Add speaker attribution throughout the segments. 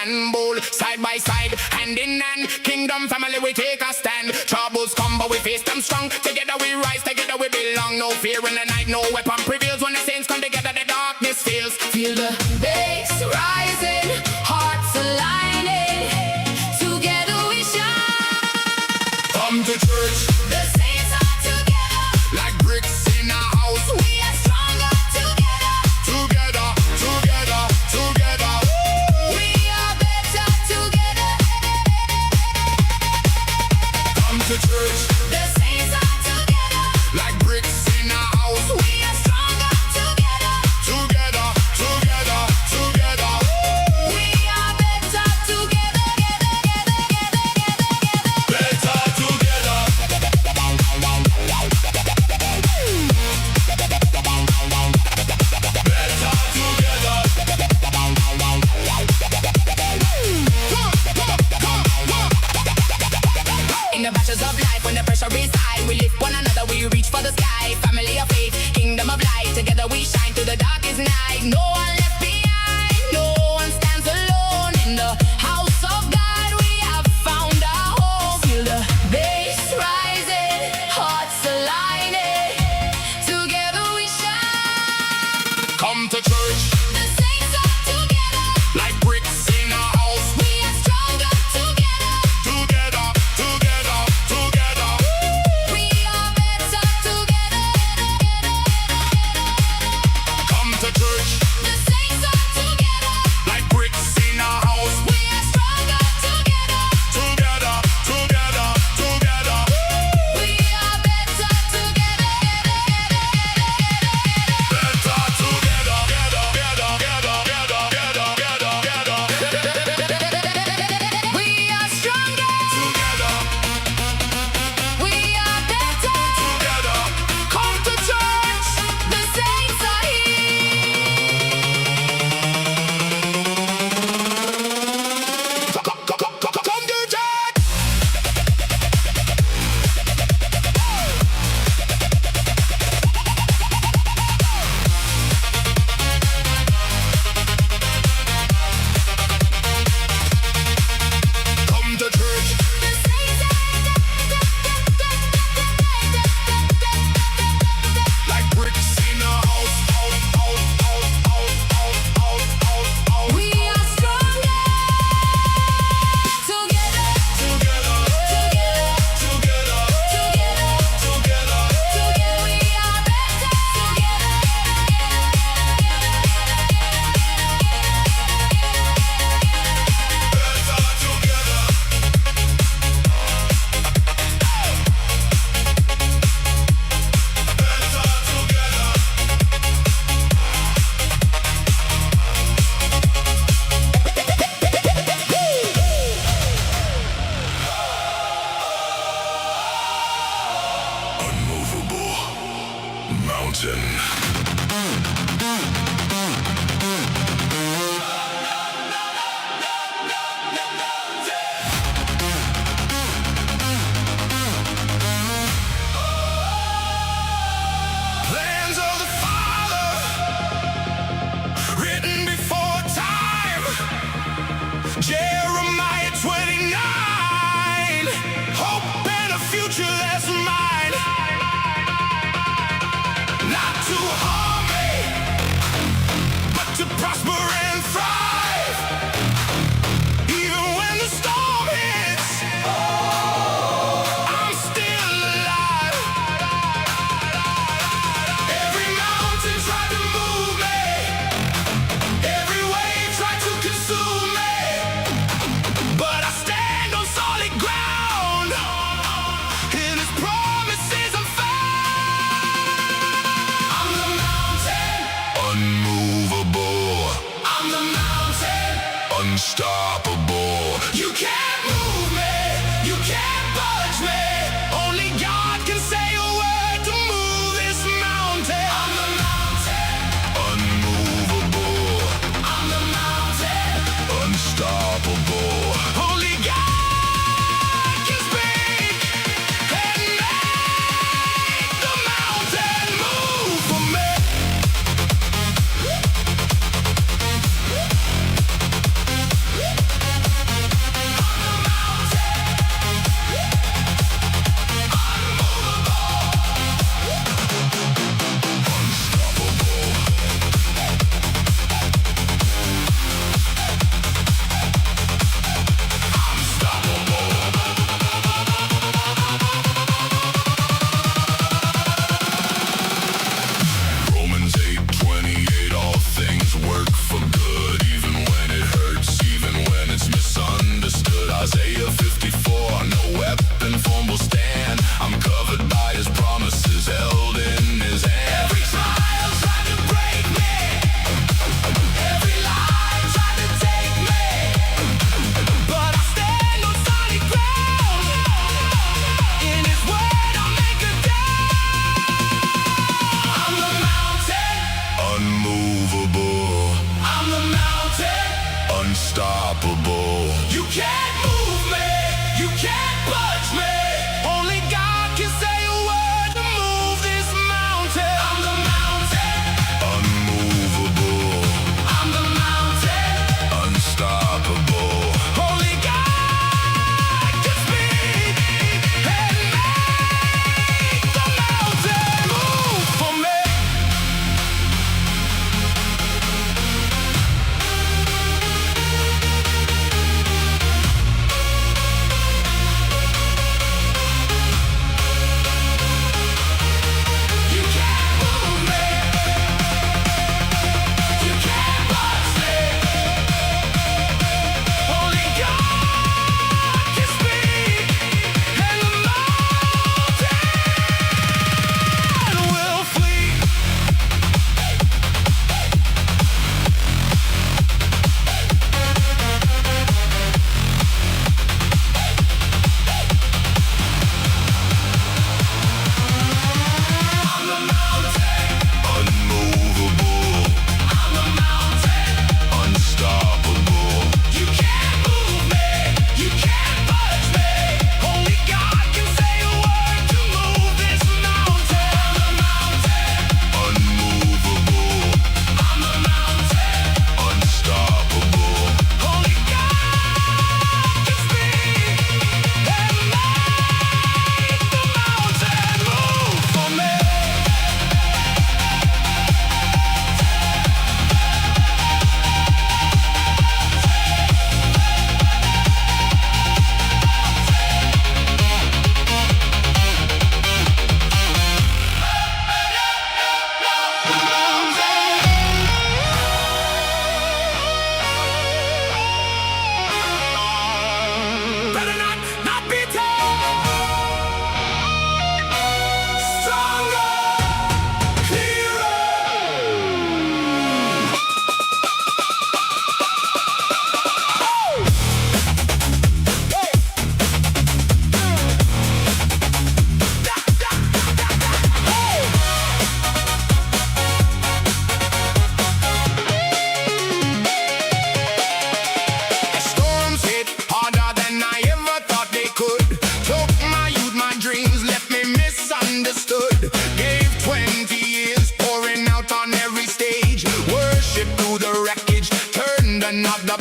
Speaker 1: and bold, side by side, hand in hand. Kingdom family, we take a stand. Troubles come, but we face them strong. Together we rise, together we belong. No fear in the night, no weapon prevails. When the saints come together, the darkness fails. Feel the bass rising, hearts aligning. Together we shine. Come to church. The saints are together, like bricks in a house. We are stronger together. Together, together, together. We are better together. Come to church. The saints are together, like bricks in a house. We are stronger together. Together, together, together. We are better together. Better together. In the battles of life, when the pressure is high, we lift one another, we reach for the sky. Family of faith, kingdom of light, together we shine through the darkest night. No one left behind, no one stands alone. In the house of God, we have found our home. Feel the bass rising, hearts aligning. Together we shine. Come to church. The saints are together, like bricks in a house. We are stronger together. Together, together, together. We are better together. Come to church. The saints are together, like bricks in a house. We are stronger together. Together, together, together. We are better together. Better together. We are stronger. Together. We are better. Together. Come to church. The saints are here. Come to church. Come to church. Like bricks in a house. We are stronger. Together. Together. Together. Together. Together. Together. We are better.
Speaker 2: Unmovable mountain.
Speaker 1: Plans of the Father, written before time. Jeremiah 29. Hope and a future that's mine. Not to harm me, but to prosper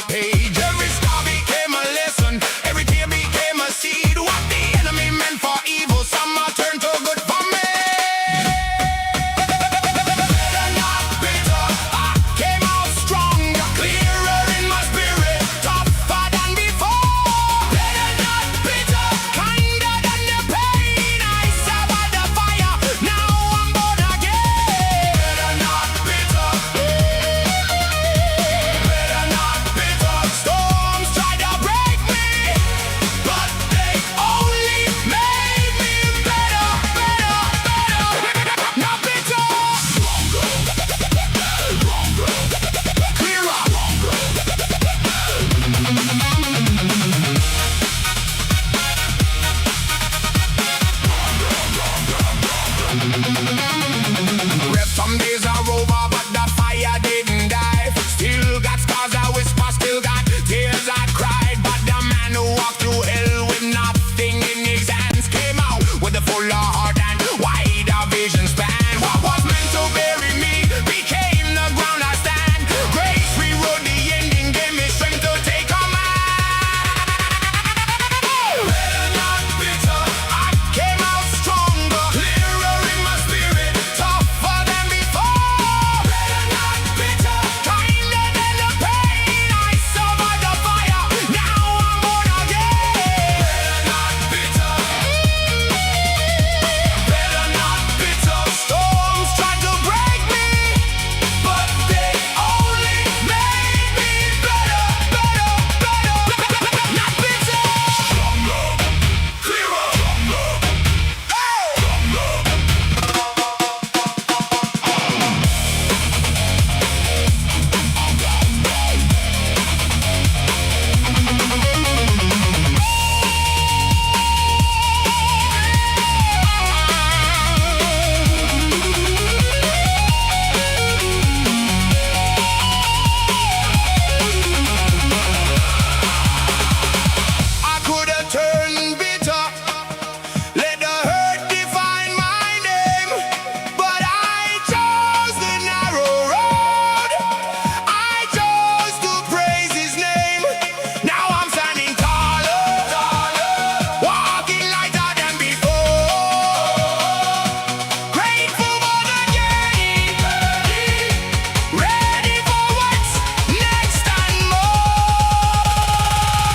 Speaker 1: page. Every star became a lesson, every tear became a seed. What the enemy meant for evil, somehow turned to good for me. Better not bitter, I came out stronger, clearer in my spirit, tougher than before. Better not bitter, kinder than the pain. I survived the fire, now I'm born again. Better not bitter, better not bitter. Storms tried to break me, but they only made me better, better, better. Not bitter, clearer. Rest some days are over, but the fire didn't die. Still got scars I whisper, still got tears I cried. But the man who walked through hell with nothing in his hands came out with a full heart and wider vision span. What was meant to bury me became the ground I stand. Grace rewrote the ending, gave me strength to take command. Better not bitter, I came out stronger, clearer in my spirit, tougher than before. Better not bitter, kinder than the pain. I survived the fire, now I'm born again. Better not bitter, better not bitter. Storms tried to break me, but they only made me better, better, better. Not bitter, stronger, clearer, I could have turned bitter, let the hurt define my name, but I chose the narrow road. I chose to praise His name. Now I'm standing taller, walking lighter than before. Grateful for the journey, ready for what's next and more.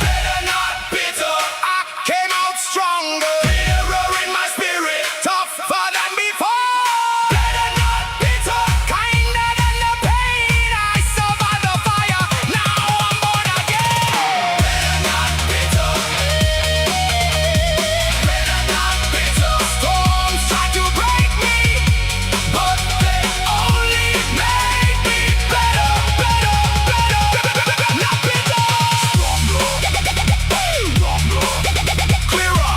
Speaker 1: Better not bitter, I came out stronger, clearer in my spirit, tougher than before. Better not bitter, kinder than the pain. I survived the fire, now I'm born again. Better not bitter, better not bitter. Storms tried to break me, but they only made me better, better, better. Not bitter, clearer.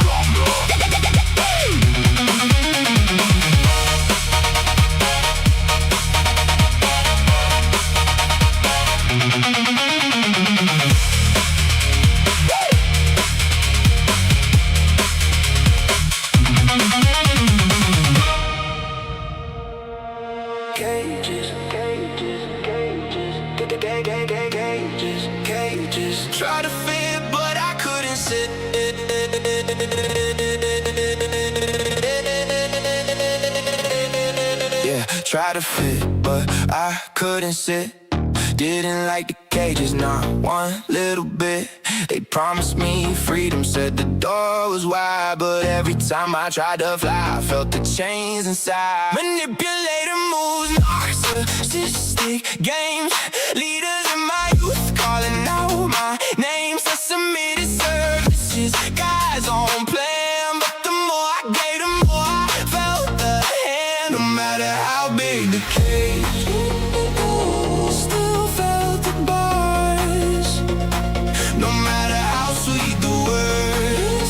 Speaker 1: Cages, cages, cages, cages, cages. Try to fit, but I couldn't sit. Yeah, try to fit, but I couldn't sit. Didn't like the cages, not one little bit. They promised me freedom, said the door was wide, but every time I tried to fly, I felt the chains inside. Manipulator moves, narcissistic games. Leaders in my youth calling out my name. Submitted services, guys on plan, but the more I gave, the more I felt the hand. No matter how big the cage, still felt the bars. No matter how sweet the words,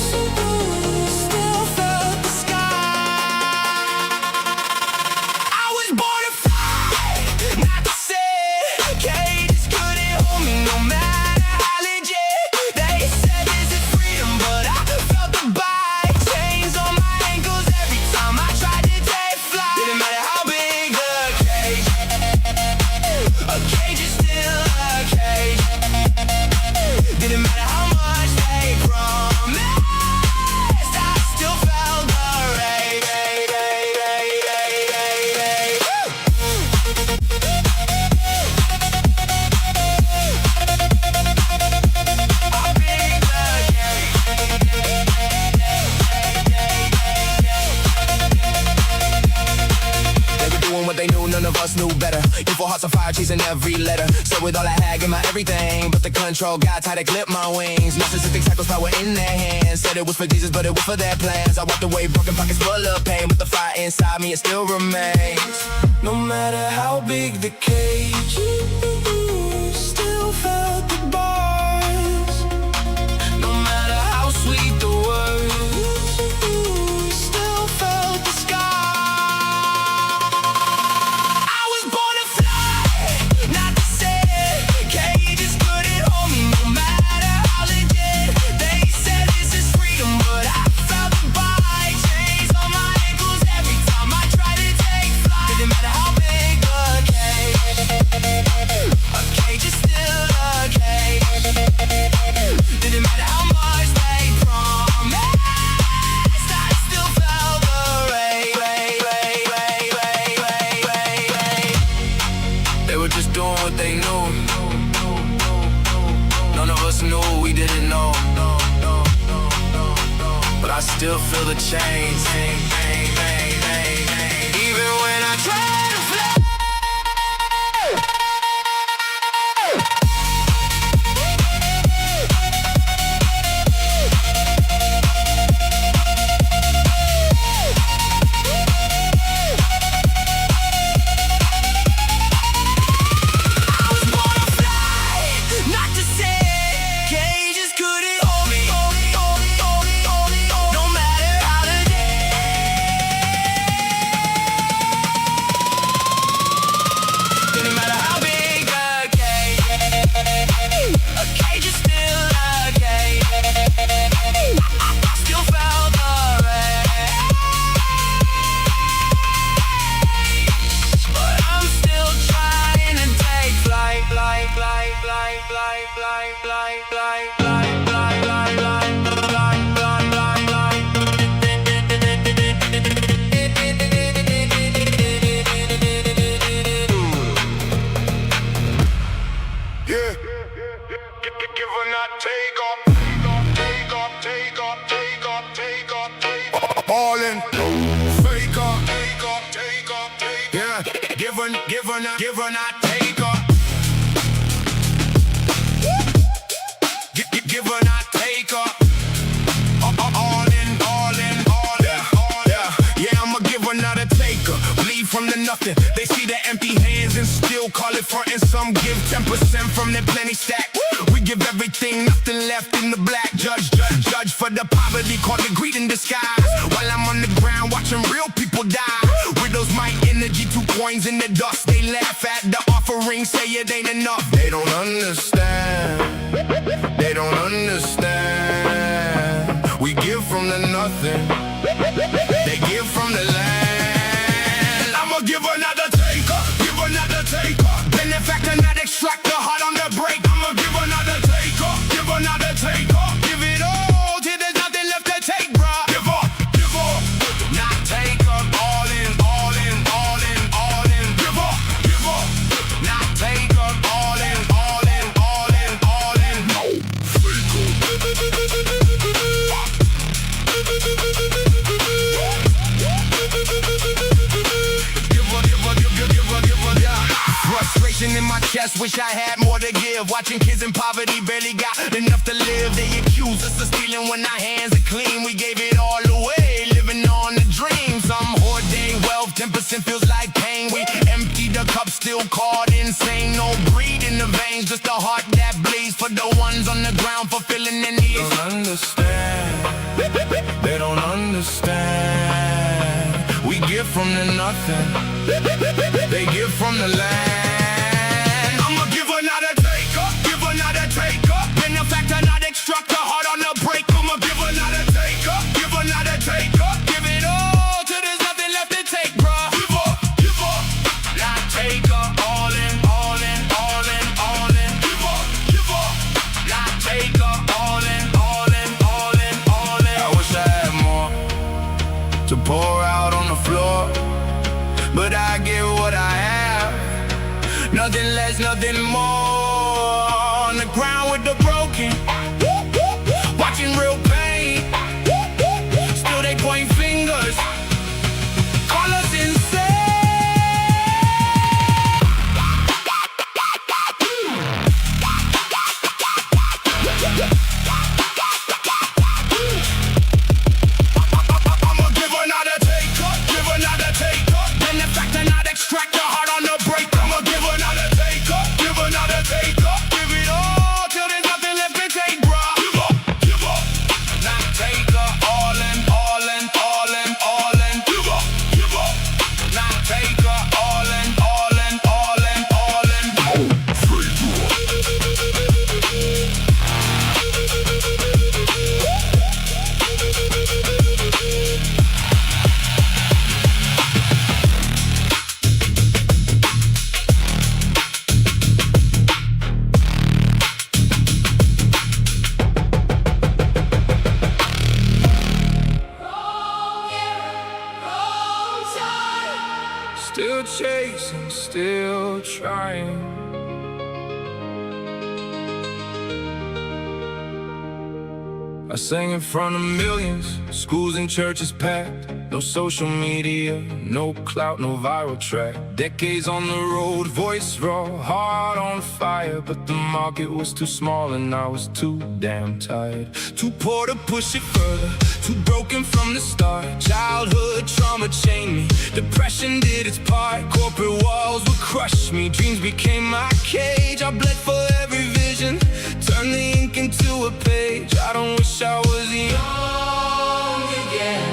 Speaker 1: still felt the sky. I was born to fly, not to sit. Cages couldn't hold me, no matter how legit. They said this is freedom, but I felt the bite. Chains on my ankles every time I tried to take flight. Didn't matter how big the cage.
Speaker 3: none of us knew better. Youthful hearts on fire, chasing every letter. So with all I had, give my everything, but the control got tight, I clipped my wings. Narcissistic cycles, power in their hands. Said it was for Jesus, but it was for their plans. I walked away, broken pockets full of pain, but the fire inside me, it still remains. No matter how big the cage, still felt the bars. No matter how sweet the words, still felt the scar. I was born to fly, not to sit. Cages couldn't hold me, no matter how legit. They said this is freedom, but I felt the bite. Chains on my ankles every time I try to take flight. Didn't matter how big the cage, a cage is still a cage. Didn't matter how much they promised, I still felt the rain. They were just doing what they knew. None of us knew, we didn't know. But I still feel the chains. Even when I try to fly. Not to say cages couldn't hold me, no matter how the didn't matter how big a cage is still a cage. I still felt the rain, but I'm still trying to take flight.
Speaker 2: Yeah. Give or not, take off. Take off, take off, take off, take off, take off. All in. Fake off. Take off, take off, take off. Yeah. Give or not, take off. Give or not, take off. All in. Yeah, I'm a giver, not a taker. Bleed from the nothing. They see the empty hands and still call it front. And some give 10% from their plenty stack. We give everything, nothing left in the black. Judge for the poverty, called the greed in disguise. While I'm on the ground watching real people die. Widows, my energy, 2 coins in the dust. They laugh at the offering, say it ain't enough. They don't understand. They don't understand. We give from the nothing. They give from the land. I'ma give another taker, benefactor, not extract the heart on the break. I'ma give another taker, give it all till there's nothing left to take, bruh. Give up, not take up, all in. Give up, not take up, all in. No. Frustration in my chest, wish I had more to give. Watching kids in poverty barely got enough to live. They accuse us of stealing when our hands are clean. We gave it all away, living on the dream. Some hoard their wealth, 10% feels like pain. We empty the cup, still called insane. No greed in the veins, just a heart that bleeds for the ones on the ground, fulfilling their needs. They don't understand. They don't understand. We give from the nothing. They give from the land. I'ma give another taker, benefactor, not extract the heart on the break. I'ma give another taker, give it all till there's nothing left to take, bruh. Give up, not taker, all in. Give up, not taker, all in. I wish I had more to pour out on the floor, but I give what I have, nothing less, nothing more. On the ground with the broken, Still chasing, still trying. I sang in front of millions, schools and churches packed. No social media, no clout, no viral track. Decades on the road, voice raw, heart on fire. But the market was too small and I was too damn tired. Too poor to push it further, too broken from the start. Childhood trauma chained me, depression did its part. Corporate walls would crush me, dreams became my cage. I bled for every vision, turned the ink into a page. I don't wish I was young again,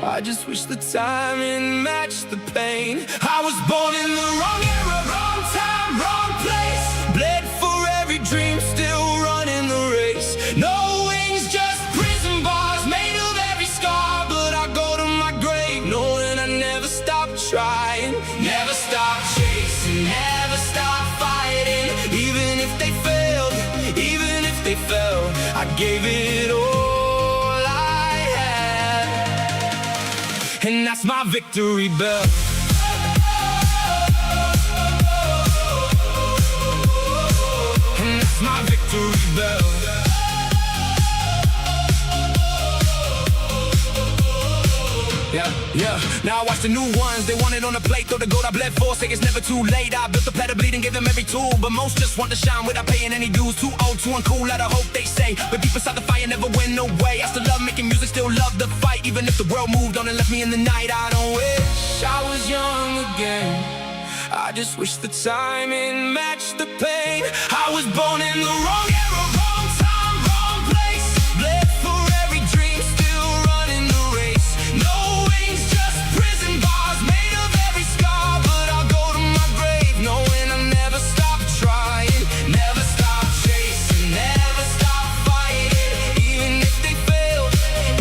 Speaker 2: I just wish the timing matched the pain. I was born in the wrong era, wrong time, wrong place. Bled for every dream, still running the race. No wings, just prison bars, made of every scar. But I go to my grave knowing I never stopped trying, never stopped chasing, never stopped fighting. Even if they failed, even if they fell, I gave it all I had, and that's my victory bell. And that's my victory bell. Yeah. Now I watch the new ones, they want it on a plate. Throw the gold I bled for, say it's never too late. I built the platter bleed and gave them every tool, but most just want to shine without paying any dues. Too old, too uncool, out of hope they say. But deep inside the fire never went away. I still love making music, still love the fight. Even if the world moved on and left me in the night, I don't wish I was young again, I just wish the timing matched the pain. I was born in the wrong era, wrong time, wrong place. Bled for every dream, still running the race. No wings, just prison bars, made of every scar. But I'll go to my grave knowing I never stopped trying, never stopped chasing, never stopped fighting. Even if they failed,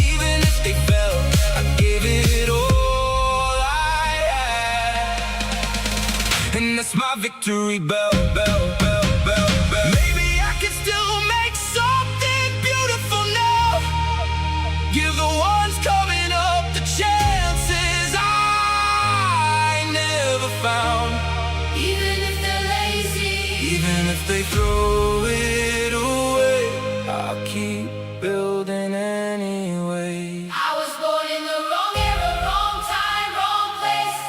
Speaker 2: even if they fell, I gave it all I had, and that's my victory bell, bell, bell, bell, bell. Maybe I can still make something beautiful now. Give the ones coming up the chances I never found.
Speaker 1: Even if they're lazy,
Speaker 2: Even if they throw it away, I'll keep building anyway.
Speaker 1: I was born in the wrong era, wrong time, wrong place.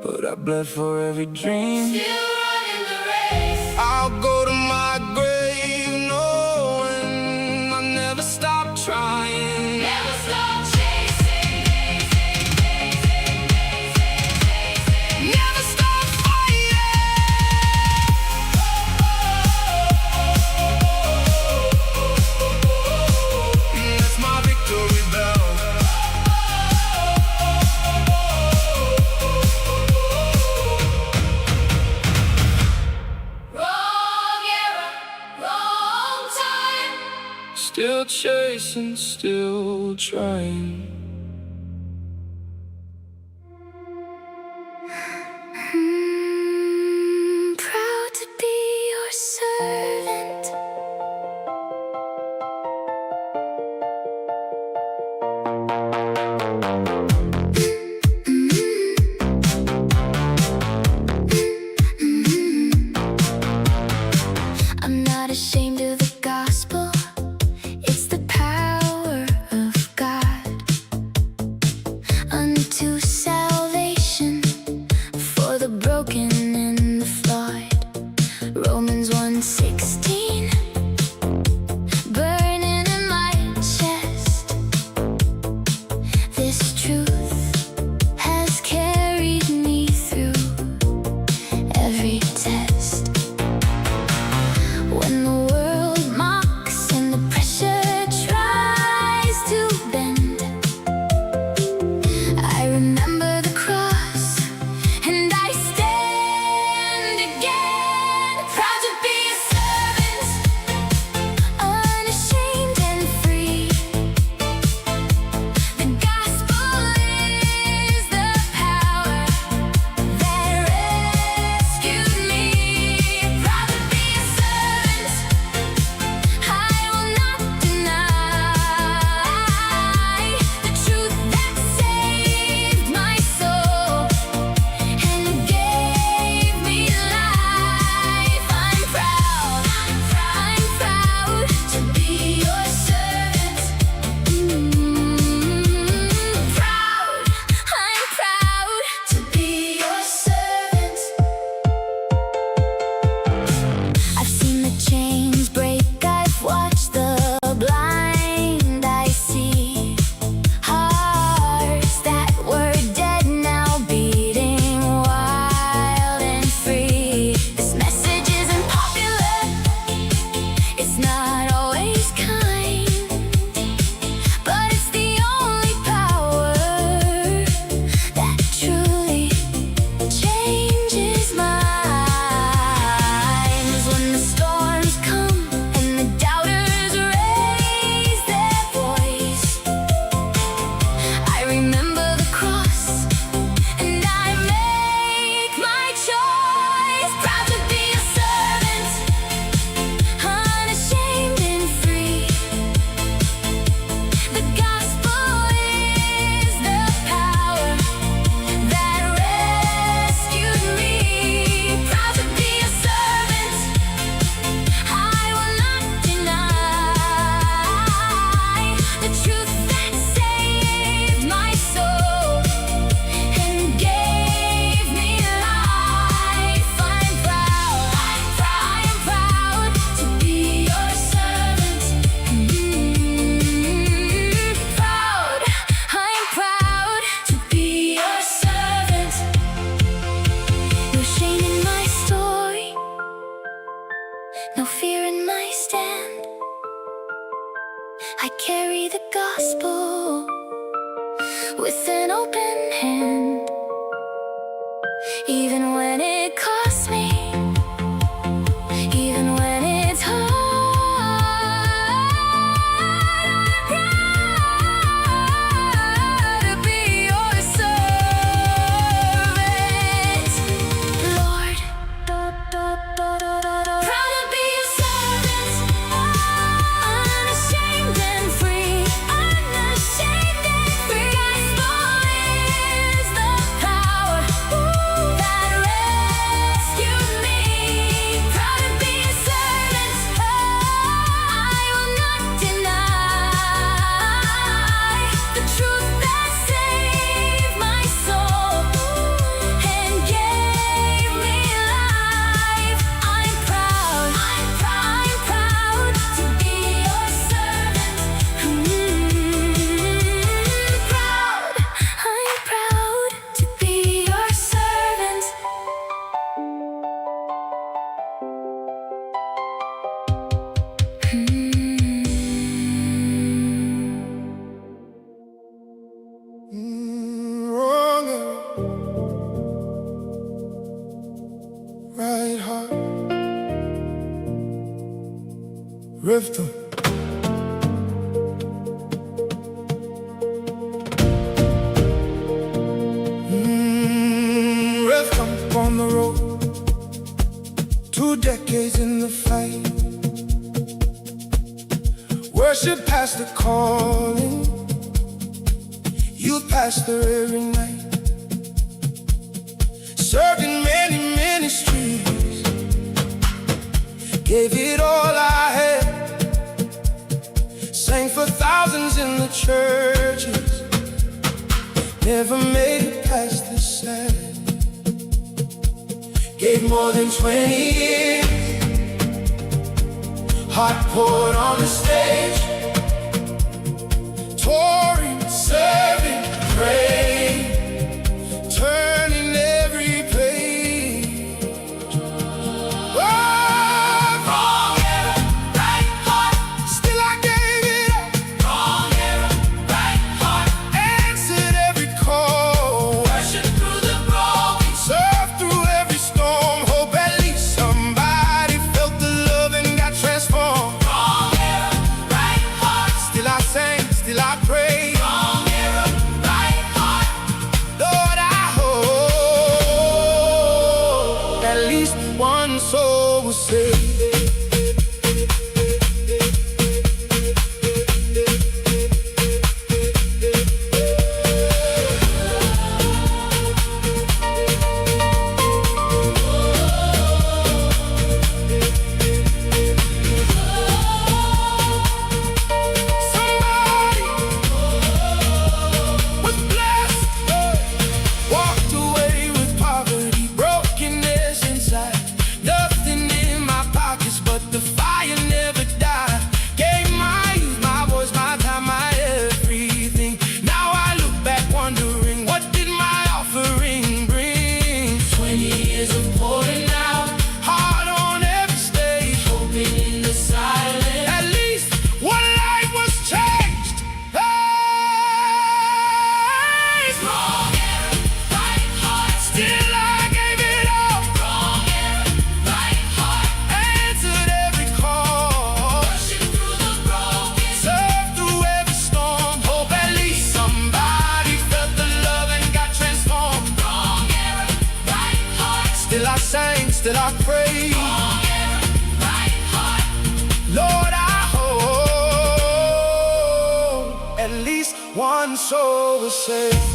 Speaker 2: But I bled for every dream,
Speaker 1: Still running the race.
Speaker 2: I'll go to my grave knowing I never stopped trying.
Speaker 1: Never stop chasing,
Speaker 2: Never stop fighting. That's my victory bell.
Speaker 1: wrong era, wrong time.
Speaker 2: Still chasing, still trying.
Speaker 4: Proud to be your servant. I'm not ashamed of the gospel. It's the power of God.
Speaker 2: Rhythm. Rhythm on the road. 2 decades in the fight. Worship pastor calling. Youth pastor every night. Served in many ministries. Gave it all I had. Sang for thousands in the churches. Never made it past the sad. Gave more than 20 years. Heart poured on the stage. Touring, serving, praying, turning every page. Oh, wrong era, right heart. Still I gave it up. Wrong era, right heart. Answered every call. Worship through the broken. Served through every storm. Hope at least somebody felt the love and got transformed. Wrong era, right heart. Still I sang, still I prayed. Wrong era, right heart. Lord, I hope at least one soul was saved. Somebody was blessed, walked away with poverty, brokenness inside. Nothing in my pockets, but the fire never died. Gave my youth, my voice, my time, my everything. Now I look back wondering, what did my offering bring? 20 years of pouring out, heart on every stage, hoping in the silence. At least one life was changed. Hey! Wrong era, right heart. Still I gave it up. Wrong era, right heart. Answered every call. Worship through the broken. Served through every storm. Hope at least somebody felt the love and got transformed. Wrong era, right heart. Still I sang, still I prayed. Wrong era, right heart. Lord, I hope at least one soul was saved.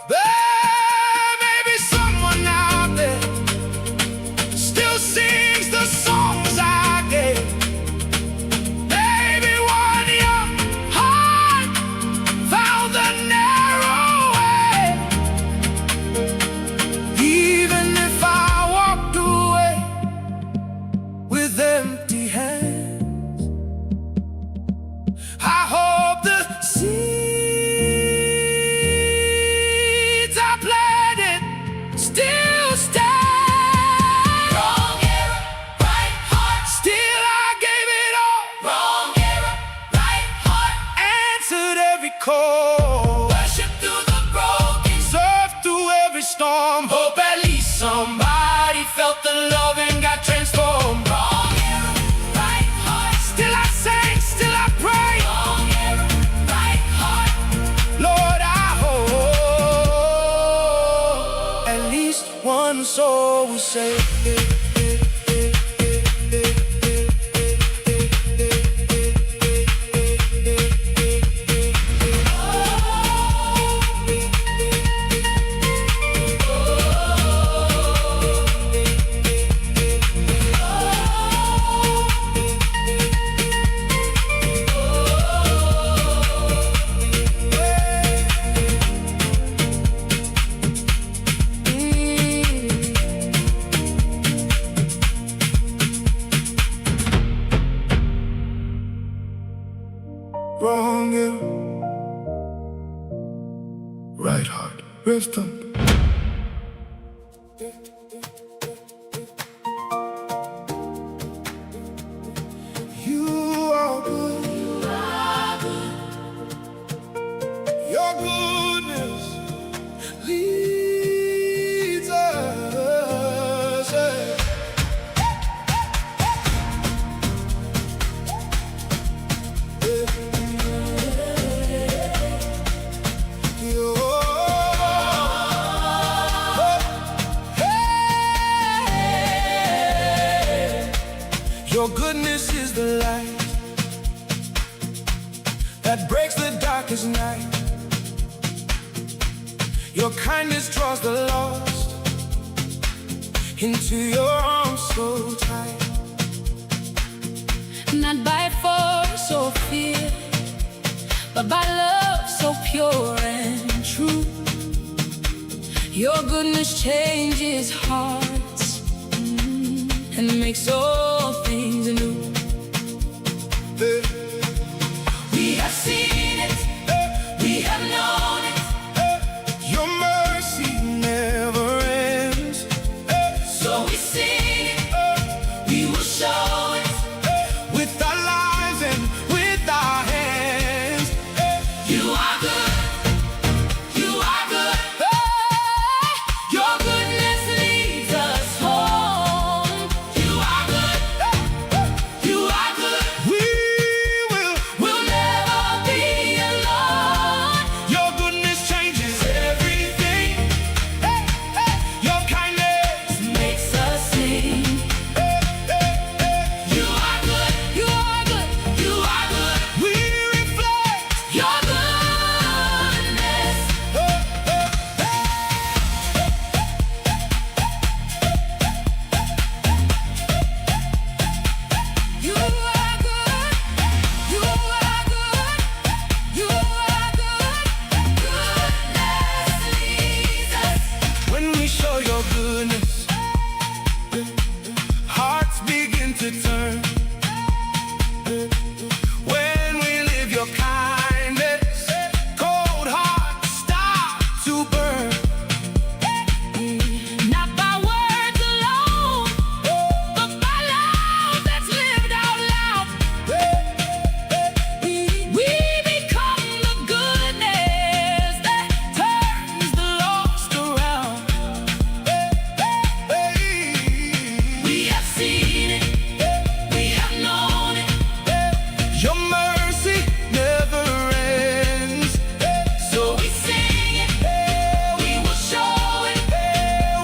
Speaker 2: There may be someone out there still sings the songs I gave. Maybe one young heart found the narrow way. Even if I walked away with empty hands, I hope the seeds I planted still stand. Wrong era, right heart. Still I gave it all. Wrong era, right heart. Answered every call. Worship through the broken. Served through every storm. Hope at least somebody felt the love and got transformed. Wrong era, right heart. Still I sang, still I prayed. Wrong era, right heart. Lord, I hope at least one soul was saved. Wrong era, right heart, rhythm. You are good.
Speaker 3: Your goodness is the light that breaks the darkest night. Your kindness draws the lost into your arms so tight.
Speaker 1: Not by force or fear, but by love so pure and true. Your goodness changes hearts and makes all things new. We have seen it, we have known it.
Speaker 3: Your mercy never ends.
Speaker 1: So we sing it, we will show it.
Speaker 3: With our lives and with our hands,
Speaker 1: You are good, you are good. Your goodness leads us home. You are good, you are good.
Speaker 3: we'll
Speaker 1: Never be alone.
Speaker 3: Your goodness changes everything. Your kindness,
Speaker 1: Makes us sing. You are good, you are good, you are good.
Speaker 3: we reflect.
Speaker 1: Your goodness. You are good, you are good, you are good. Goodness leads us.
Speaker 3: When we show your goodness, hearts begin to turn. When we live your kindness, cold hearts start to burn.
Speaker 1: Not by words alone, but by love that's lived out loud. We become the goodness that turns the lost around. We have seen it, we have known it.
Speaker 3: Your mercy never ends.
Speaker 1: So we sing it, we will show it.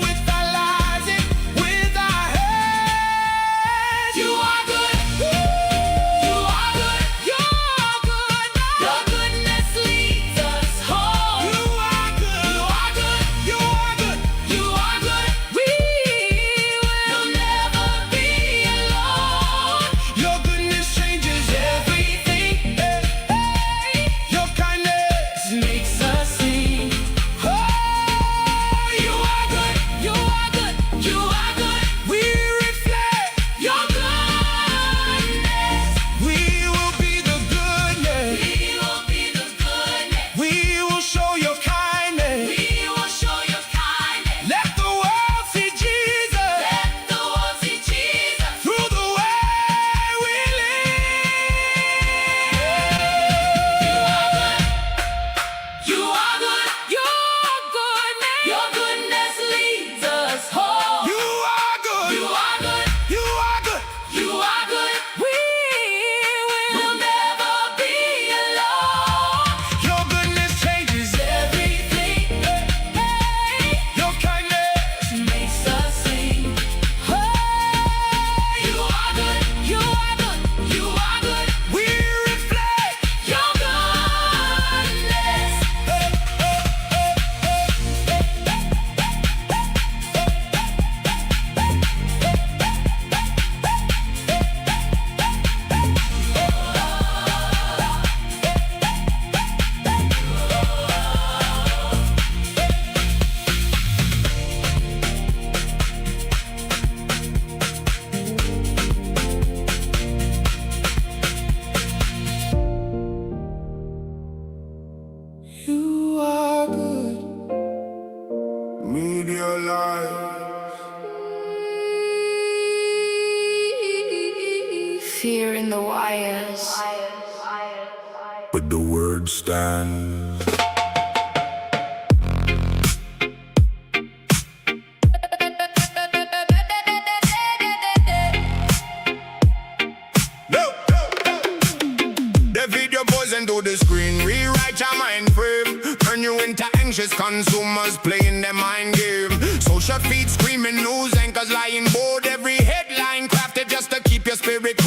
Speaker 3: With our lives and with our hands,
Speaker 1: You are good, you are good, you are good. Your goodness leads us home.
Speaker 3: you are good.
Speaker 1: You are good,
Speaker 3: You are good.
Speaker 1: you are good. We will never be alone.
Speaker 3: Your goodness changes everything. Your kindness,
Speaker 1: Makes us sing.
Speaker 3: oh, you are good.
Speaker 1: You are good, you are good.
Speaker 3: We reflect.
Speaker 1: Your goodness.
Speaker 3: We will be the goodness.
Speaker 1: We will be the goodness.
Speaker 3: We will show your kindness.
Speaker 1: We will show your kindness.
Speaker 3: Let the world see Jesus
Speaker 1: Let the world see Jesus.
Speaker 3: through the way we
Speaker 1: You are good, you are good, man. Your goodness leads us home.
Speaker 3: live. You are good.
Speaker 1: You are good,
Speaker 3: You are good.
Speaker 1: you are good. We will never be alone.
Speaker 3: Your goodness changes
Speaker 1: Everything,
Speaker 3: your kindness.
Speaker 1: makes us sing. Oh, you are good, you are good, you are good.
Speaker 3: We reflect.
Speaker 1: Your goodness.
Speaker 3: You are good. Media life.
Speaker 4: Fear in the wires.
Speaker 2: But the word stands. To the screen, rewrite your mind frame. Turn you into anxious consumers playing their mind game. Social feed screaming, news anchors lying bold. Every headline crafted just to keep your spirit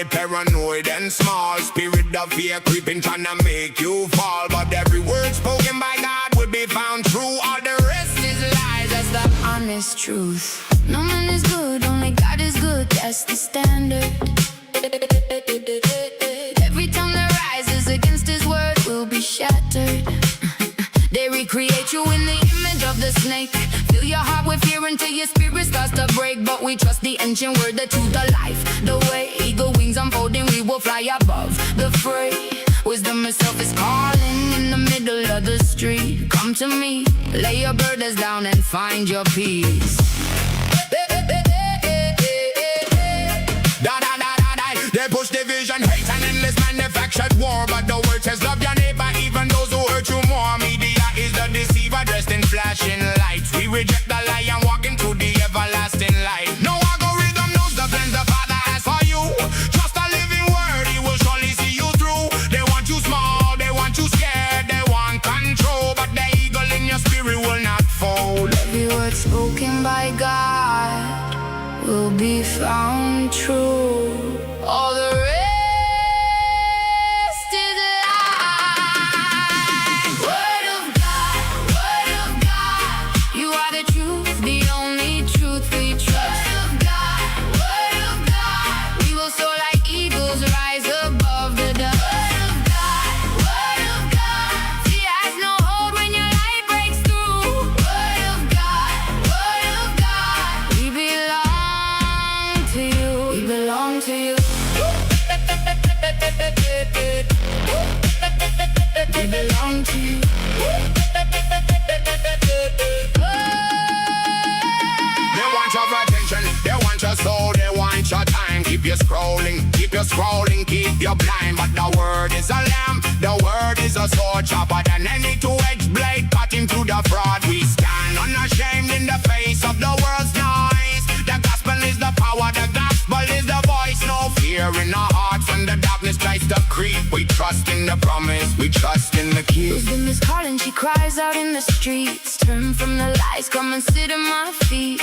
Speaker 2: get paranoid and small. Spirit of fear creeping, trying to make you fall. But every word spoken by God will be found true. All the rest is lies, that's the
Speaker 4: Honest truth. No man is good, only God is good, that's the standard. Every tongue that rises against his word will be shattered. They recreate you in the image of the snake. Fill your heart with fear until your spirit starts to break. But we trust the ancient word, the truth, the life, the way. Eagle wings unfolding, we will fly above the fray. Wisdom itself is calling in the middle of the street. Come to me, lay your burdens down and find your peace.
Speaker 2: They push division, hate and endless manufactured war. But the word says love your neighbor, even those who hurt you more. Media is the deceiver dressed in flashing lights. We reject the lie and walk into the everlasting light. No algorithm knows the plans the Father has for you. Trust a living word, he will surely see you through. They want you small, they want you scared, they want control. But the eagle in your spirit will not fold.
Speaker 4: Every word spoken by God will be found true. All the rest is lie. Word of God, you are the truth, the only truth we trust. Word of God, we will soar like eagles, rise above the dust. Word of God, fear has no hold when your light breaks through. Word of God, we belong to you, we belong to you. We belong to you.
Speaker 2: They want your attention, they want your soul, they want your time. Keep you scrolling, keep you blind. But the word is a lamp, the word is a sword, sharper than any two-edged blade, cutting through the fraud. We stand unashamed in the face of the world's noise. The gospel is the power, the gospel is the voice. No fear in our hearts when the darkness tries to creep. We trust in the promise, we trust in the key.
Speaker 4: Wisdom is calling, she cries out in the streets. Turn from the lies, come and sit at my feet.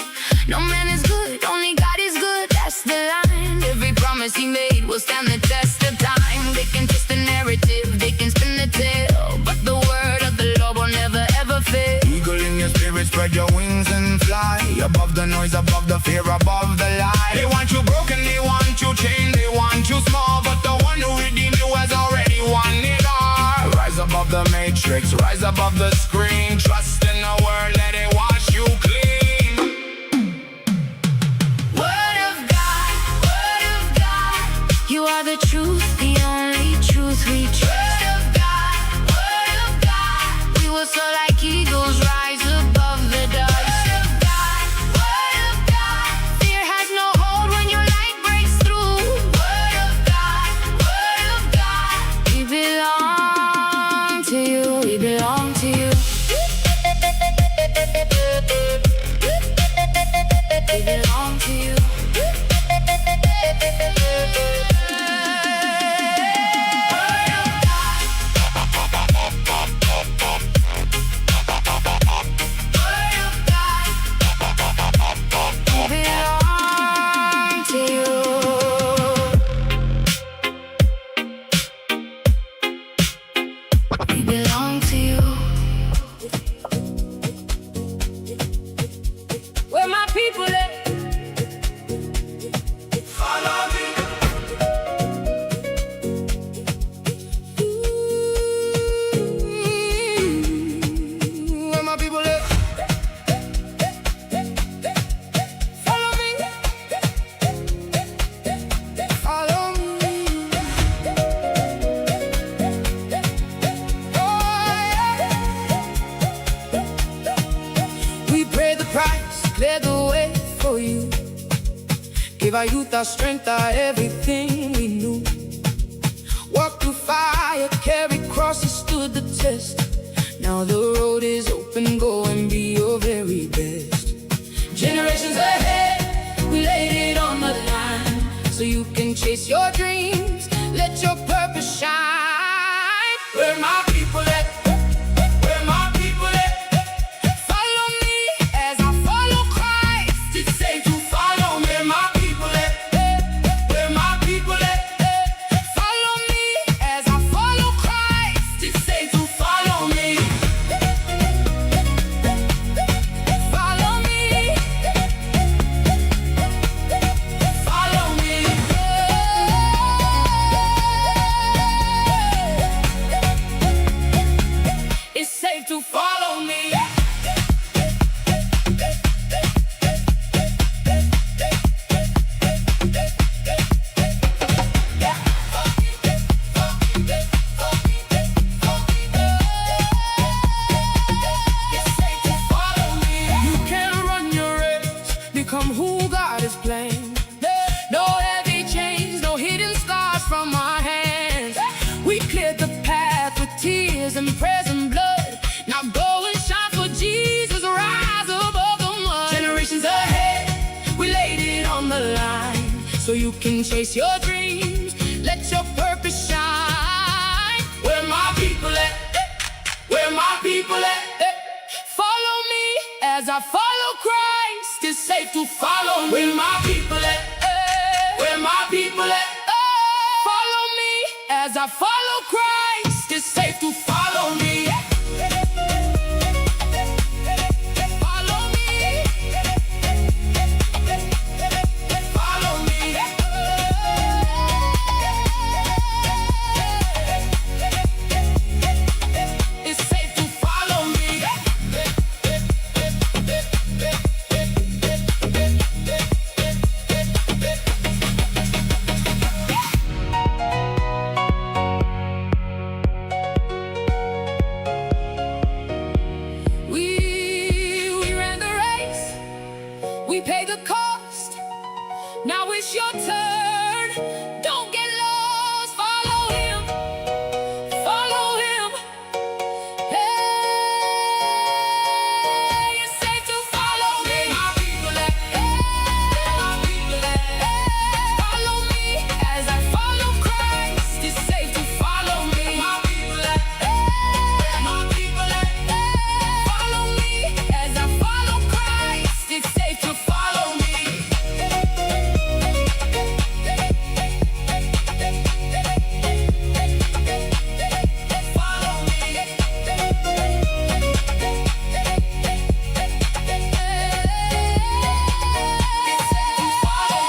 Speaker 4: No man is good, only God is good, that's the line. Every promise he made will stand the test of time. They can twist the narrative, they can spin the tale, but the word of the Lord will never ever fail.
Speaker 2: Eagle in your spirit, spread your wings and fly. Above the noise, above the fear, above the lie. They want you broken, they want you chained, they want you small. But the one who redeemed you has already won it all. Rise above the matrix, rise above the screen. Trust in the word, let it wash you clean.
Speaker 4: Word of God, you are the truth, the only truth we trust. Word of God, we will soar like eagles, rise above the dust. Word of God, fear has no hold when your light breaks through. Word of God, we belong to you, we belong to you. We belong to you. We belong to you. Where my people at?
Speaker 2: Follow me. Where my people at?
Speaker 4: Follow me.
Speaker 2: Follow me. We pay the price, clear the way for you. Give our youth our strength, our everything we knew. Walk through fire, carry crosses, stood the test. Now the road is open, go and be your very best. Generations ahead, we laid it on the line, so you can chase your dreams, let your purpose shine. Where my people at? Where my people at? Follow me as I follow Christ. It's safe to follow. Where my people at? Where my people at?
Speaker 1: become who God has planned. No heavy chains, no hidden scars from our hands. We cleared the path with tears and prayers and blood. Now go and shine for Jesus, rise above the mud. Generations ahead, we laid it on the line, so you can chase your dreams, let your purpose shine. Where my people at? Where my people at? Follow me as I follow Christ. It's safe to follow me. Where my people at? Where my people at? Follow me as I follow Christ. It's safe to follow me. Follow me. Follow me. It's safe to follow me. We ran the race, we paid the cost. Now it's your turn. Don't get lost. Follow him. Follow him. Hey, it's safe to follow me. My people at, my people at, follow me as I follow Christ. It's safe to follow me. My people at, my people at, follow me as I follow Christ. It's safe to follow me. Follow me. It's safe to follow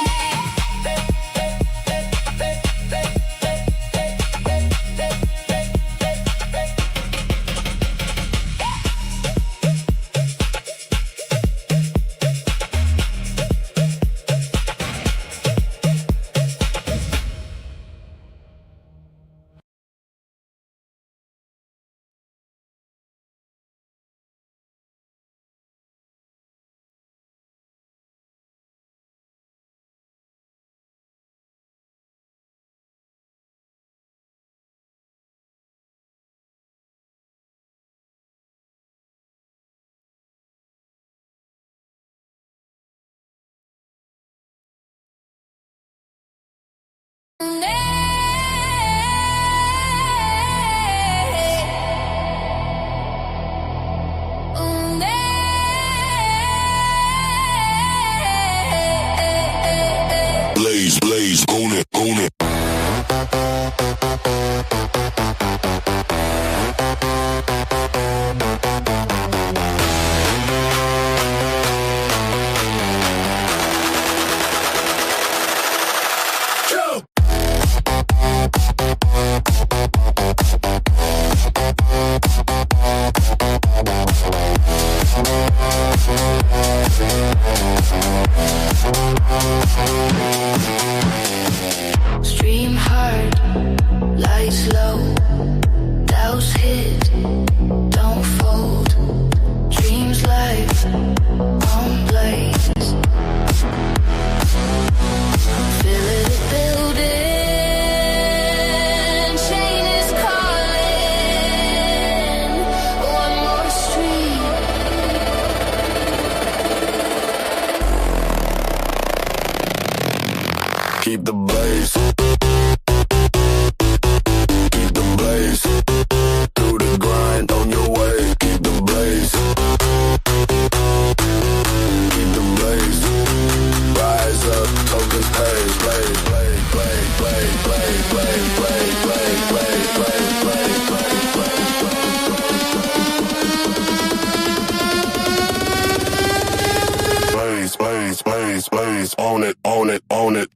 Speaker 2: Blaze, blaze, own it, own it.
Speaker 4: Stream hard, lights low, douse hit, don't fold. Dreams life on blaze. Feel it building, chain is calling. One more street.
Speaker 2: Keep the blaze. Keep the blaze. Do the grind on your way. Keep the blaze. Keep the blaze. Rise up, tokens pay. Blaze, blaze, blaze, blaze, blaze, blaze, blaze, blaze, blaze, blaze, blaze, blaze, blaze, blaze, blaze, blaze, own it, own it, own it.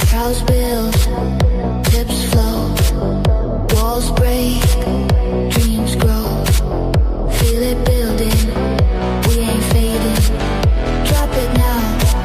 Speaker 4: Cows build, tips flow, walls break, dreams grow. Feel it building, we ain't fading. Drop it now,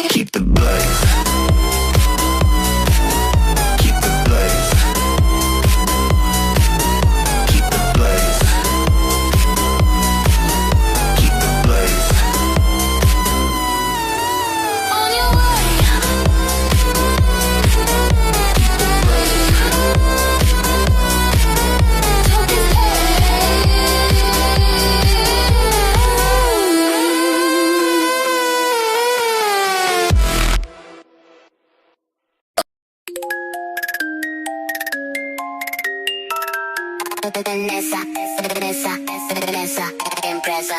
Speaker 3: Keep the blaze. Keep the blaze. Keep the blaze. Keep the blaze.
Speaker 4: On your way. Keep the blaze. Vanessa, Vanessa, Vanessa, empresa.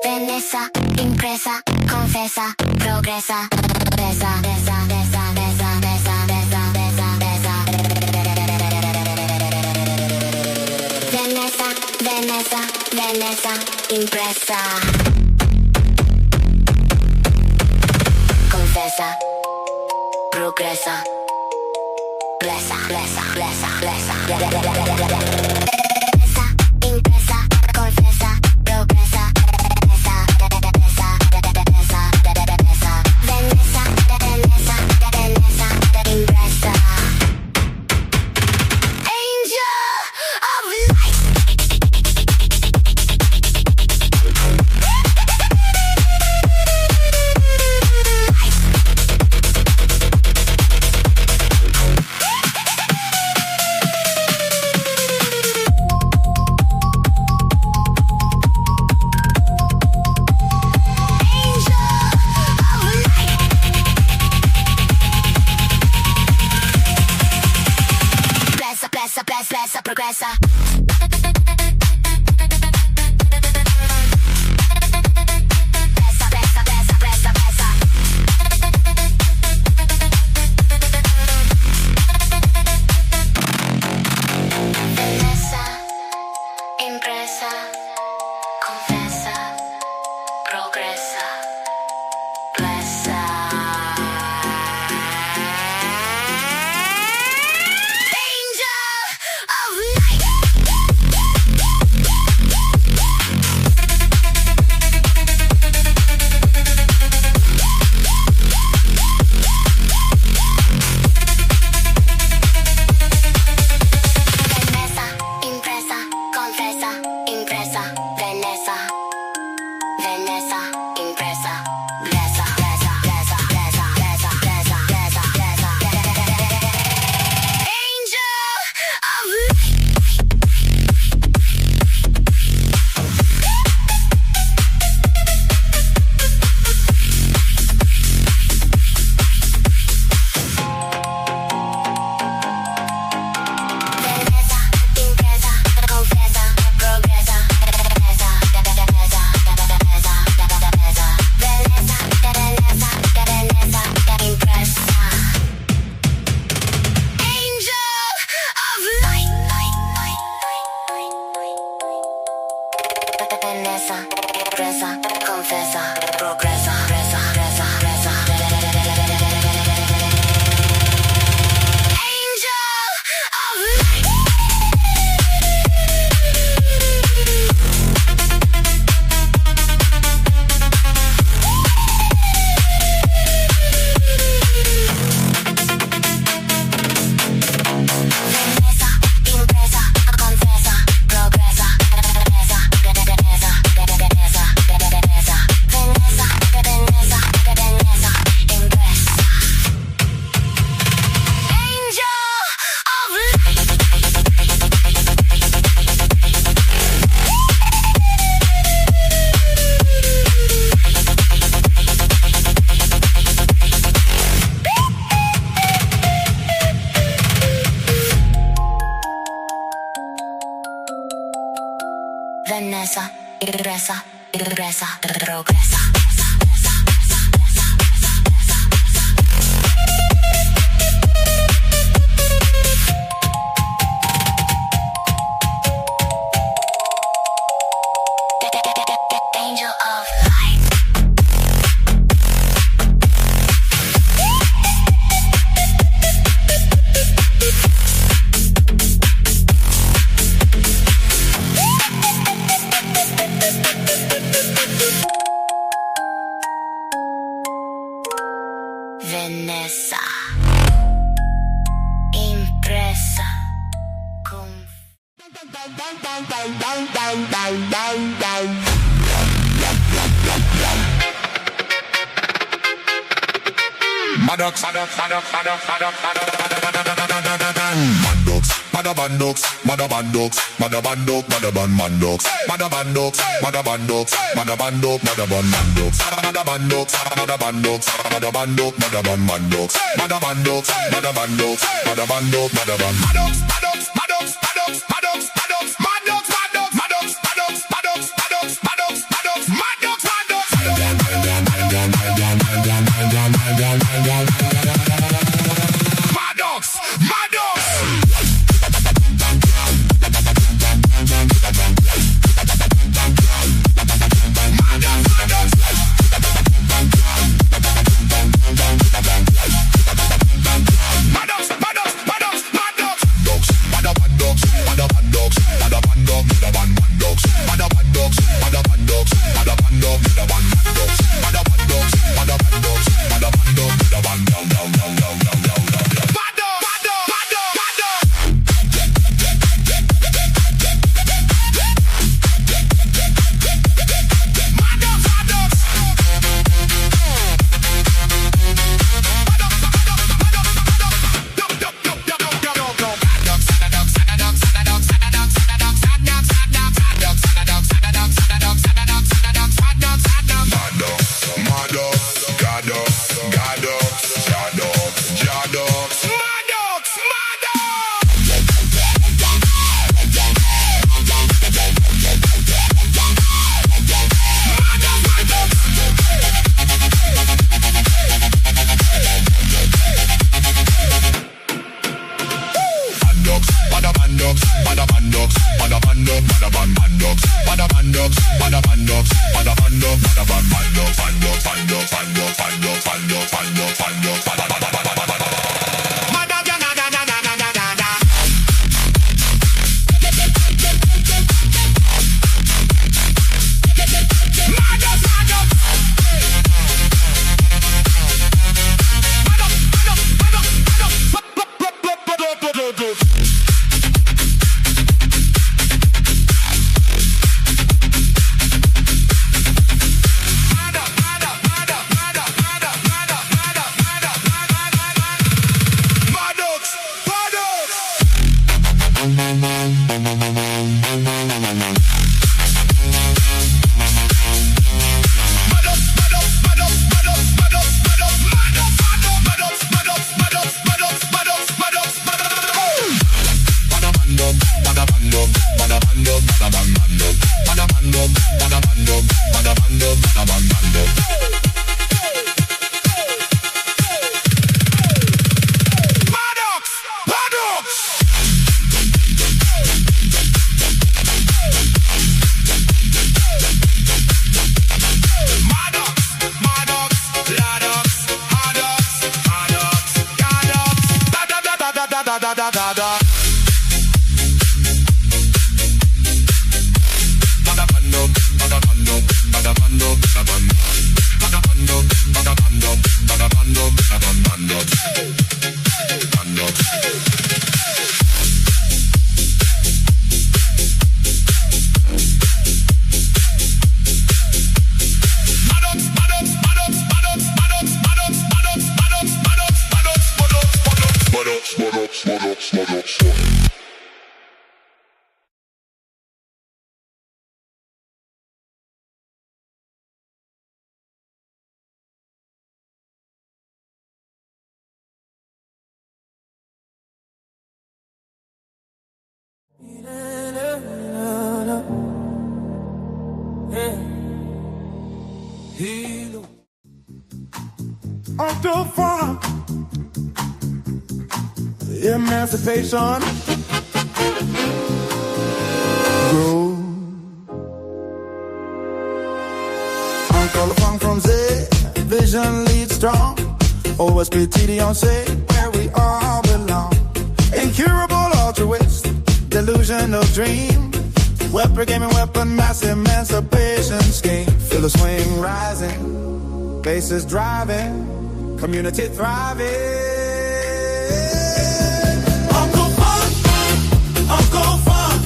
Speaker 4: Vanessa, impresa, confesa, progresa, besa, besa, besa, besa, besa, besa, besa, besa. Vanessa, Vanessa, Vanessa, impresa. Confesa, progresa, blesa, blesa, blesa, blesa, blesa, impresa, confesa, progresa, blesa, blesa, blesa, blesa, Vanessa, Vanessa, Vanessa, impresa. Angel of light. Blessa, blessa, blessa, progressa. Blessa, blessa, blessa, blessa, blessa. Vanessa, impresa, confesa, progresa, blessa. Presa, confesa, progresa, presa, presa, presa. Angel of light. Vanessa, impresa, confesa, progresa, presa, presa, presa, presa. Vanessa, Vanessa, Vanessa, impresa. Angel of light. Vanessa, regresa, regresa, progresa. Angel of light.
Speaker 2: Maddox, Maddox, Maddox, Maddox, Maddox, Maddox, Madabandox, Madabandox, Madabandox, Madabandox, Madabandox, Madabandox, Madabandox, Madabandox, Madabandox, Madabandox, Madabandox, Madabandox, Madabandox, Madabandox, Madabandox, Madabandox, Maddox, Maddox, Maddox, Maddox, Maddox, Maddox, Maddox, Maddox, Maddox, Maddox, Maddox, Maddox, Maddox, Maddox,
Speaker 5: Until far, emancipation grow. Uncle Funk from Z, vision leads strong. OSP TD on say where we all belong. Incurable altruist, delusional dream. Weapon gaming weapon, mass emancipation scheme. Feel the swing rising, bases driving, community thriving. Uncle Funk,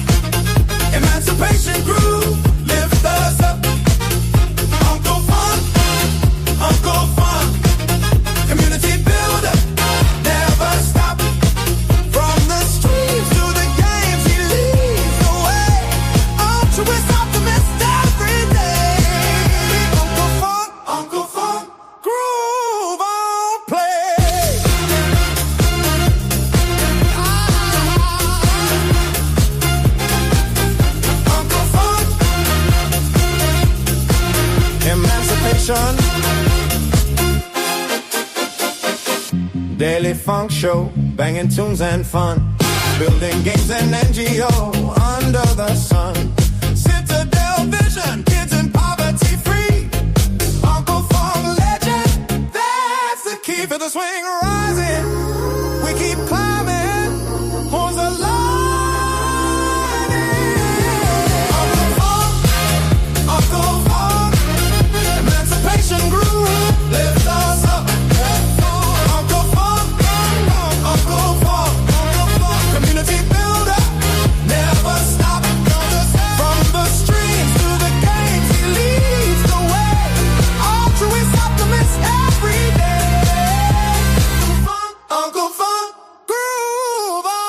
Speaker 5: emancipation. Daily funk show, banging tunes and fun, building games and NGO under the sun. Citadel vision, kids in poverty free. Uncle Funk legend, that's the key for the swing rising. We keep climbing, horns alive. Uncle Funk, emancipation groove, lift us up. Uncle Funk, Uncle Funk, community builder, never stop. From the streets to the games, he leads the way. Altruist optimist every day. Uncle Funk, groove on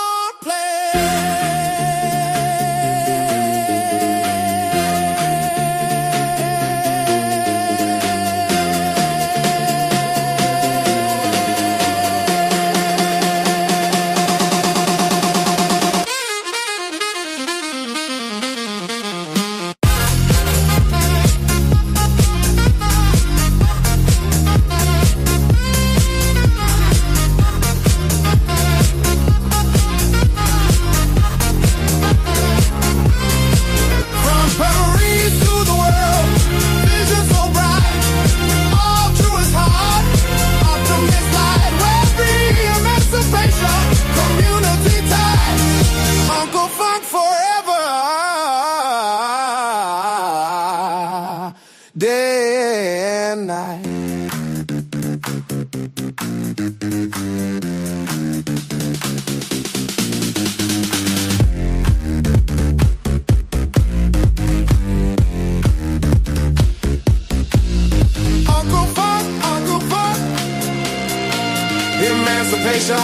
Speaker 5: day and night. Uncle Funk, emancipation.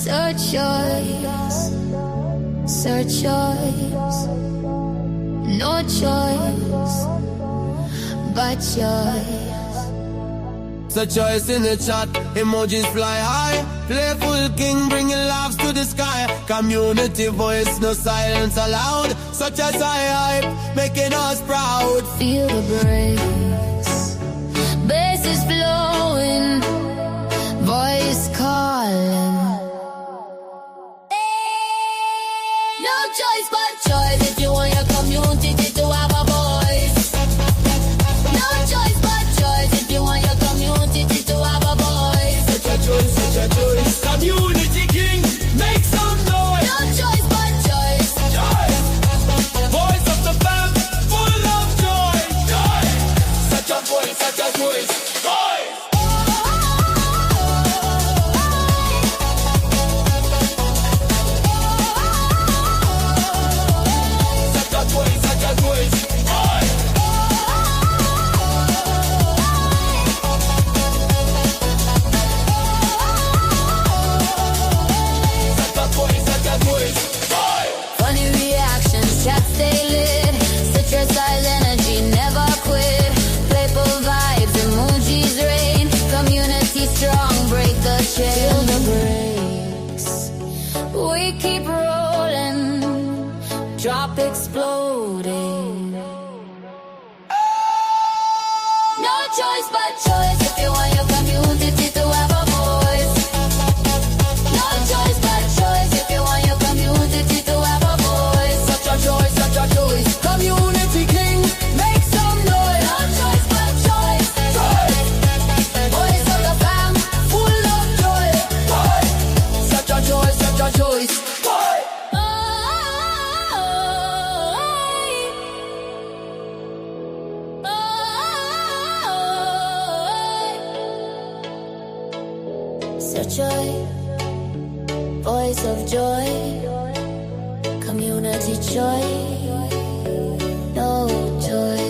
Speaker 4: Search yours, search yours, no choice but yours.
Speaker 3: So choice in the chat, emojis fly high. Playful king bringing laughs to the sky. Community voice, no silence allowed. Such as I hype, making us proud.
Speaker 4: Feel the breeze, bass is flowing, voice calling. No choice but choice if you want your community to have a voice. No choice but choice if you want your community to have a voice.
Speaker 3: Such a choice, such a choice. Community king, make some noise.
Speaker 4: No choice but choice.
Speaker 3: Choice. Voice of the fam, full of joy. Joy. Such a voice, such a choice. Voice.
Speaker 4: Funny reactions, chat stay lit. Citrus-eyed energy, never quit. Playful vibes, emojis rain. Community strong, break the chain. Feel the breaks, we keep rolling. Drop exploding. No choice but choice if you want your community to have a voice. No choice but choice if you want your community to have a voice.
Speaker 3: Such a choice, such a choice.
Speaker 4: Community of joy, voice of joy, community joy, no joy.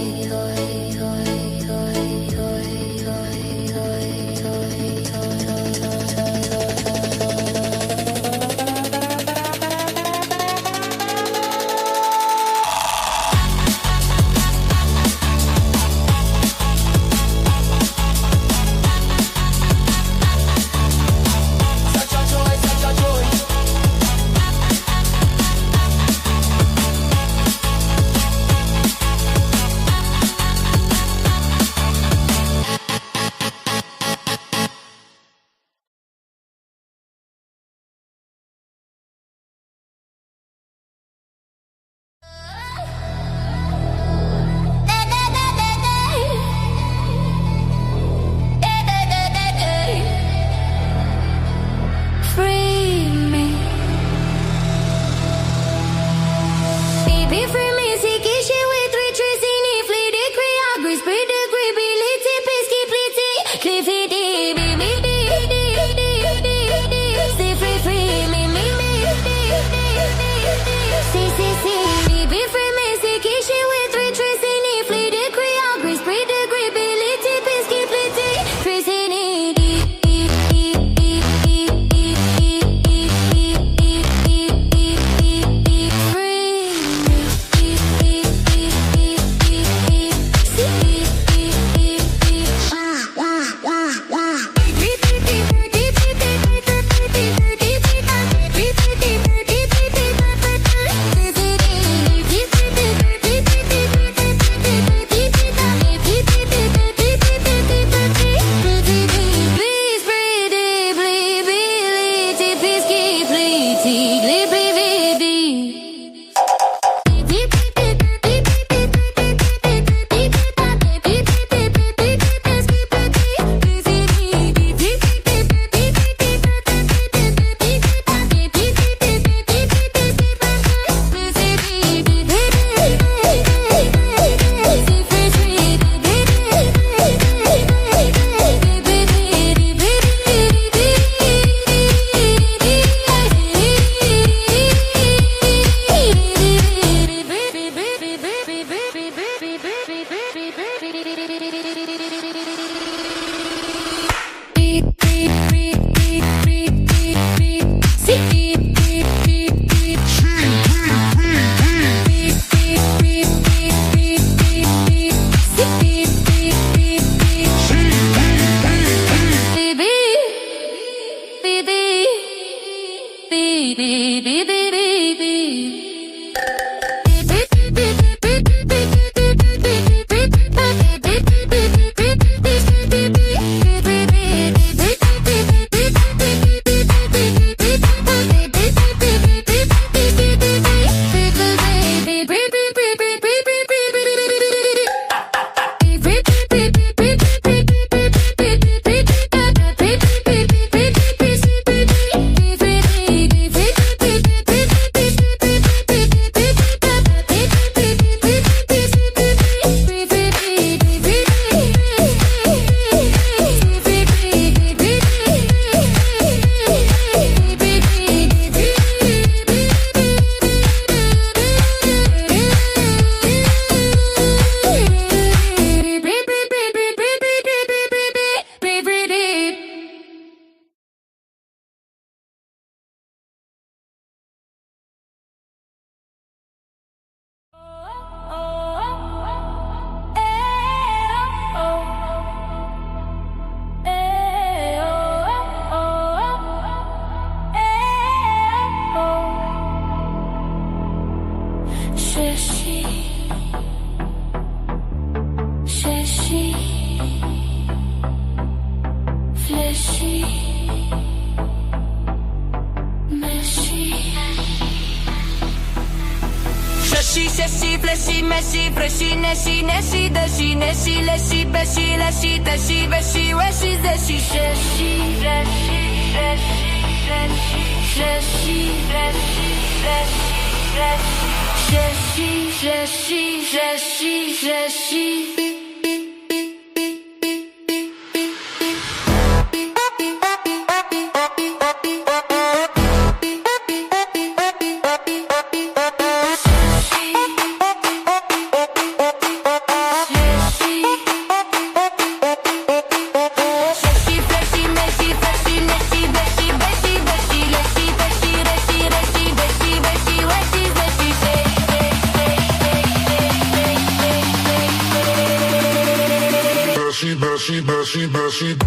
Speaker 6: Shashi, flashy, meshy, freshy, neshy, neshy, dashy, neshy, leshy, beshy, leshy, dashy, veshy, weshy, zeshy, shashi, flashy, flashy, flashy, flashy, flashy, flashy, flashy, flashy, flashy.
Speaker 7: Beshi, Beshi.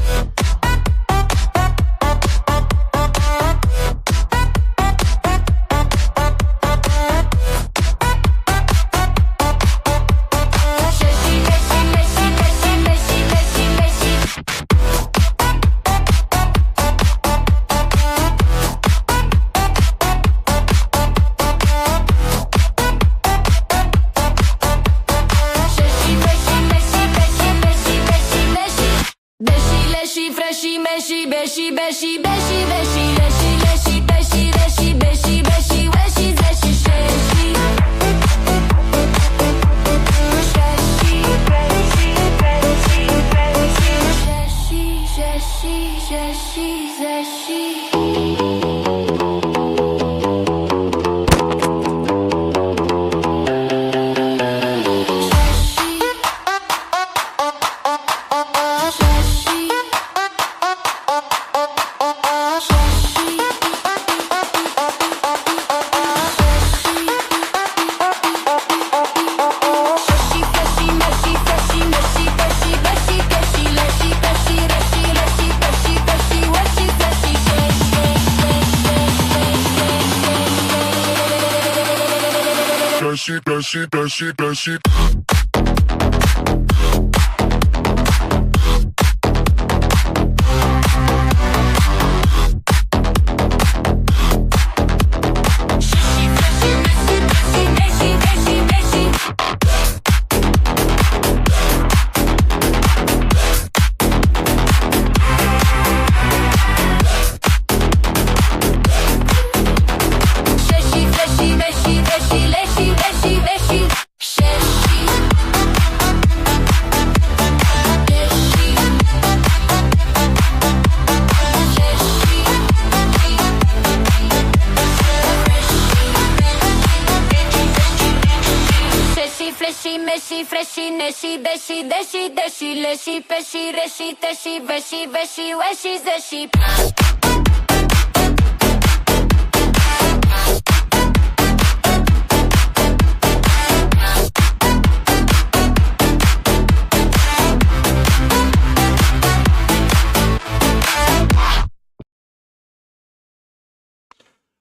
Speaker 7: Beshi, Beshi, Beshi.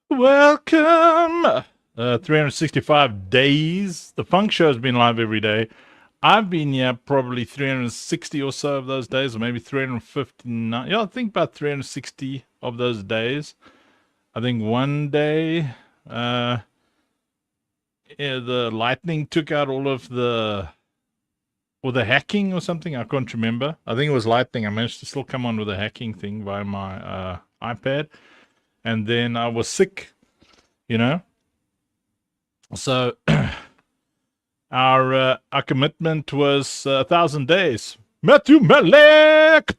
Speaker 8: Welcome! 365 days. The Funk Show has been live every day. I've been here probably 360 or so of those days, or maybe 359. Yeah, I think about 360 of those days. I think one day, the lightning took out all of the hacking or something. I can't remember. I think it was lightning. I managed to still come on with a hacking thing via my iPad. And then I was sick, you know. So our commitment was 1,000 days. Matthew Malek.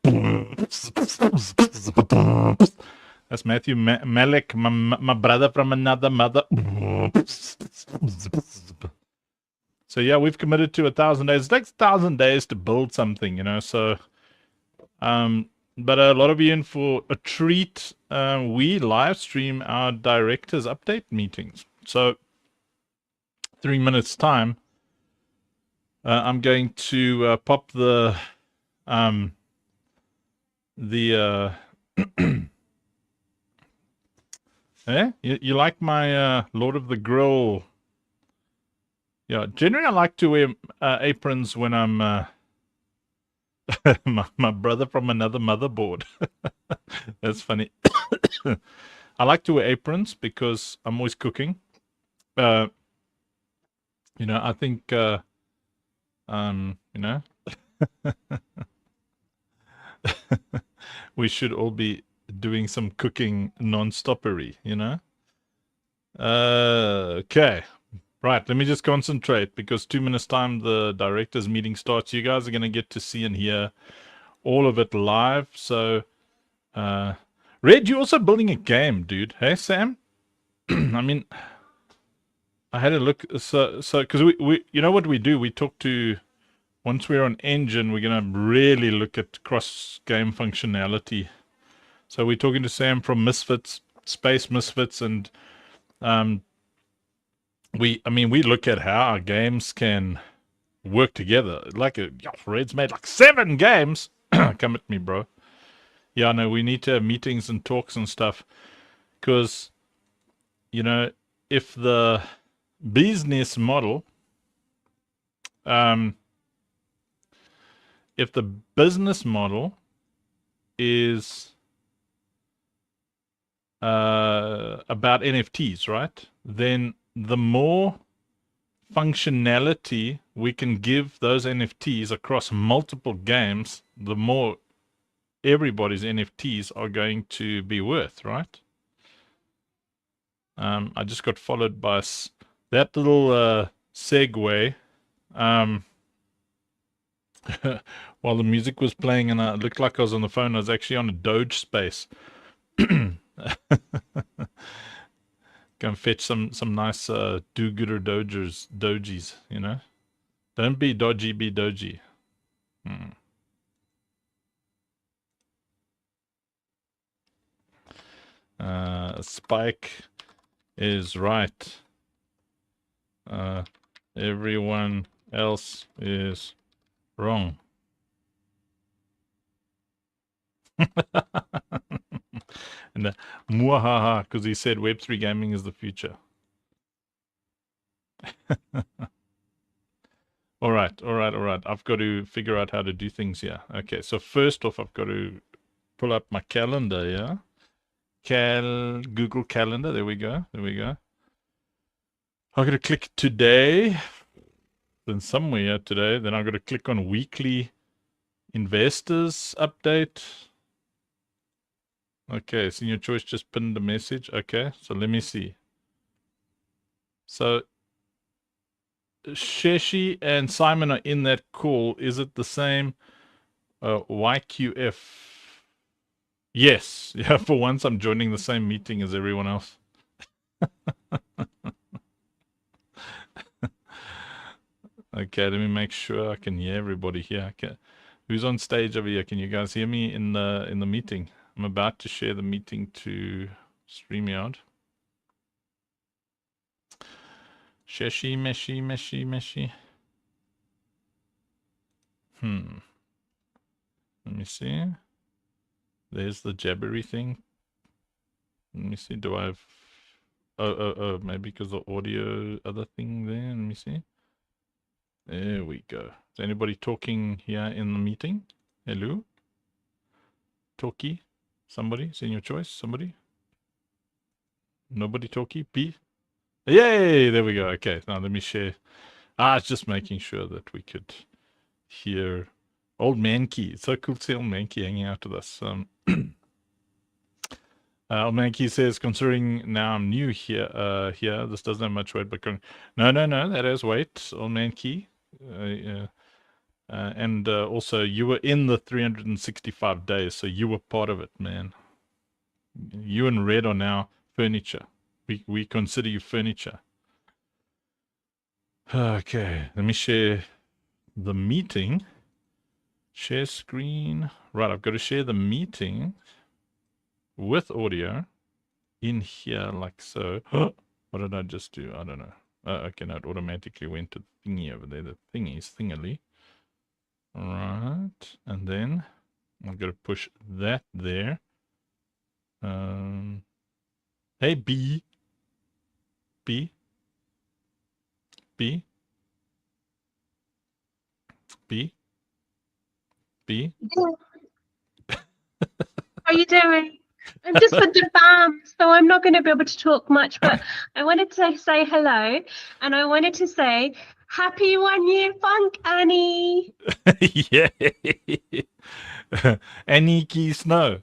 Speaker 8: That's Matthew Malek, my brother from another mother. So yeah, we've committed to 1,000 days. It takes 1,000 days to build something, you know. So, but a lot of you in for a treat. We live stream our directors update meetings. So 3 minutes time, I'm going to pop the you like my Lord of the Grill? Yeah, generally I like to wear aprons when I'm my brother from another motherboard. That's funny. I like to wear aprons because I'm always cooking. You know, I think you know, we should all be doing some cooking non-stoppery, you know. Okay. Right, let me just concentrate because 2 minutes time the directors meeting starts. You guys are going to get to see and hear all of it live. So, Red, you're also building a game, dude. Hey, Sam? I mean, I had a look. So because we, you know what we do? We talk to, once we're on Engine, we're going to really look at cross-game functionality. So we're talking to Sam from Misfits, Space Misfits, and we look at how our games can work together. Like Red's made like 7 games. Come at me, bro. Yeah, no, we need to have meetings and talks and stuff. Because, you know, if the business model, if the business model is about NFTs, right? Then the more functionality we can give those NFTs across multiple games, the more everybody's NFTs are going to be worth, right? I just got followed by that little segue. While the music was playing and it looked like I was on the phone, I was actually on a Doge space. Go and fetch some nice do-gooder dojies, you know. Don't be dodgy, be doji. Spike is right. Everyone else is wrong. And muahaha, because he said Web3 gaming is the future. All right. I've got to figure out how to do things here. Okay, so first off, I've got to pull up my calendar, yeah? Google Calendar, there we go. I'm going to click today. Then somewhere today, then I'm going to click on weekly investors update. Okay, Senior Choice just pinned a message. Okay, so let me see. So Sheshi and Simon are in that call. Is it the same YQF? Yes. Yeah, for once I'm joining the same meeting as everyone else. Okay, let me make sure I can hear everybody here. Okay. Who's on stage over here? Can you guys hear me in the meeting? I'm about to share the meeting to StreamYard. Sheshi, meshi. Let me see. There's the jabbery thing. Let me see. Do I have... Oh, maybe because the audio other thing there. Let me see. There we go. Is anybody talking here in the meeting? Hello? Talkie? Somebody? Senior Choice? Somebody? Nobody talkie? P? Yay! There we go. Okay, now let me share. It's just making sure that we could hear Old Mankey. It's so cool to see Old Mankey hanging out with us. Old Mankey says, considering now I'm new here, this doesn't have much weight, but no, that has weight, Old Mankey. And also, you were in the 365 days, so you were part of it, man. You and Red are now furniture. We consider you furniture. Okay, let me share the meeting. Share screen. Right, I've got to share the meeting with audio in here like so. What did I just do? I don't know. Okay, no, it automatically went to the thingy over there. The thingy's thingily. All right, and then I'm going to push that there. Hey, B.
Speaker 9: How are you doing? I'm just with the fam, so I'm not going to be able to talk much, but I wanted to say hello, and I wanted to say happy 1 year funk, Annie.
Speaker 8: Yay! Annie Key Snow.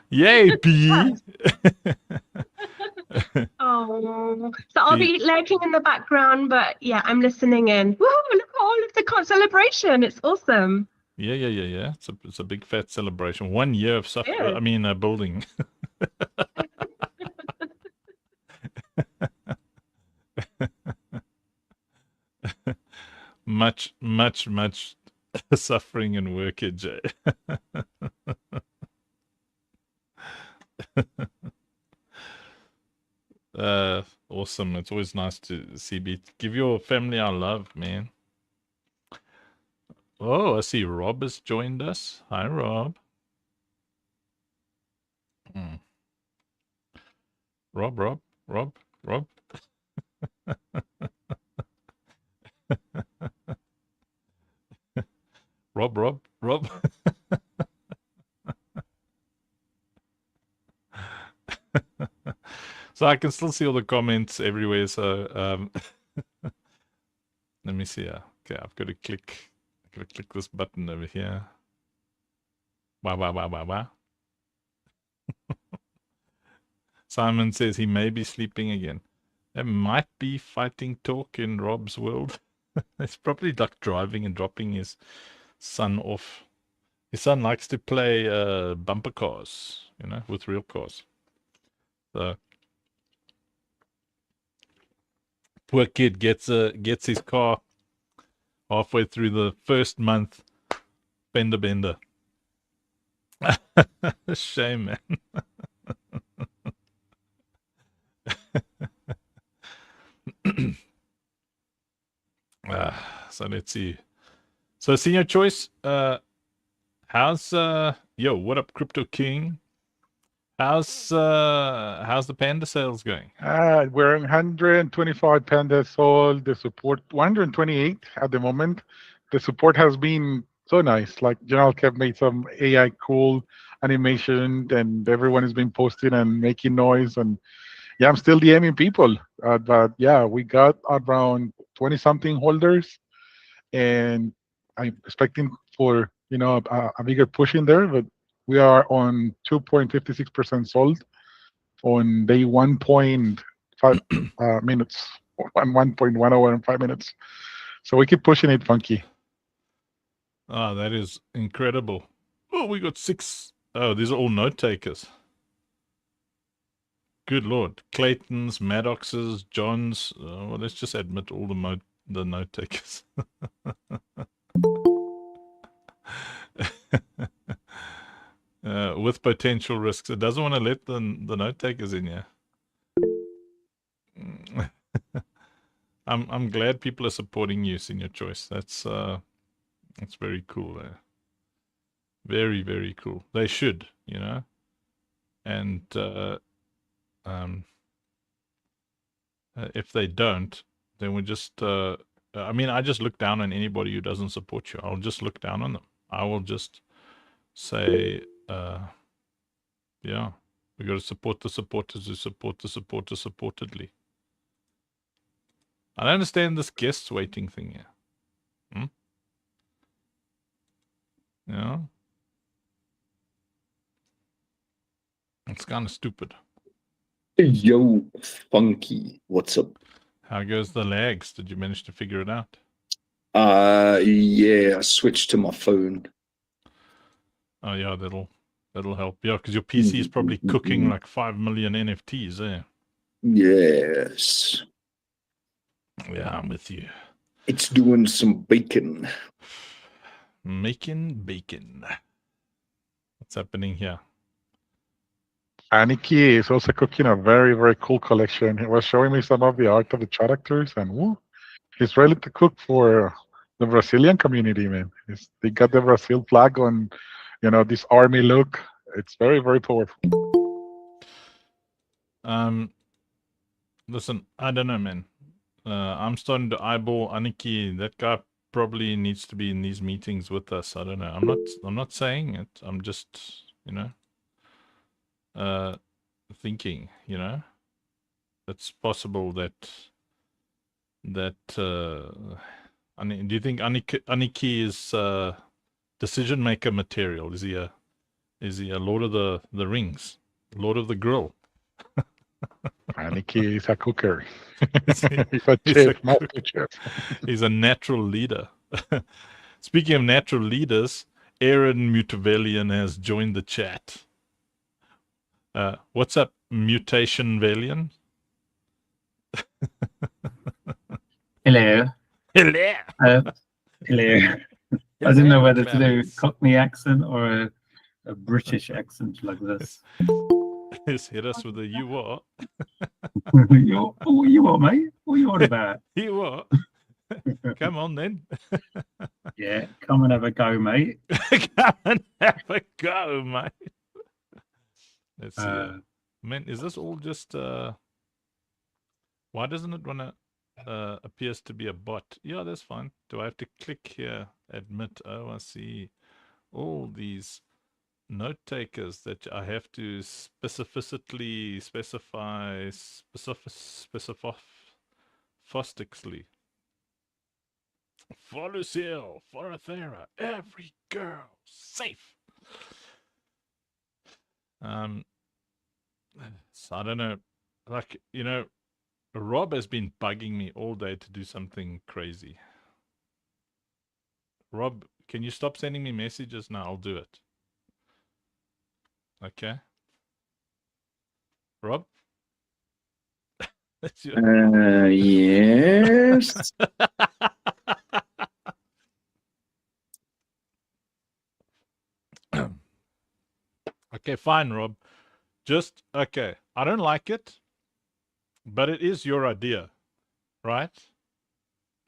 Speaker 8: Yay, B.
Speaker 9: Oh, so I'll be lurking in the background, but yeah, I'm listening in. Woo, look at all of the celebration. It's awesome.
Speaker 8: Yeah. It's a big fat celebration. 1 year of software. I mean, building. much suffering and workage. Awesome. It's always nice to see. Give your family our love, man. Oh, I see Rob has joined us. Hi, Rob. Rob. Rob. So I can still see all the comments everywhere. So let me see here. Okay, I've got to click this button over here. Wow. Simon says he may be sleeping again. There might be fighting talk in Rob's world. It's probably like driving and dropping his son off. His son likes to play bumper cars, you know, with real cars. So poor kid gets his car halfway through the first month, fender bender. Shame, man. So let's see. So senior choice, how's what up, Crypto King? How's the panda sales going?
Speaker 10: We're 125 pandas sold. The support 128 at the moment. The support has been so nice. Like General Kev made some AI cool animation, and everyone has been posting and making noise. And yeah, I'm still DMing people. But yeah, we got around 20 something holders, and I'm expecting for a bigger push in there. But we are on 2.56% sold on day 1.5 minutes, 1.1 hour and 5 minutes. So we keep pushing it, Funky.
Speaker 8: Oh, that is incredible. Oh, we got 6. Oh, these are all note takers. Good Lord. Clayton's, Maddox's, John's. Well, let's just admit all the note takers. With potential risks. It doesn't want to let the note takers in here. I'm glad people are supporting you, Senior Choice. That's very cool. Very, very cool. They should, you know. And if they don't, then we just I mean, I just look down on anybody who doesn't support you. I'll just look down on them. I will just say, yeah, we got to support the supporters who support the supporters supportedly. I don't understand this guests waiting thing here. Yeah. It's kind of stupid.
Speaker 11: Yo, Funky, what's up?
Speaker 8: How goes the lags? Did you manage to figure it out?
Speaker 11: Yeah, I switched to my phone.
Speaker 8: Oh yeah, that'll help. Yeah, because your PC is probably cooking like 5 million NFTs, eh?
Speaker 11: Yes.
Speaker 8: Yeah, I'm with you.
Speaker 11: It's doing some bacon.
Speaker 8: Making bacon. What's happening here?
Speaker 10: Aniki is also cooking a very, very cool collection. He was showing me some of the art of the characters, and woo, he's ready to cook for the Brazilian community, man. They got the Brazil flag on, this army look. It's very, very powerful.
Speaker 8: Listen, I don't know, man. I'm starting to eyeball Aniki. That guy probably needs to be in these meetings with us. I don't know. I'm not saying it. I'm just, thinking, it's possible that I mean, do you think Aniki is decision maker material? Is he a Lord of the Rings, Lord of the Grill?
Speaker 10: Aniki is a cooker. He's a chef, master chef.
Speaker 8: He's a natural leader. Speaking of natural leaders, Aaron Mutavelian has joined the chat. What's up, Mutation Valian?
Speaker 12: Hello.
Speaker 8: Hello.
Speaker 12: Hello. I didn't know whether to do a Cockney accent or a British accent like this.
Speaker 8: Just hit us with a you what?
Speaker 12: You what, mate? What are you on about?
Speaker 8: You what? Come on then.
Speaker 12: Yeah, come and have a go, mate.
Speaker 8: Come and have a go, mate. Let's see. Man, is this all just why doesn't it want to appears to be a bot? Yeah, that's fine. Do I have to click here? Admit. Oh, I see. All these note takers that I have to specifically specify specifically. For Lucille, for Athera, every girl safe. So I don't know, like, you know, Rob has been bugging me all day to do something crazy. Rob, can you stop sending me messages now? I'll do it. Okay. Rob? That's your...
Speaker 11: Yes.
Speaker 8: Okay, fine, Rob. Just, okay, I don't like it, but it is your idea, right?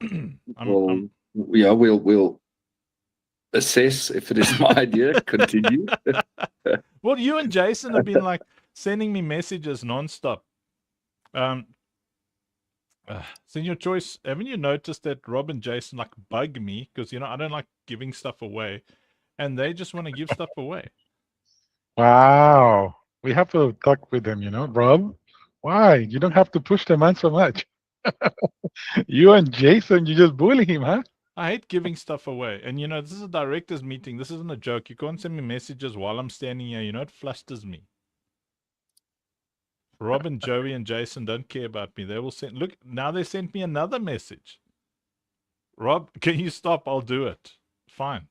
Speaker 11: Yeah, we'll assess if it is my idea. Continue.
Speaker 8: Well, you and Jason have been like sending me messages nonstop. Senior Choice, haven't you noticed that Rob and Jason like bug me because, you know, I don't like giving stuff away, and they just want to give stuff away.
Speaker 10: Wow. We have to talk with them, you know, Rob. Why? You don't have to push the man so much. You and Jason, you just bully him, huh?
Speaker 8: I hate giving stuff away. And, you know, this is a director's meeting. This isn't a joke. You can't send me messages while I'm standing here. You know, it flusters me. Rob and Joey and Jason don't care about me. They will send... Look, now they sent me another message. Rob, can you stop? I'll do it. Fine.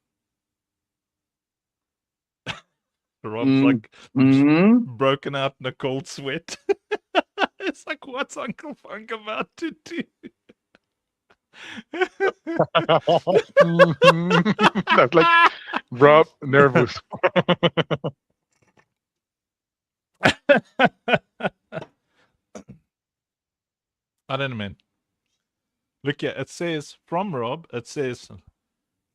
Speaker 8: Rob's like broken out in a cold sweat. It's like, what's Uncle Funk about to do?
Speaker 10: That's like Rob nervous.
Speaker 8: I don't know, man. Look here, it says from Rob, it says,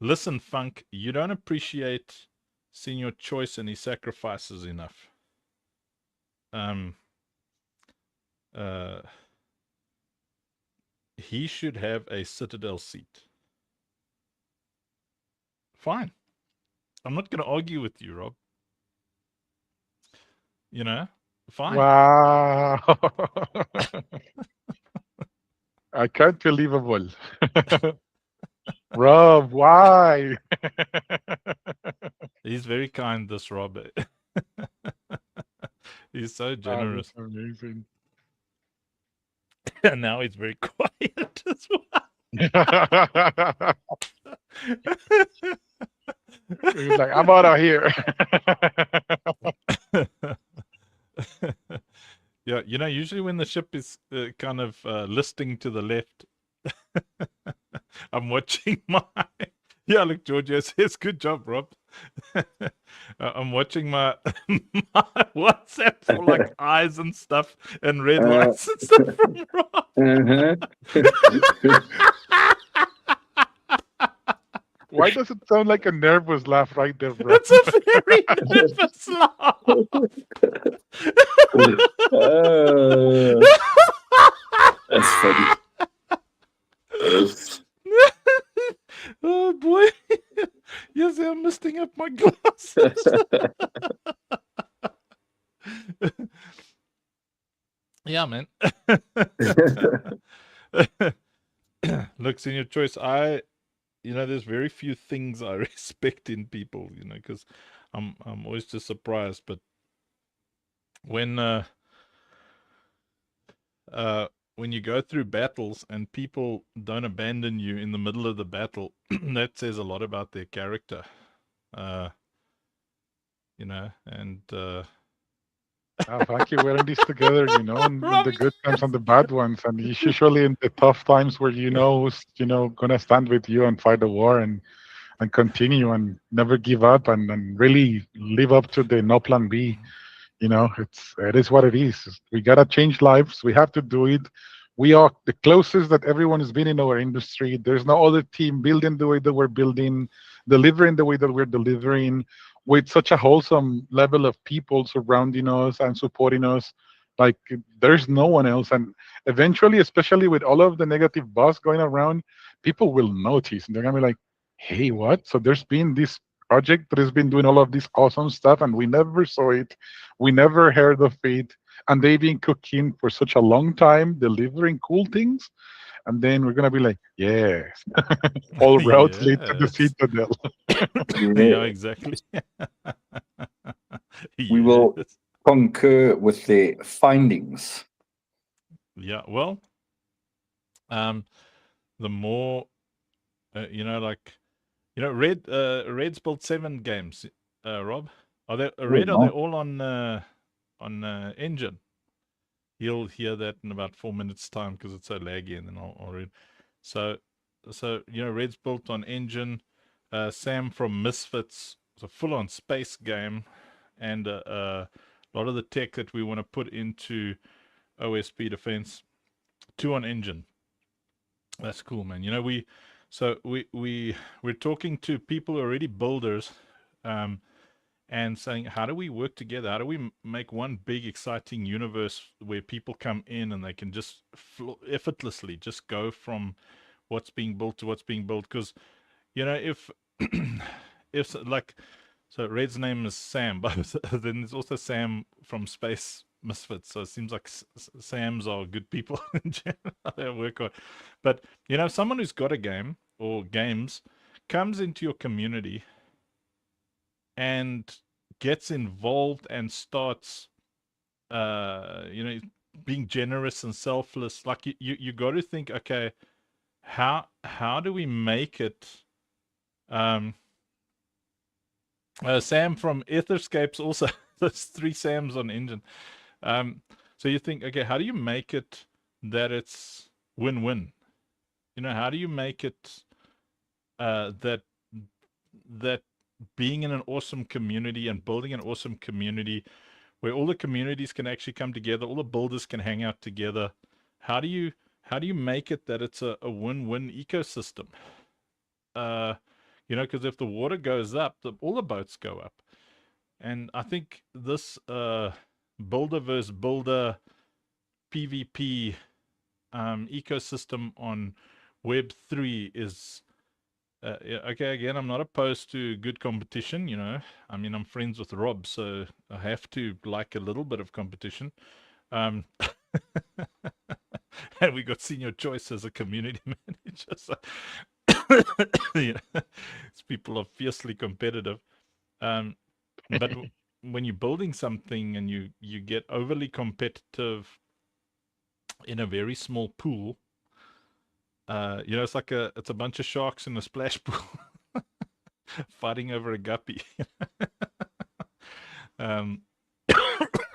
Speaker 8: listen, Funk, you don't appreciate Senior Choice and his sacrifices enough. He should have a Citadel seat. Fine. I'm not going to argue with you, Rob. You know, fine.
Speaker 10: Wow. I can't believable. Rob, why?
Speaker 8: He's very kind, this Rob. He's so generous.
Speaker 10: Oh, amazing.
Speaker 8: And now he's very quiet as well.
Speaker 10: He's like, I'm out of here.
Speaker 8: Yeah, you know, usually when the ship is kind of listing to the left, I'm watching my... Yeah, look, Giorgio says, good job, Rob. I'm watching my WhatsApp for like eyes and stuff and red lights and stuff from Rob.
Speaker 10: Why does it sound like a nervous laugh right there, bro?
Speaker 8: It's a very nervous laugh.
Speaker 11: That's funny.
Speaker 8: Oh boy. Yes, I'm misting up my glasses. Yeah, man. Look, Senior Choice, you know, there's very few things I respect in people, you know, because I'm always just surprised. But when you go through battles and people don't abandon you in the middle of the battle, that says a lot about their character. You know, and
Speaker 10: Thank you. We're in this together, you know, in the good times and the bad ones, and it's usually in the tough times where you know who's, you know, gonna stand with you and fight the war and continue and never give up and really live up to the no plan B. You know, it is what it is. We gotta change lives. We have to do it. We are the closest that everyone has been in our industry. There's no other team building the way that we're building, delivering the way that we're delivering, with such a wholesome level of people surrounding us and supporting us. Like there's no one else. And eventually, especially with all of the negative buzz going around, people will notice and they're gonna be like, hey, what? So there's been this project that has been doing all of this awesome stuff and we never saw it. We never heard of it. And they've been cooking for such a long time, delivering cool things. And then we're gonna be like, yes, all routes lead to the
Speaker 8: Yes.
Speaker 10: Citadel.
Speaker 8: Yeah, exactly.
Speaker 11: We will
Speaker 8: Yes.
Speaker 11: concur with their findings.
Speaker 8: Yeah, well, the more, Red's built 7 games. Rob, are they Red? Are they
Speaker 11: wow.
Speaker 8: all on Engine? You'll hear that in about 4 minutes' time because it's so laggy, and then I'll read. So Red's built on Engine. Sam from Misfits, it's a full-on space game, and a lot of the tech that we want to put into OSP Defense, 2 on Engine. That's cool, man. We're talking to people who are already builders, and saying, how do we work together? How do we make one big exciting universe where people come in and they can just effortlessly just go from what's being built to what's being built? Because if so Red's name is Sam, but then there's also Sam from Space Misfits, so it seems like Sams are good people in general. They work on, but someone who's got a game or games comes into your community and gets involved and starts being generous and selfless. Like you got to think, okay, how do we make it? Sam from Etherscapes also. There's 3 Sams on Engine. So you think, okay, how do you make it that it's win-win? How do you make it that being in an awesome community and building an awesome community where all the communities can actually come together, all the builders can hang out together? How do you make it that it's a win-win ecosystem? Because if the water goes up, all the boats go up. And I think this builder versus builder PvP ecosystem on Web3 is okay. Again, I'm not opposed to good competition. I mean, I'm friends with Rob, so I have to like a little bit of competition. And we got Senior Choice as a community manager. So people are fiercely competitive. But when you're building something and you get overly competitive in a very small pool, it's like it's a bunch of sharks in a splash pool fighting over a guppy.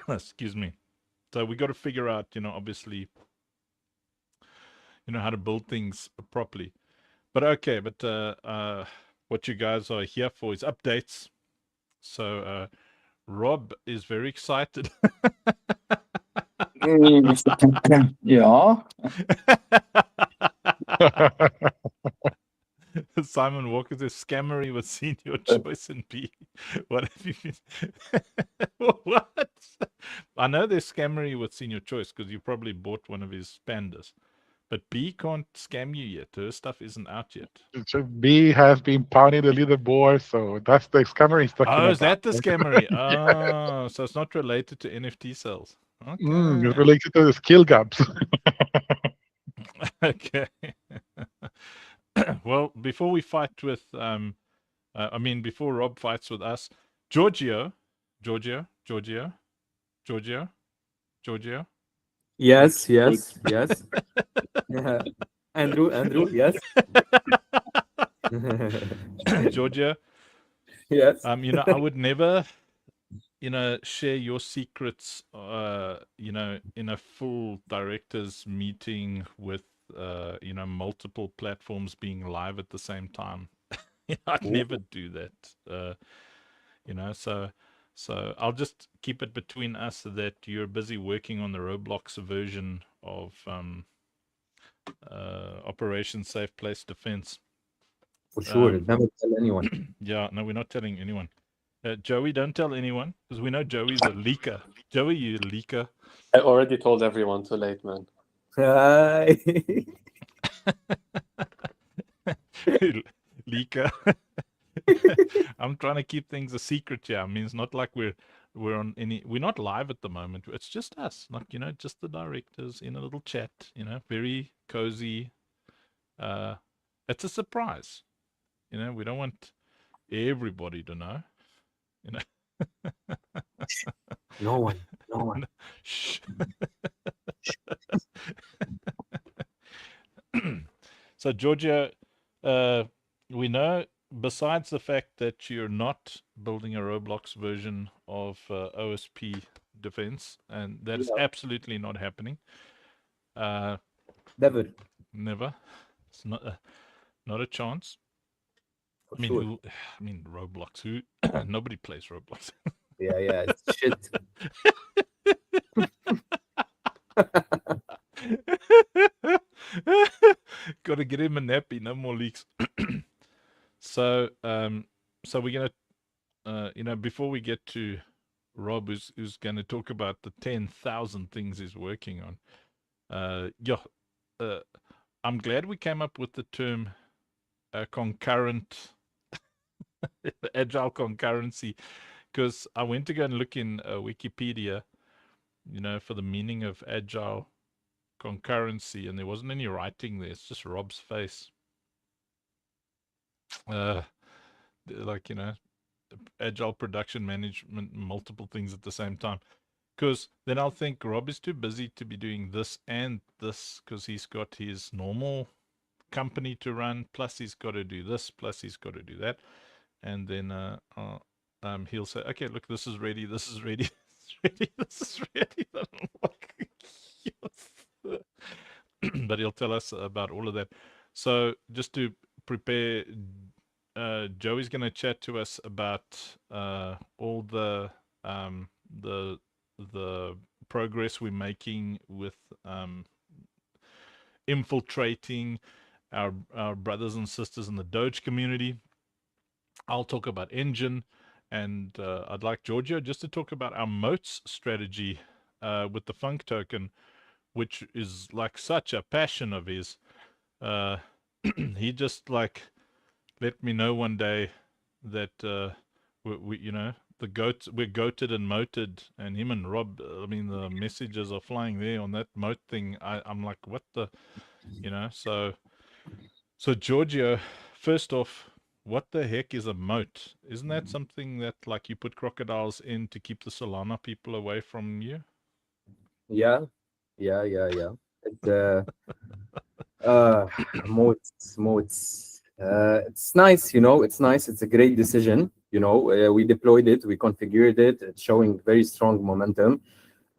Speaker 8: Excuse me. So we got to figure out, obviously, how to build things properly. But okay, what you guys are here for is updates. So Rob is very excited.
Speaker 11: Yeah.
Speaker 8: Simon Walker says Scammery was Senior Choice in B. What have you been? What? I know there's Scammery with Senior Choice because you probably bought one of his pandas. But B can't scam you yet. Her stuff isn't out yet.
Speaker 10: B has been pounding the leaderboard, so that's the scammer he's talking about.
Speaker 8: Oh, is that the scammery? Oh, so it's not related to NFT sales. Okay.
Speaker 10: It's related to the skill gaps.
Speaker 8: Okay. Well, before we fight with, before Rob fights with us, Giorgio.
Speaker 13: Yes. Andrew, yes.
Speaker 8: Georgia.
Speaker 13: Yes.
Speaker 8: I would never, share your secrets, in a full directors meeting with, multiple platforms being live at the same time. I'd never do that. So I'll just keep it between us that you're busy working on the Roblox version of Operation Safe Place Defense.
Speaker 13: For sure. Never tell anyone.
Speaker 8: Yeah, no, we're not telling anyone. Joey, don't tell anyone, because we know Joey's a leaker. Joey, you leaker.
Speaker 14: I already told everyone. Too late, man.
Speaker 13: Hi.
Speaker 8: Leaker. I'm trying to keep things a secret here. I mean, it's not like we're on we're not live at the moment. It's just us, like, you know, just the directors in a little chat, you know, very cozy. It's a surprise, you know. We don't want everybody to know, you know.
Speaker 13: No one.
Speaker 8: Shh. So Georgia, we know, besides the fact that you're not building a Roblox version of OSP Defense, and that is absolutely not happening.
Speaker 13: Never.
Speaker 8: Never. It's not a chance.
Speaker 13: For
Speaker 8: I mean,
Speaker 13: sure.
Speaker 8: I mean, Roblox. Who? Nobody plays Roblox.
Speaker 13: Yeah, it's shit.
Speaker 8: Got to get him a nappy. No more leaks. So we're gonna, you know, before we get to Rob, who's going to talk about the 10,000 things he's working on. I'm glad we came up with the term concurrent, agile concurrency, because I went to go and look in Wikipedia, you know, for the meaning of agile concurrency, and there wasn't any writing there. It's just Rob's face. Like, you know, agile production management, multiple things at the same time. Because then I'll think Rob is too busy to be doing this and this, because he's got his normal company to run, plus he's got to do this, plus he's got to do that. And then he'll say, okay, look, this is ready, this is ready, this is ready. But he'll tell us about all of that. So just to prepare, Joey's going to chat to us about all the progress we're making with infiltrating our brothers and sisters in the Doge community. I'll talk about Engine, and I'd like Giorgio just to talk about our moats strategy with the Funk token, which is like such a passion of his. He just like let me know one day that we you know, we're goated and moated, and him and Rob, I mean, the messages are flying there on that moat thing. I'm like, what the, you know. So Giorgio, first off, what the heck is a moat? Isn't that something that, like, you put crocodiles in to keep the Solana people away from you?
Speaker 13: Yeah. It, moats. It's nice, you know. It's nice. It's a great decision. You know, we deployed it, we configured it. It's showing very strong momentum.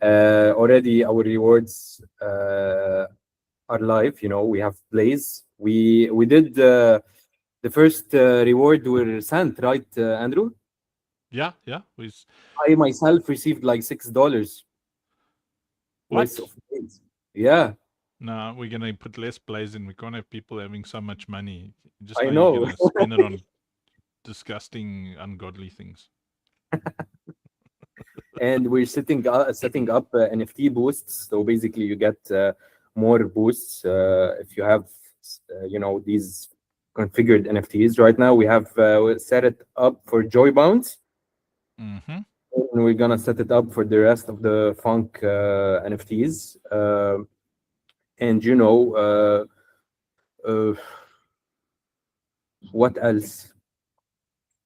Speaker 13: Already, our rewards are live. You know, we have plays. We did the first reward were sent, right, Andrew?
Speaker 8: Yeah.
Speaker 13: I myself received like $6.
Speaker 8: What?
Speaker 13: Yeah.
Speaker 8: No, we're gonna put less plays in. We can't have people having so much money. Just
Speaker 13: I
Speaker 8: you're
Speaker 13: know.
Speaker 8: gonna spend it on disgusting, ungodly things.
Speaker 13: And we're setting up NFT boosts. So basically, you get more boosts if you have, you know, these configured NFTs. Right now, we have set it up for Joy Bounce.
Speaker 8: Mm-hmm.
Speaker 13: And we're gonna set it up for the rest of the Funk NFTs. And you know, what else?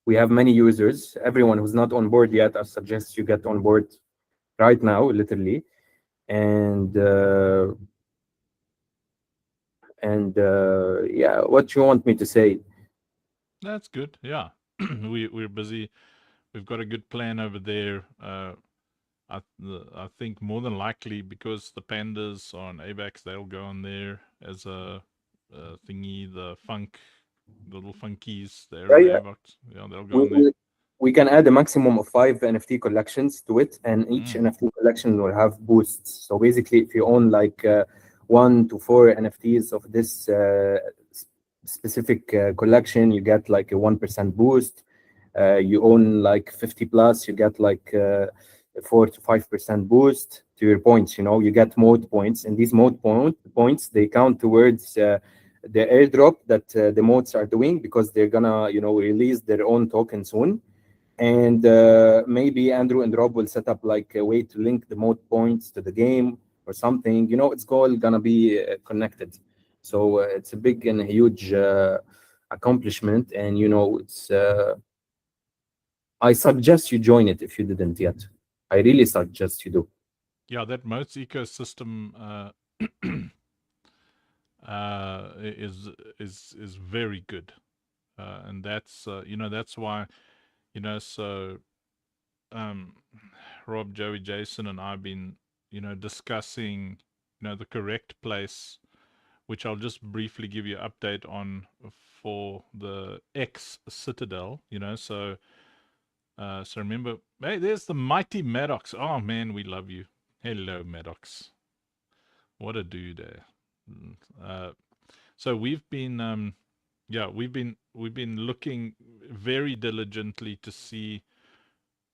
Speaker 13: We have many users. Everyone who's not on board yet, I suggest you get on board right now, literally. And yeah, what you want me to say?
Speaker 8: That's good. Yeah, we're busy. We've got a good plan over there. I think more than likely, because the pandas are on AVAX, they'll go on there as a thingy. The little funkies, they're on AVAX. Yeah, they'll go on there.
Speaker 13: We can add a maximum of 5 NFT collections to it, and each NFT collection will have boosts. So basically, if you own like 1 to 4 NFTs of this specific collection, you get like a 1% boost. You own like 50 plus, you get like a 4 to 5% boost to your points. You know, you get mode points, and these mode points, they count towards the airdrop that the modes are doing, because they're gonna, you know, release their own token soon. And maybe Andrew and Rob will set up like a way to link the mode points to the game or something. You know, it's all gonna be connected. So it's a big and huge accomplishment, and you know, it's. I suggest you join it if you didn't yet. I really suggest you do.
Speaker 8: Yeah, that moats ecosystem is very good, and that's you know, that's why, you know, so Rob, Joey, Jason, and I've been, you know, discussing, you know, the correct place, which I'll just briefly give you an update on for the X Citadel. You know, so so remember, hey, there's the mighty Maddox. Oh man, we love you. Hello, Maddox. What a dude there. So we've been yeah, we've been looking very diligently to see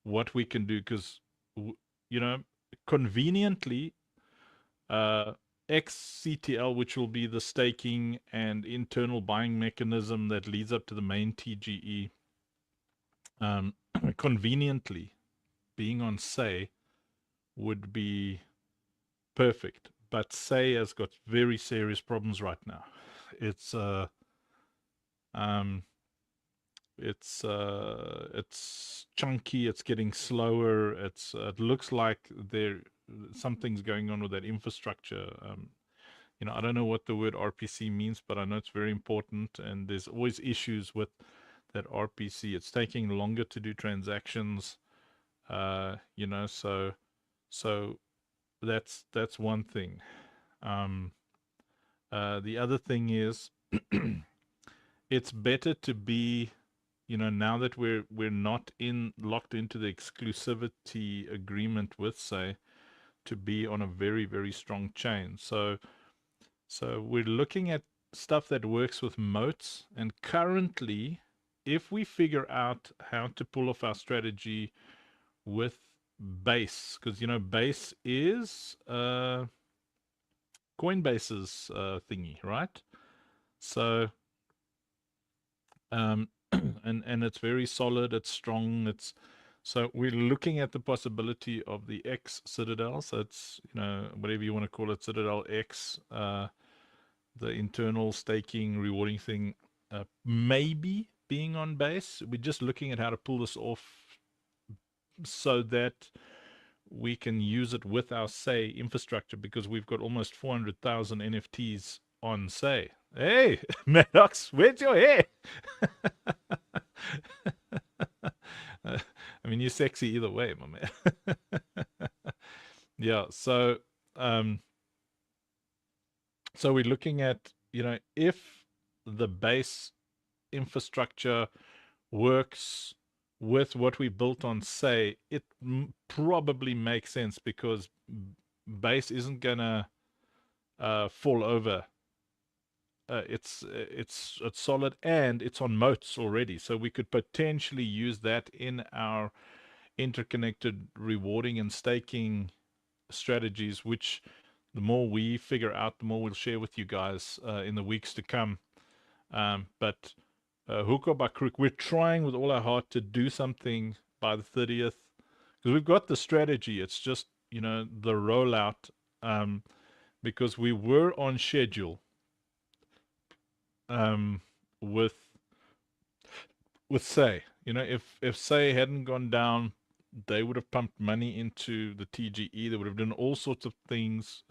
Speaker 8: what we can do, because you know, conveniently XCTL, which will be the staking and internal buying mechanism that leads up to the main TGE, conveniently being on Say would be perfect, but Say has got very serious problems right now. It's chunky, it's getting slower, it looks like something's going on with that infrastructure. You know, I don't know what the word RPC means, but I know it's very important, and there's always issues with that RPC. It's taking longer to do transactions, you know, so that's one thing. The other thing is it's better to be, you know, now that we're not locked into the exclusivity agreement with Say, to be on a very, very strong chain. So we're looking at stuff that works with moats, and currently, if we figure out how to pull off our strategy with Base, because you know Base is Coinbase's thingy, right? So and it's very solid, it's strong, so we're looking at the possibility of the X Citadel. So it's, you know, whatever you want to call it, Citadel X, the internal staking rewarding thing, maybe being on Base. We're just looking at how to pull this off so that we can use it with our Say infrastructure, because we've got almost 400,000 NFTs on Say. Hey, Maddox, where's your hair? I mean, you're sexy either way, my man. Yeah, so so we're looking at, you know, if the Base infrastructure works with what we built on Say, it probably makes sense, because Base isn't gonna fall over. It's solid, and it's on moats already, so we could potentially use that in our interconnected rewarding and staking strategies, which the more we figure out, the more we'll share with you guys in the weeks to come. But hook or by crook, we're trying with all our heart to do something by the 30th, because we've got the strategy. It's just, you know, the rollout, because we were on schedule with Say. You know, if Say hadn't gone down, they would have pumped money into the TGE. They would have done all sorts of things.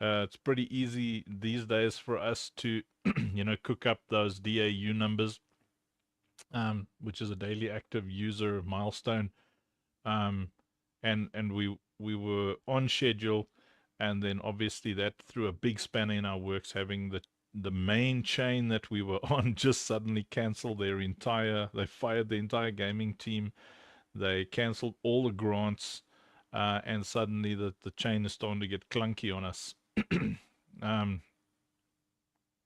Speaker 8: It's pretty easy these days for us to, you know, cook up those DAU numbers, which is a daily active user milestone. And we were on schedule, and then obviously that threw a big spanner in our works, having the main chain that we were on just suddenly cancel they fired the entire gaming team. They canceled all the grants, and suddenly the chain is starting to get clunky on us.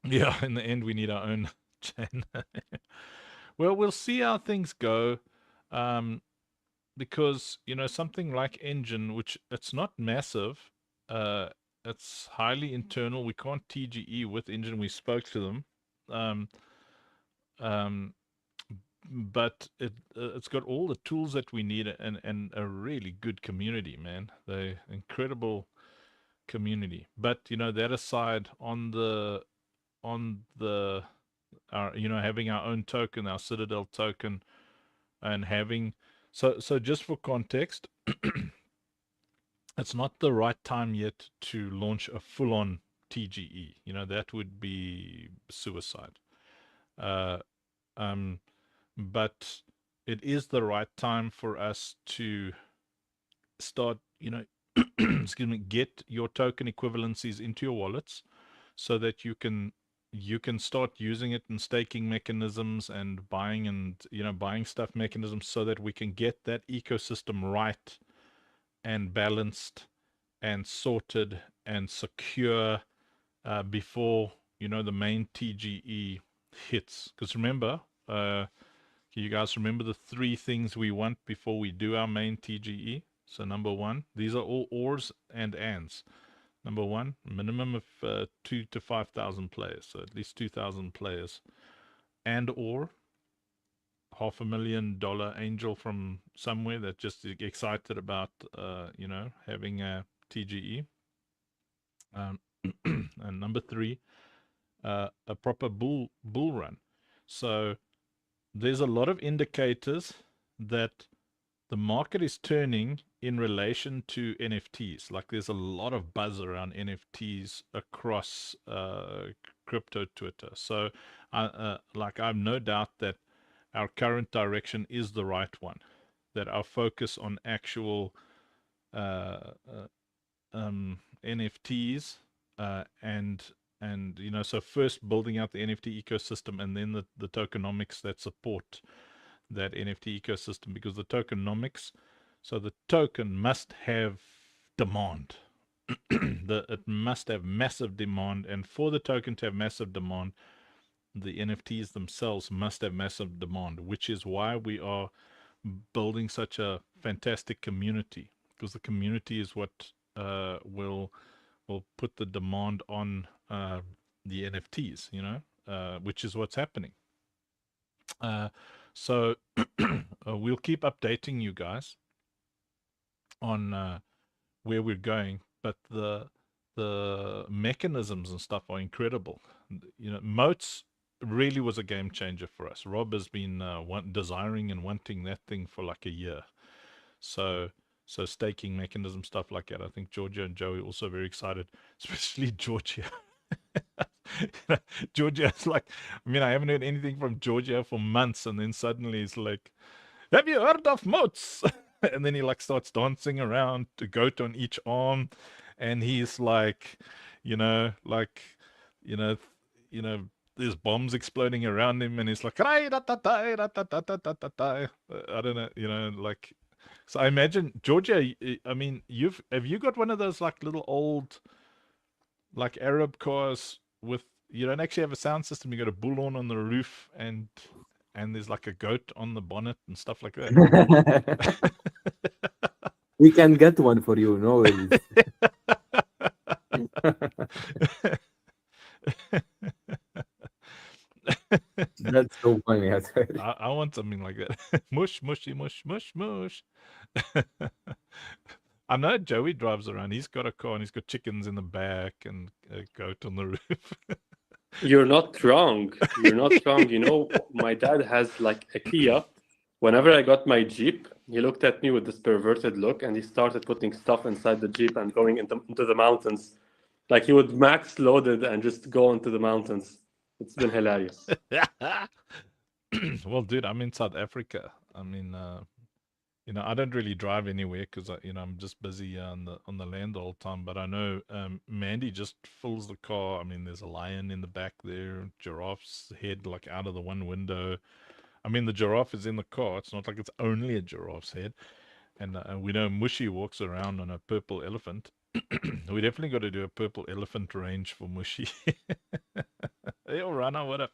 Speaker 8: Yeah, in the end, we need our own chain. Well, we'll see how things go. Because, you know, something like Engine, which it's not massive, it's highly internal. We can't TGE with Engine. We spoke to them. But it's got all the tools that we need and a really good community, man. They incredible community. But you know, that aside, on the you know, having our own token, our Citadel token, and having so just for context, it's not the right time yet to launch a full-on TGE. You know, that would be suicide. But it is the right time for us to start, you know, excuse me, get your token equivalencies into your wallets so that you can start using it in staking mechanisms and buying and, you know, buying stuff mechanisms so that we can get that ecosystem right and balanced and sorted and secure before, you know, the main TGE hits. Because remember, you guys remember the 3 things we want before we do our main TGE? So number 1, these are all ors and ands. Number 1, minimum of 2 to 5,000 players, so at least 2,000 players. And or $500,000 angel from somewhere that just excited about, you know, having a TGE. And number 3, a proper bull run. So there's a lot of indicators that the market is turning in relation to NFTs. Like there's a lot of buzz around NFTs across crypto Twitter. So like I have no doubt that our current direction is the right one, that our focus on actual NFTs and you know, so first building out the NFT ecosystem and then the tokenomics that support that NFT ecosystem, because the tokenomics, so the token must have demand. It must have massive demand, and for the token to have massive demand, the NFTs themselves must have massive demand, which is why we are building such a fantastic community, because the community is what will put the demand on the NFTs, you know, which is what's happening. So we'll keep updating you guys on where we're going, but the mechanisms and stuff are incredible. You know, Moats really was a game changer for us. Rob has been desiring and wanting that thing for like a year. So staking mechanism, stuff like that. I think Georgia and Joey also very excited, especially Georgia. Georgia's like, I mean, I haven't heard anything from Georgia for months, and then suddenly he's like, have you heard of Moats? And then he like starts dancing around, a goat on each arm, and he's like, you know, there's bombs exploding around him, and he's like, I don't know, you know, like. So I imagine Georgia. I mean, have you got one of those like little old, like Arab cars with, you don't actually have a sound system. You got a bullhorn on the roof, and there's like a goat on the bonnet and stuff like that.
Speaker 13: We can get one for you, no worries. That's so funny.
Speaker 8: I want something like that. Mush, mushy, mush, mush, mush. I know Joey drives around. He's got a car and he's got chickens in the back and a goat on the roof.
Speaker 14: You're not wrong. You're not wrong. You know, my dad has like a Kia. Whenever I got my Jeep, he looked at me with this perverted look and he started putting stuff inside the Jeep and going into the mountains. Like he would max load it and just go into the mountains. It's been hilarious.
Speaker 8: Well, dude, I'm in South Africa. I mean, you know, I don't really drive anywhere because you know, I'm just busy on the land the whole time. But I know Mandy just fills the car. I mean, there's a lion in the back there, giraffe's head like out of the one window. I mean, the giraffe is in the car. It's not like it's only a giraffe's head. And we know Mushy walks around on a purple elephant. We definitely got to do a purple elephant range for Mushi. Hey, Rana, what up?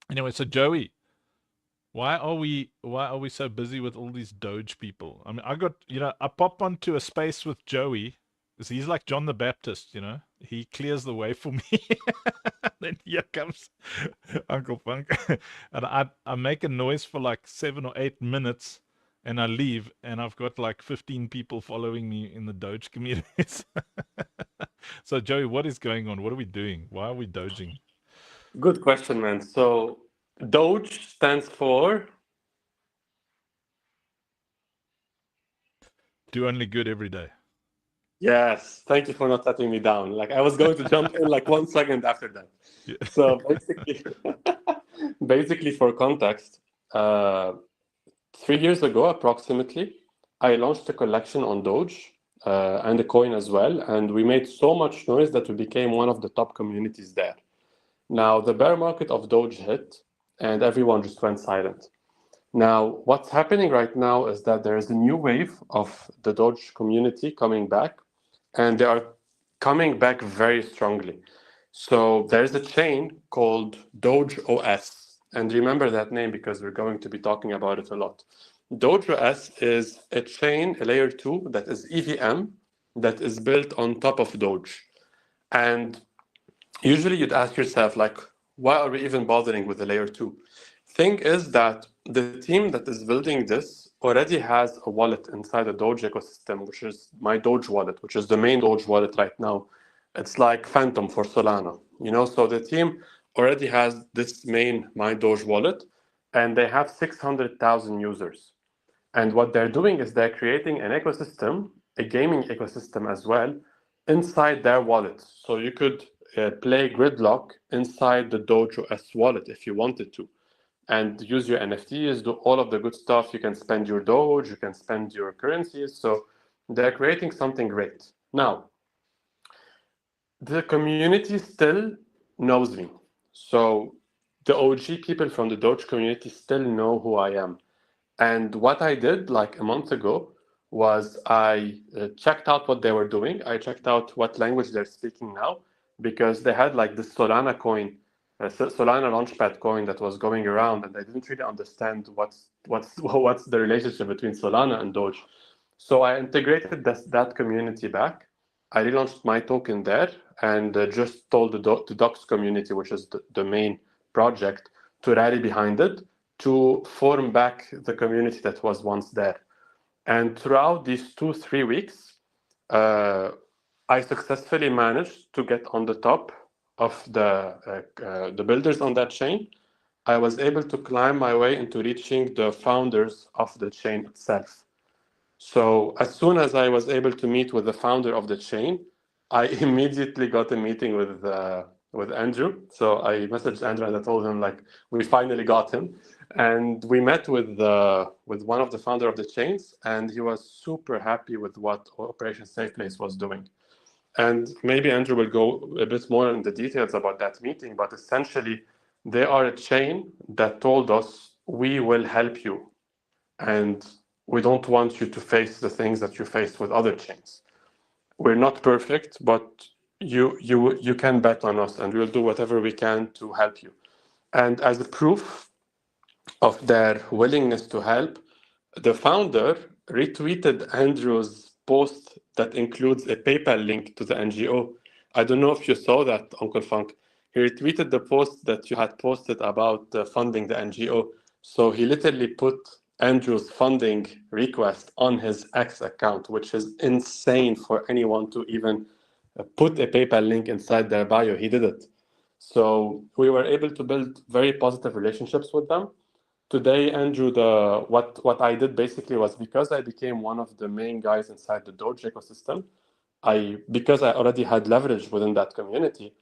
Speaker 8: Anyway, so Joey, why are we so busy with all these Doge people? I mean, I pop onto a space with Joey, because he's like John the Baptist, he clears the way for me. Then here comes Uncle Funk, and I make a noise for like 7 or 8 minutes, and I leave, and I've got like 15 people following me in the Doge communities. So Joey, what is going on? What are we doing? Why are we doging?
Speaker 14: Good question, man. So Doge stands for
Speaker 8: do only good every day.
Speaker 14: Yes, thank you for not letting me down. Like I was going to jump in like 1 second after that.
Speaker 8: Yeah.
Speaker 14: So basically for context, 3 years ago approximately, I launched a collection on Doge and the coin as well, and we made so much noise that we became one of the top communities there. Now the bear market of Doge hit, and everyone just went silent. Now, what's happening right now is that there is a new wave of the Doge community coming back, and they are coming back very strongly. So there's a chain called Doge OS, and remember that name because we're going to be talking about it a lot. Doge OS is a chain, a layer 2, that is EVM, that is built on top of Doge. And usually you'd ask yourself, like, why are we even bothering with the layer 2? Thing is that the team that is building this already has a wallet inside the Doge ecosystem, which is my Doge wallet, which is the main Doge wallet right now. It's like Phantom for Solana, so the team already has this main My Doge wallet, and they have 600,000 users. And what they're doing is they're creating an ecosystem, a gaming ecosystem as well, inside their wallet. So you could play Gridlock inside the Doge OS wallet if you wanted to, and use your NFTs, do all of the good stuff. You can spend your Doge, you can spend your currencies. So they're creating something great. Now, the community still knows me. So the OG people from the Doge community still know who I am. And what I did like a month ago was I checked out what they were doing. I checked out what language they're speaking now, because they had like this Solana coin, Solana Launchpad coin that was going around, and I didn't really understand what's the relationship between Solana and Doge. So I integrated that community back. I relaunched my token there, and just told the Docs community, which is the main project, to rally behind it, to form back the community that was once there. And throughout these 2-3 weeks, I successfully managed to get on the top of the builders on that chain. I was able to climb my way into reaching the founders of the chain itself. So as soon as I was able to meet with the founder of the chain, I immediately got a meeting with Andrew. So I messaged Andrew and I told him, like, we finally got him. And we met with one of the founder of the chains, and he was super happy with what Operation Safe Place was doing. And maybe Andrew will go a bit more in the details about that meeting, but essentially they are a chain that told us, we will help you, and we don't want you to face the things that you faced with other chains. We're not perfect, but you can bet on us, and we'll do whatever we can to help you. And as a proof of their willingness to help, the founder retweeted Andrew's post that includes a PayPal link to the NGO. I don't know if you saw that, Uncle Funk. He retweeted the post that you had posted about funding the NGO. So he literally put Andrew's funding request on his X account, which is insane for anyone to even put a PayPal link inside their bio. He did it. So we were able to build very positive relationships with them. Today, Andrew, what I did basically was, because I became one of the main guys inside the Doge ecosystem, because I already had leverage within that community,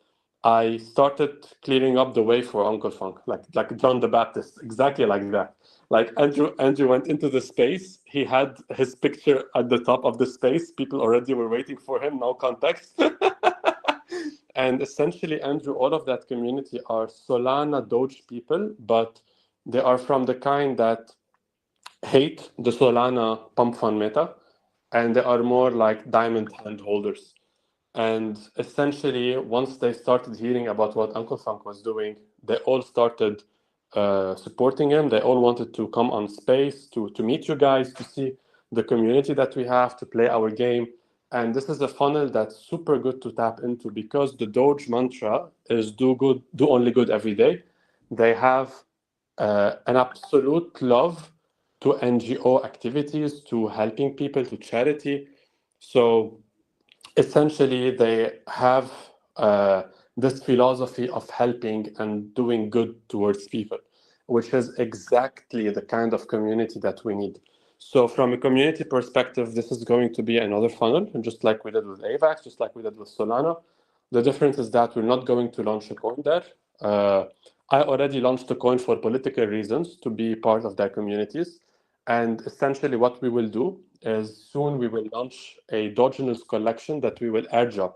Speaker 14: I started clearing up the way for Uncle Funk, like John the Baptist, exactly like that. Like Andrew went into the space, he had his picture at the top of the space, people already were waiting for him, no context. And essentially, Andrew, all of that community are Solana Doge people, but they are from the kind that hate the Solana pump fund meta. and they are more like diamond hand holders. And essentially, once they started hearing about what Uncle Funk was doing, they all started supporting him. They all wanted to come on space to meet you guys, to see the community that we have, to play our game. And this is a funnel that's super good to tap into, because the Doge mantra is do only good every day. They have an absolute love to NGO activities, to helping people, to charity. So essentially, they have this philosophy of helping and doing good towards people, which is exactly the kind of community that we need. So from a community perspective, this is going to be another funnel, just like we did with AVAX, just like we did with Solana. The difference is that we're not going to launch a coin there. I already launched a coin for political reasons, to be part of their communities. And essentially what we will do is soon we will launch a Dogenous collection that we will airdrop.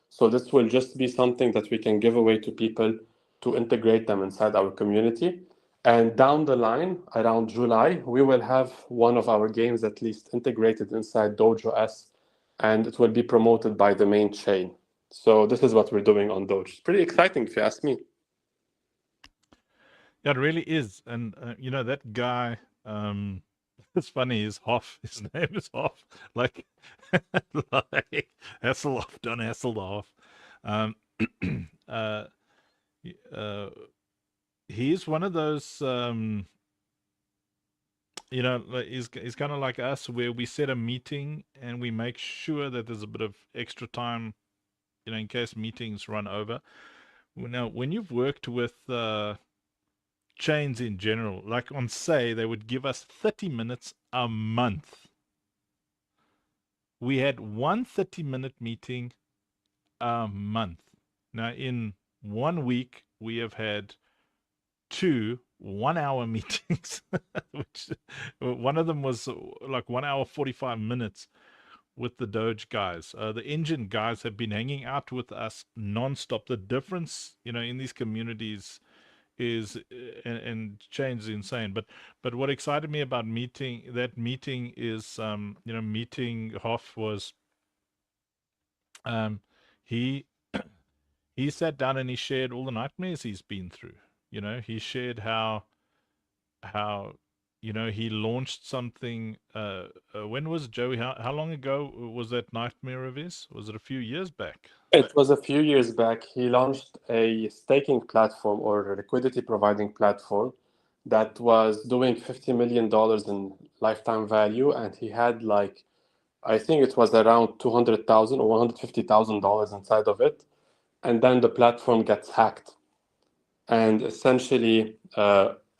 Speaker 14: So this will just be something that we can give away to people to integrate them inside our community. And down the line, around July, we will have one of our games at least integrated inside Doge.OS, and it will be promoted by the main chain. So this is what we're doing on Doge. It's pretty exciting, if you ask me.
Speaker 8: Yeah, it really is. And, you know, that guy, it's funny, is Hoff. His name is Hoff. Like, like Hasselhoff, Don Hasselhoff. He's one of those, you know, he's kind of like us, where we set a meeting and we make sure that there's a bit of extra time, you know, in case meetings run over. Now, when you've worked with chains in general, like on Say, they would give us 30 minutes a month. We had one 30-minute meeting a month. Now, in 1 week, we have had 2 1-hour meetings, which one of them was like 1 hour 45 minutes with the Doge guys. The Engine guys have been hanging out with us nonstop. The difference, you know, in these communities is, and change is insane. But what excited me about that meeting is, you know, meeting Hoff was, he sat down and he shared all the nightmares he's been through. You know, he shared how, you know, he launched something. When was Joey? How long ago was that nightmare of his? Was it a few years back?
Speaker 14: It was a few years back. He launched a staking platform, or a liquidity providing platform, that was doing $50 million in lifetime value. And he had, like, I think it was around $200,000 or $150,000 inside of it. And then the platform gets hacked. And essentially,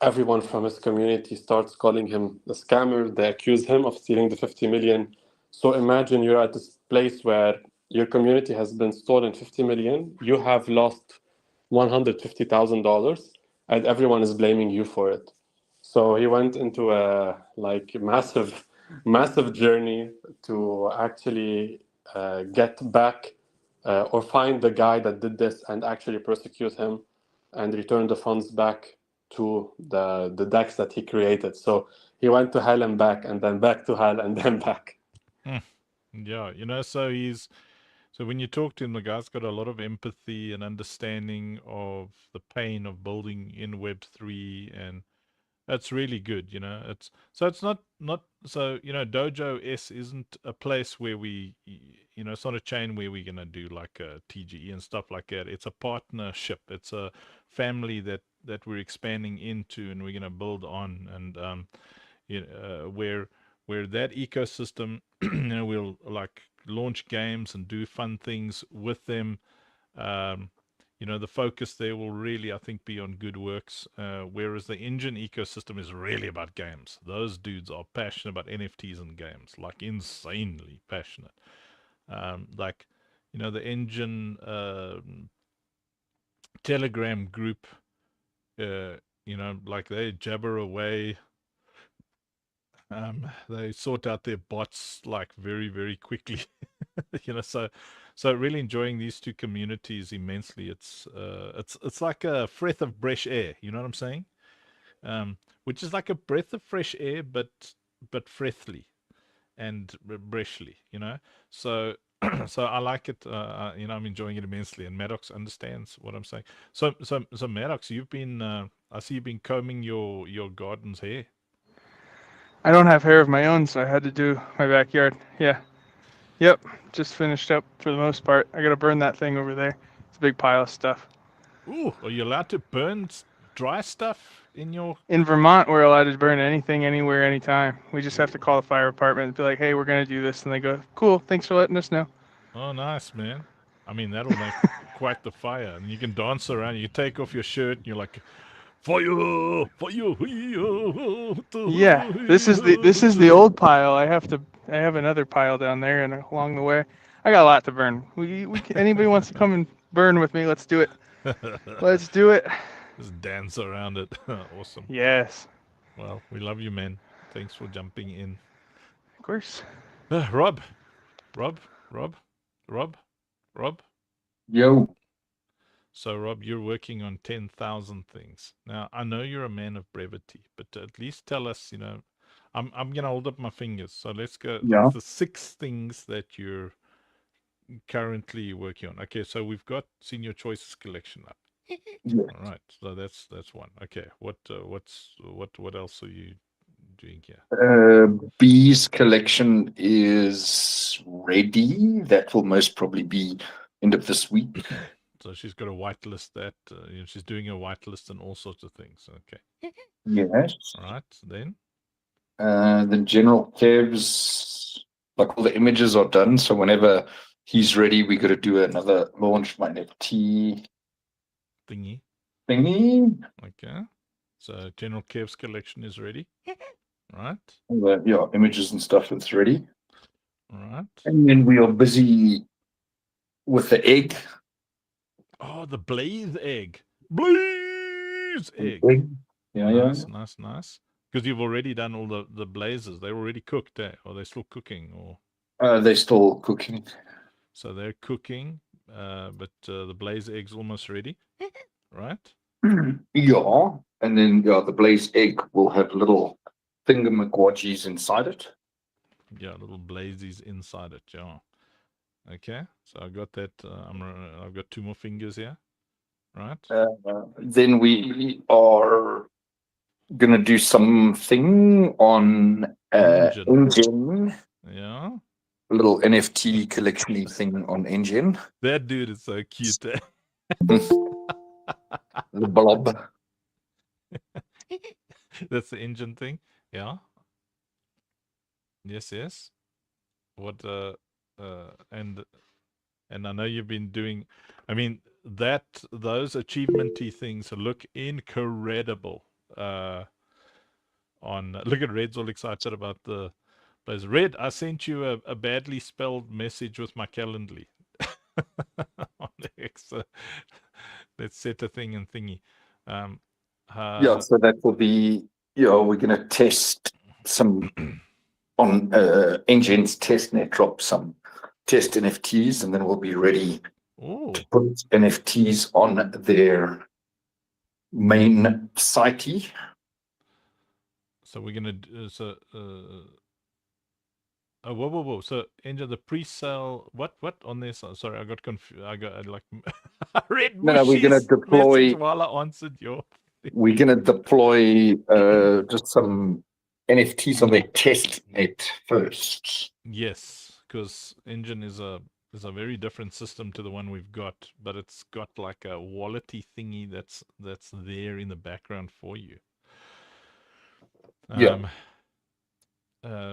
Speaker 14: everyone from his community starts calling him a scammer. They accuse him of stealing the 50 million. So imagine you're at this place where your community has been stolen 50 million. You have lost $150,000, and everyone is blaming you for it. So he went into a massive journey to actually get back or find the guy that did this and actually prosecute him and return the funds back to the DEX that he created. So he went to hell and back, and then back to hell, and then back.
Speaker 8: Yeah, you know, so when you talk to him, the guy's got a lot of empathy and understanding of the pain of building in Web3, and that's really good, you know. It's not so, you know, Dojo.S isn't a place where we, you know, it's not a chain where we're gonna do like a TGE and stuff like that. It's a partnership. It's a family that we're expanding into, and we're gonna build on, and you know, where that ecosystem, you know, we'll like launch games and do fun things with them. You know, the focus there will really, I think, be on good works, whereas the Engine ecosystem is really about games. Those dudes are passionate about NFTs and games, like insanely passionate. Like, you know, the Engine Telegram group, you know, like they jabber away. They sort out their bots like very, very quickly. You know, so really enjoying these two communities immensely. It's like a breath of fresh air, you know what I'm saying? Which is like a breath of fresh air, but freshly. Breshley, you know. So so I like it. You know, I'm enjoying it immensely, and Maddox understands what I'm saying. So Maddox, you've been I see you've been combing your garden's hair.
Speaker 15: I don't have hair of my own, so I had to do my backyard. Yeah. Yep. Just finished up for the most part. I gotta burn that thing over there. It's a big pile of stuff.
Speaker 8: Ooh, are you allowed to burn dry stuff in your?
Speaker 15: In Vermont, we're allowed to burn anything, anywhere, anytime. We just have to call the fire department and be like, "Hey, we're gonna do this," and they go, "Cool, thanks for letting us know."
Speaker 8: Oh, nice, man. I mean, that'll make quite the fire, and you can dance around. You take off your shirt, and you're like, fire, fire,
Speaker 15: Yeah, this is the old pile. I have another pile down there, and along the way, I got a lot to burn. Anybody wants to come and burn with me? Let's do it. Let's do it.
Speaker 8: Just dance around it. Awesome.
Speaker 15: Yes.
Speaker 8: Well, we love you, man. Thanks for jumping in.
Speaker 15: Of course.
Speaker 8: Rob.
Speaker 11: Yo.
Speaker 8: So, Rob, you're working on 10,000 things. Now, I know you're a man of brevity, but at least tell us, you know, I'm going to hold up my fingers. So let's go.
Speaker 11: Yeah.
Speaker 8: The 6 things that you're currently working on. Okay, so we've got Senior Choices collection up.
Speaker 11: Yeah.
Speaker 8: All right, so that's one. Okay, what else are you doing here?
Speaker 11: B's collection is ready. That will most probably be end of this week.
Speaker 8: So she's got a whitelist that you know, she's doing a whitelist and all sorts of things. Okay.
Speaker 11: Yes.
Speaker 8: All right. Then.
Speaker 11: The general Kev's, like all the images are done. So whenever he's ready, we got to do another launch my NFT
Speaker 8: thingy.
Speaker 11: Okay.
Speaker 8: So General Kev's collection is ready. Right.
Speaker 11: All the images and stuff is ready.
Speaker 8: All right.
Speaker 11: And then we are busy with the egg.
Speaker 8: Oh, the Blaze egg. Blaze egg.
Speaker 11: Yeah,
Speaker 8: nice. Because you've already done all the blazes. They're already cooked, eh? Or they're still cooking, or
Speaker 11: they're still cooking.
Speaker 8: So they're cooking, but the blaze egg's almost ready, right?
Speaker 11: Yeah, and then the blaze egg will have little thingamajiggies inside it.
Speaker 8: Yeah, little blazies inside it. Yeah. Okay, so I got that. I've got 2 more fingers here, right?
Speaker 11: Then we are gonna do something on Engine.
Speaker 8: Yeah.
Speaker 11: A little NFT collection thing on Engine.
Speaker 8: That dude is so cute. Eh?
Speaker 11: The blob.
Speaker 8: That's the Engine thing. Yeah. Yes. What? And I know you've been doing. I mean, those achievementy things look incredible. Look at Red's all excited about the place. Red, I sent you a badly spelled message with my Calendly on X. Let's set a thing and thingy.
Speaker 11: So that will be. We're gonna test some on Engine's testnet. Drop some test NFTs, and then we'll be ready to put NFTs on their main site.
Speaker 8: So we're gonna whoa. So Engine, the pre-sale what on this? Sorry, I got confused. I got I read
Speaker 11: we're gonna deploy
Speaker 8: while I answered your.
Speaker 11: We're gonna deploy just some NFTs on their test net first.
Speaker 8: Yes, because Engine is a very different system to the one we've got, but it's got like a wallety thingy that's there in the background for you.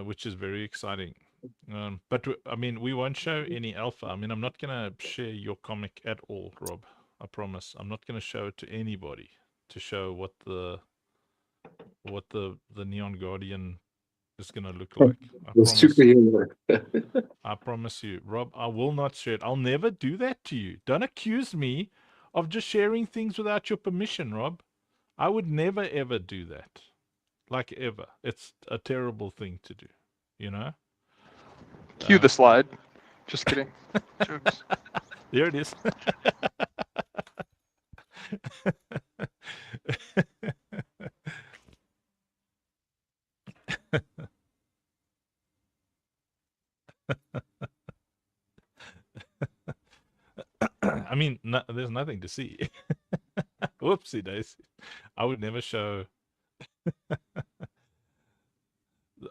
Speaker 8: Which is very exciting. But I mean, we won't show any alpha. I mean, I'm not gonna share your comic at all, Rob. I promise. I'm not gonna show it to anybody to show what the Neon Guardian is gonna look like. I promise you, Rob. I will not share it. I'll never do that to you. Don't accuse me of just sharing things without your permission, Rob. I would never ever do that. Like ever. It's a terrible thing to do, you know?
Speaker 15: Cue the slide. Just kidding. Jokes.
Speaker 8: There it is. I mean, there's nothing to see. Whoopsie daisy. I would never show.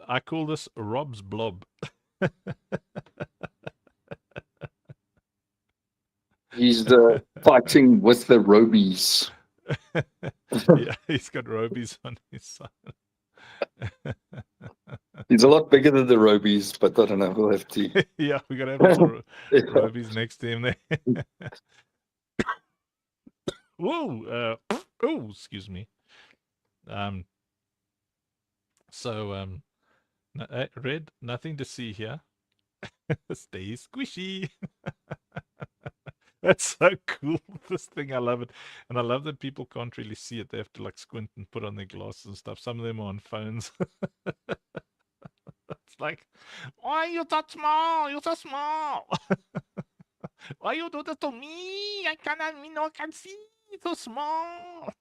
Speaker 8: I call this Rob's blob.
Speaker 11: He's fighting with the Robies.
Speaker 8: Yeah, he's got Robies on his side.
Speaker 11: He's a lot bigger than the Robies, but I don't know. We'll have to.
Speaker 8: Yeah, we gotta have some Robies next to him there. Whoa! Oh, excuse me. So, Red, nothing to see here. Stay squishy. That's so cool. This thing, I love it. And I love that people can't really see it. They have to like squint and put on their glasses and stuff. Some of them are on phones. It's like, why you so small? You're so small. Why you do that to me? I cannot, no can see. So small.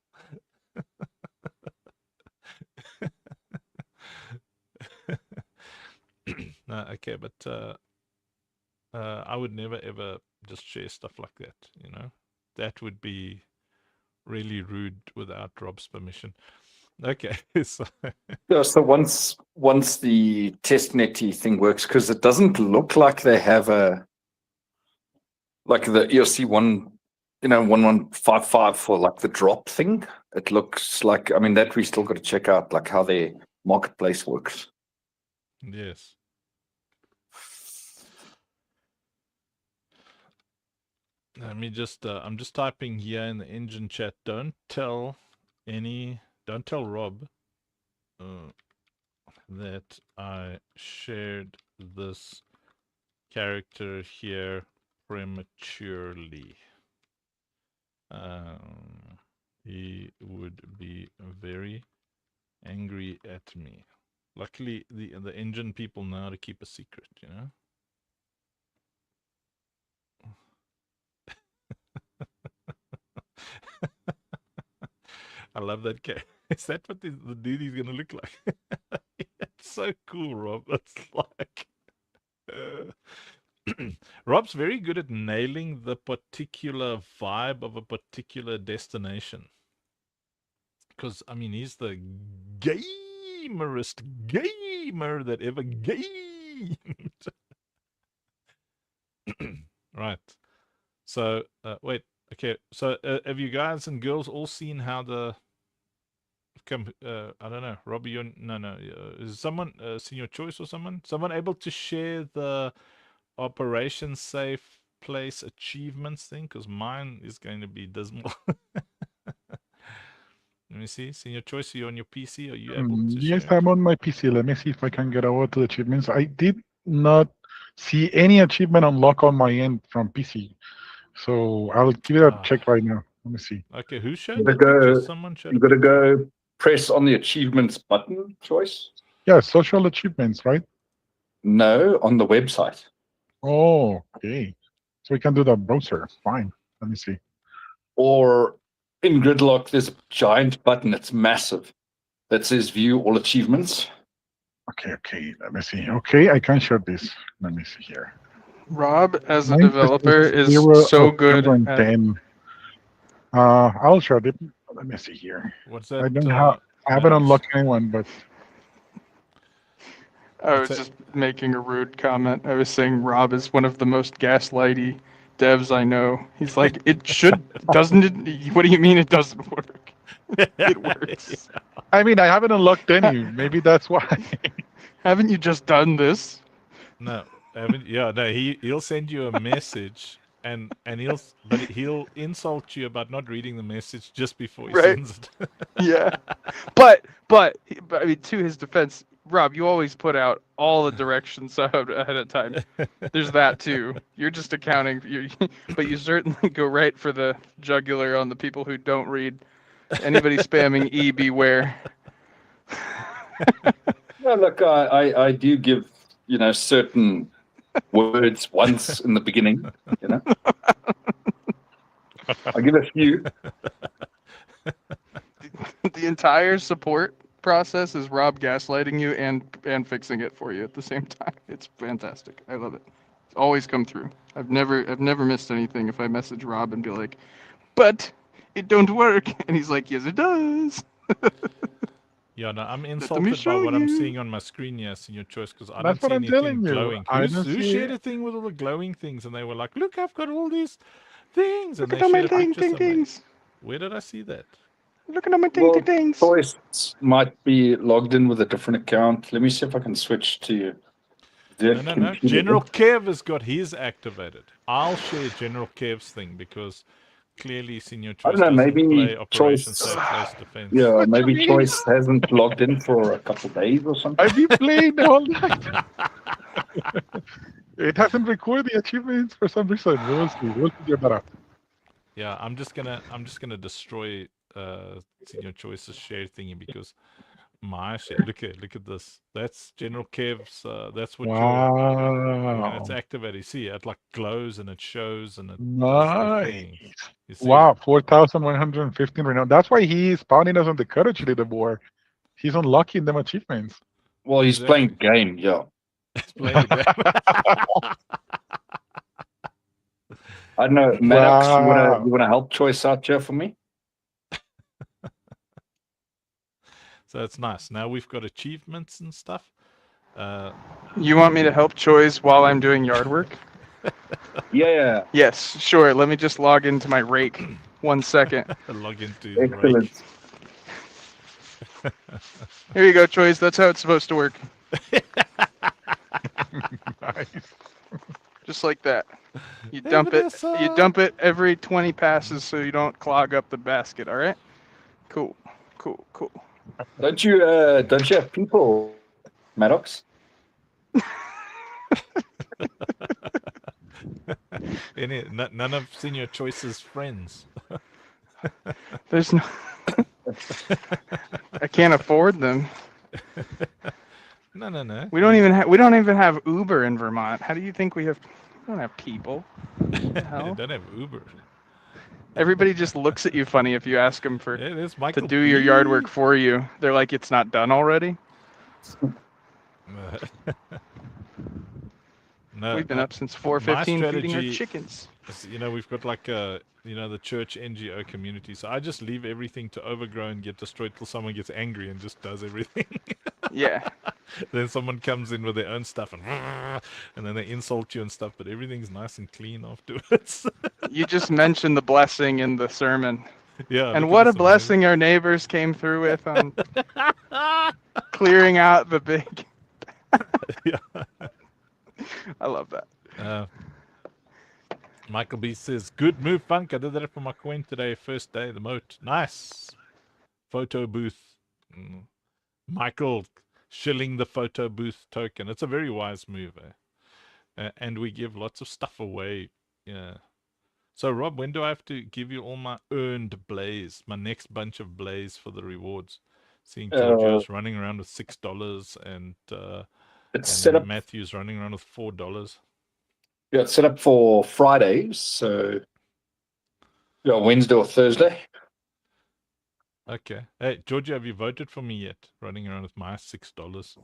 Speaker 8: No, okay, but I would never ever just share stuff like that, you know. That would be really rude without Rob's permission. Okay, so
Speaker 11: Yeah, so once the testnet thing works, because it doesn't look like they have a like the ERC 1155 for like the drop thing. It looks like, I mean, that we still got to check out like how their marketplace works.
Speaker 8: yes. Let me just I'm just typing here in the engine chat. Don't tell Rob that I shared this character here prematurely. He would be very angry at me. Luckily, the engine people know how to keep a secret, you know. I love that guy. Is that what the dude is gonna look like? It's so cool, Rob. It's like Rob's very good at nailing the particular vibe of a particular destination. Because I mean, he's the gamerest gamer that ever gamed. Right. So wait. Okay, so have you guys and girls all seen how the I don't know, Robbie, is someone Senior Choice or someone able to share the Operation Safe Place achievements thing? Because mine is going to be dismal. Let me see. Senior Choice, are you on your PC? Are you able to
Speaker 10: Yes,
Speaker 8: share?
Speaker 10: I'm on my PC. Let me see if I can get over to the achievements. I did not see any achievement unlock on my end from PC. So I'll give it a check right now. Let me see.
Speaker 8: Okay, who showed
Speaker 11: You
Speaker 8: it?
Speaker 11: gotta
Speaker 8: Just someone showed
Speaker 11: you
Speaker 8: it?
Speaker 11: gotta go press on the achievements button, Choice.
Speaker 10: Yeah, social achievements, right?
Speaker 11: No, on the website.
Speaker 10: Oh, okay. So we can do the browser. Fine. Let me see.
Speaker 11: Or in Gridlock, there's a giant button. It's massive. That says View All Achievements.
Speaker 10: Okay. Let me see. Okay, I can share this. Let me see here.
Speaker 15: Rob, as a
Speaker 10: 9%
Speaker 15: developer, is
Speaker 10: 0
Speaker 15: so
Speaker 10: of
Speaker 15: good.
Speaker 10: 10. I'll share it. Let me see here.
Speaker 8: What's that?
Speaker 10: I don't have. I haven't unlocked anyone, but
Speaker 15: I was just making a rude comment. I was saying Rob is one of the most gaslighty devs I know. He's like, it should, doesn't it? What do you mean it doesn't work? It works.
Speaker 10: I mean, I haven't unlocked any. Maybe that's why.
Speaker 15: Haven't you just done this?
Speaker 8: No, he'll send you a message and he'll insult you about not reading the message just before he sends it.
Speaker 15: Yeah. But I mean, to his defense, Rob, you always put out all the directions ahead of time. There's that too. You're just accounting, but you certainly go right for the jugular on the people who don't read. Anybody spamming E, beware.
Speaker 11: No, look, I do give, certain words once in the beginning, I give a few.
Speaker 15: The entire support process is Rob gaslighting you and fixing it for you at the same time. It's fantastic. I love it. It's always come through. I've never missed anything if I message Rob and be like, but it don't work, and he's like, yes, it does.
Speaker 8: Yeah, no, I'm
Speaker 15: me
Speaker 8: insulted by
Speaker 15: show
Speaker 8: what I'm
Speaker 15: you.
Speaker 8: seeing on my screen here, Senior Choice, because I
Speaker 10: That's
Speaker 8: don't
Speaker 10: what
Speaker 8: see
Speaker 10: I'm telling
Speaker 8: anything
Speaker 10: you.
Speaker 8: glowing.
Speaker 10: I
Speaker 8: Who
Speaker 10: don't see
Speaker 8: shared
Speaker 10: it.
Speaker 8: a thing with all the glowing things? And they were like, look, I've got all these things.
Speaker 15: Look
Speaker 8: and
Speaker 15: at
Speaker 8: they
Speaker 15: all my
Speaker 8: shared
Speaker 15: thing
Speaker 8: pictures. I'm like,
Speaker 15: things.
Speaker 8: where did I see that?
Speaker 15: Look at all my
Speaker 11: Well,
Speaker 15: things.
Speaker 11: Choice might be logged in with a different account. Let me see if I can switch to their
Speaker 8: No.
Speaker 11: computer.
Speaker 8: General Kev has got his activated. I'll share General Kev's thing because clearly Senior
Speaker 11: I
Speaker 8: Choice
Speaker 11: don't know,
Speaker 8: doesn't
Speaker 11: maybe
Speaker 8: play Operation
Speaker 11: Choice.
Speaker 8: Safe Place Defense.
Speaker 11: Yeah,
Speaker 15: What you
Speaker 11: maybe
Speaker 15: mean?
Speaker 11: Choice hasn't logged in for a couple of days or something.
Speaker 10: I've been playing the whole night. It hasn't recorded the achievements for some reason. We'll see. We'll figure that out.
Speaker 8: Yeah, I'm just gonna destroy Senior Choice's share thingy because my share. Look at this. That's General Kev's. That's what when it's
Speaker 10: Wow.
Speaker 8: activated. You see, it like glows and it shows and it does the
Speaker 10: Nice.
Speaker 8: thing. You see?
Speaker 10: Wow, 4,115 right now. That's why he's spawning us on the courage leaderboard. He's unlocking them achievements.
Speaker 11: Well, he's playing the game, yeah.
Speaker 8: He's playing the game.
Speaker 11: I don't know, Maddox,
Speaker 10: Wow.
Speaker 11: you wanna help Choice out here for me?
Speaker 8: So it's nice. Now we've got achievements and stuff.
Speaker 15: You want me to help Choice while I'm doing yard work?
Speaker 11: Yeah.
Speaker 15: Yes, sure. Let me just log into my rake. 1 second.
Speaker 8: Log into
Speaker 11: Excellent.
Speaker 15: Here you go, Choice. That's how it's supposed to work.
Speaker 10: Nice.
Speaker 15: Just like that. You dump it. You dump it every 20 passes so you don't clog up the basket. All right. Cool.
Speaker 11: Don't you have people, Maddox?
Speaker 8: None of Senior Choice's friends.
Speaker 15: There's no. I can't afford them.
Speaker 8: No.
Speaker 15: We don't even have Uber in Vermont. How do you think we have? We don't have people.
Speaker 8: They don't have Uber.
Speaker 15: Everybody just looks at you funny if you ask them
Speaker 8: Yeah, there's
Speaker 15: to
Speaker 8: Michael
Speaker 15: do your yard
Speaker 8: B.
Speaker 15: work for you. They're like, it's not done already.
Speaker 8: No,
Speaker 15: We've been up since
Speaker 8: my
Speaker 15: 4:15 feeding our
Speaker 8: strategy
Speaker 15: chickens.
Speaker 8: is, we've got like the church NGO community. So I just leave everything to overgrow and get destroyed till someone gets angry and just does everything.
Speaker 15: Yeah.
Speaker 8: Then someone comes in with their own stuff and then they insult you and stuff, but everything's nice and clean afterwards.
Speaker 15: You just mentioned the blessing in the sermon.
Speaker 8: Yeah.
Speaker 15: And
Speaker 8: look at
Speaker 15: what a
Speaker 8: this amazing-
Speaker 15: blessing our neighbors came through with on clearing out the big.
Speaker 8: Yeah.
Speaker 15: I love that.
Speaker 8: Michael B says, good move, Funk. I did that for my coin today. First day of the moat. Nice. Photo booth. Michael shilling the photo booth token. It's a very wise move. And we give lots of stuff away. Yeah. So, Rob, when do I have to give you all my earned blaze? My next bunch of blaze for the rewards? Seeing Georgio's running around with $6 and
Speaker 11: It's set up.
Speaker 8: Matthew's running around with $4.
Speaker 11: Yeah, it's set up for Fridays, so Wednesday or Thursday.
Speaker 8: Okay. Hey, Georgia, have you voted for me yet? Running around with my $6.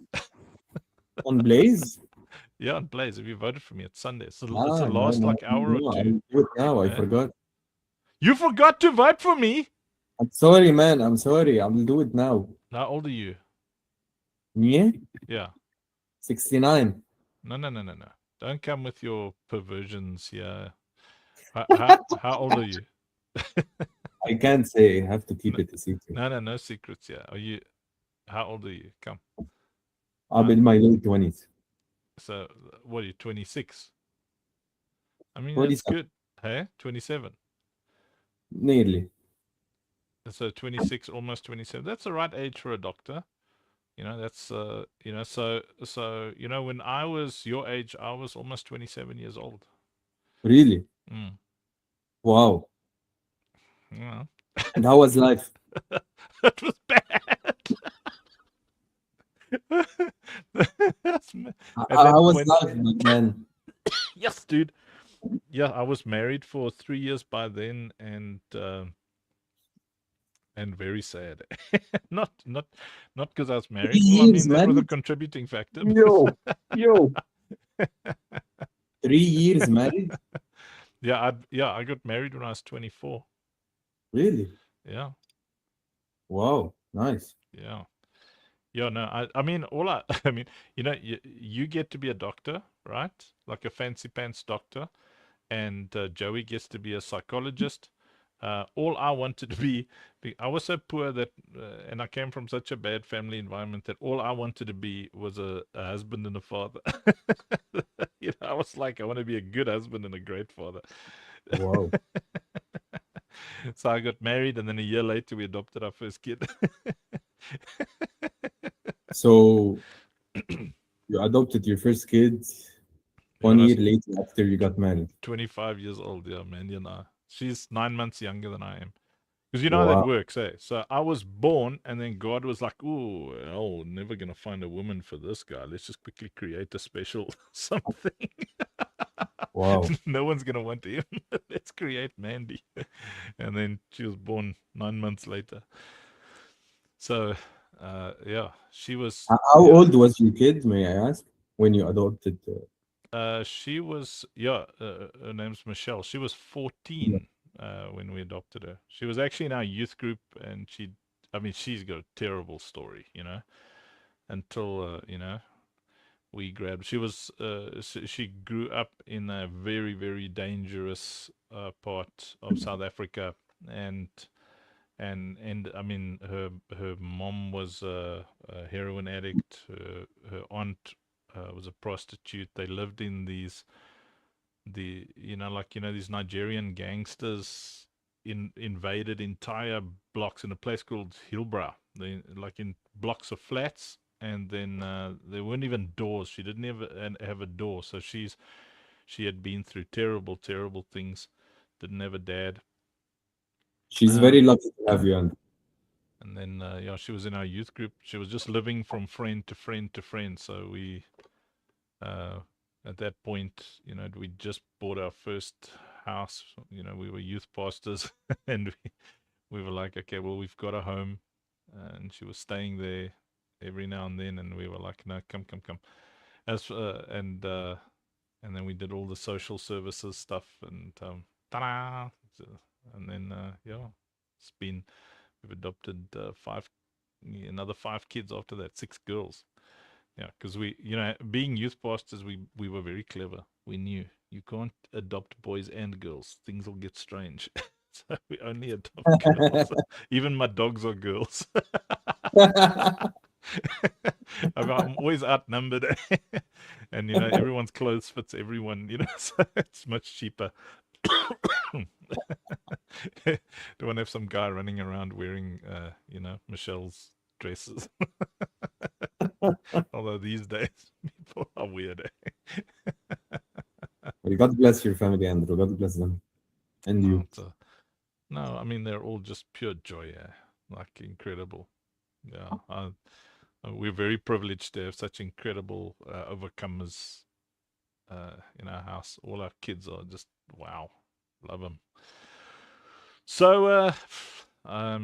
Speaker 13: On Blaze?
Speaker 8: Yeah, on Blaze. Have you voted for me? It's Sunday. It's the
Speaker 13: No,
Speaker 8: last hour or two.
Speaker 13: I'll do it now. I
Speaker 8: Yeah.
Speaker 13: forgot.
Speaker 8: You forgot to vote for me?
Speaker 13: I'm sorry, man. I'm sorry. I will do it now.
Speaker 8: How old are you?
Speaker 13: Me?
Speaker 8: Yeah.
Speaker 13: 69.
Speaker 8: No. Don't come with your perversions here. How old are you?
Speaker 13: I can't say. I have to keep it a secret.
Speaker 8: No secrets. Yeah. How old are you? Come.
Speaker 13: I'm in my late 20s.
Speaker 8: So, what are you, 26? I mean,
Speaker 13: 27.
Speaker 8: that's good. Hey, 27.
Speaker 13: Nearly.
Speaker 8: So 26, almost 27. That's the right age for a doctor. That's so when I was your age, I was almost 27 years old.
Speaker 13: Really?
Speaker 8: Mm.
Speaker 13: Wow.
Speaker 8: Yeah.
Speaker 13: And how was life?
Speaker 8: It was bad.
Speaker 13: How was life, man?
Speaker 8: Yes, dude. Yeah, I was married for 3 years by then, and and very sad. not because I was married.
Speaker 13: 3
Speaker 8: Well, I
Speaker 13: years
Speaker 8: mean, that was a
Speaker 13: married?
Speaker 8: contributing factor.
Speaker 13: Yo. 3 years married?
Speaker 8: Yeah, I got married when I was 24.
Speaker 13: Really?
Speaker 8: Yeah.
Speaker 13: Wow, nice.
Speaker 8: Yeah. Yeah, no, I mean, I mean, you get to be a doctor, right? Like a fancy pants doctor, and Joey gets to be a psychologist. All I wanted to be, I was so poor that, and I came from such a bad family environment that all I wanted to be was a husband and a father. I was like, I want to be a good husband and a great father.
Speaker 13: Wow.
Speaker 8: So I got married, and then a year later, we adopted our first kid.
Speaker 13: So you adopted your first kid 1 year later after you got married.
Speaker 8: 25 years old, yeah, Mandy and I. She's 9 months younger than I am. Because you know how
Speaker 13: Wow.
Speaker 8: that works, eh? So I was born, and then God was like, ooh, oh, never going to find a woman for this guy. Let's just quickly create a special something.
Speaker 13: Wow.
Speaker 8: No one's going to want him. Let's create Mandy. And then she was born 9 months later. So, yeah, she was...
Speaker 13: How old was your kid, may I ask, when you adopted?
Speaker 8: She was, her name's Michelle. She was 14 when we adopted her. She was actually in our youth group, and she's got a terrible story, until, we grabbed. She grew up in a very, very dangerous part of South Africa, and I mean, her mom was a heroin addict. Her aunt was a prostitute. They lived in these Nigerian gangsters invaded entire blocks in a place called Hillbrow. They like in blocks of flats, and then there weren't even doors. She didn't have a door, so she had been through terrible, terrible things. Didn't have a dad.
Speaker 13: She's very lucky to have you on.
Speaker 8: And then, she was in our youth group. She was just living from friend to friend to friend. So we, at that point, we just bought our first house. We were youth pastors, and we were like, okay, well, we've got a home. And she was staying there every now and then. And we were like, no, come. And then we did all the social services stuff, and ta-da! And then, we've adopted another 5 kids after that, 6 girls. Yeah, because we, being youth pastors, we were very clever. We knew you can't adopt boys and girls. Things will get strange. So we only adopt girls. Even my dogs are girls. I'm always outnumbered. And, everyone's clothes fits everyone, so it's much cheaper. Don't want to have some guy running around wearing, Michelle's dresses. Although these days, people are weird.
Speaker 13: God bless your family, Andrew. God bless them. And you.
Speaker 8: No, I mean, they're all just pure joy. Like, incredible. Yeah. We're very privileged to have such incredible overcomers in our house. All our kids are just, wow. Love them. So, I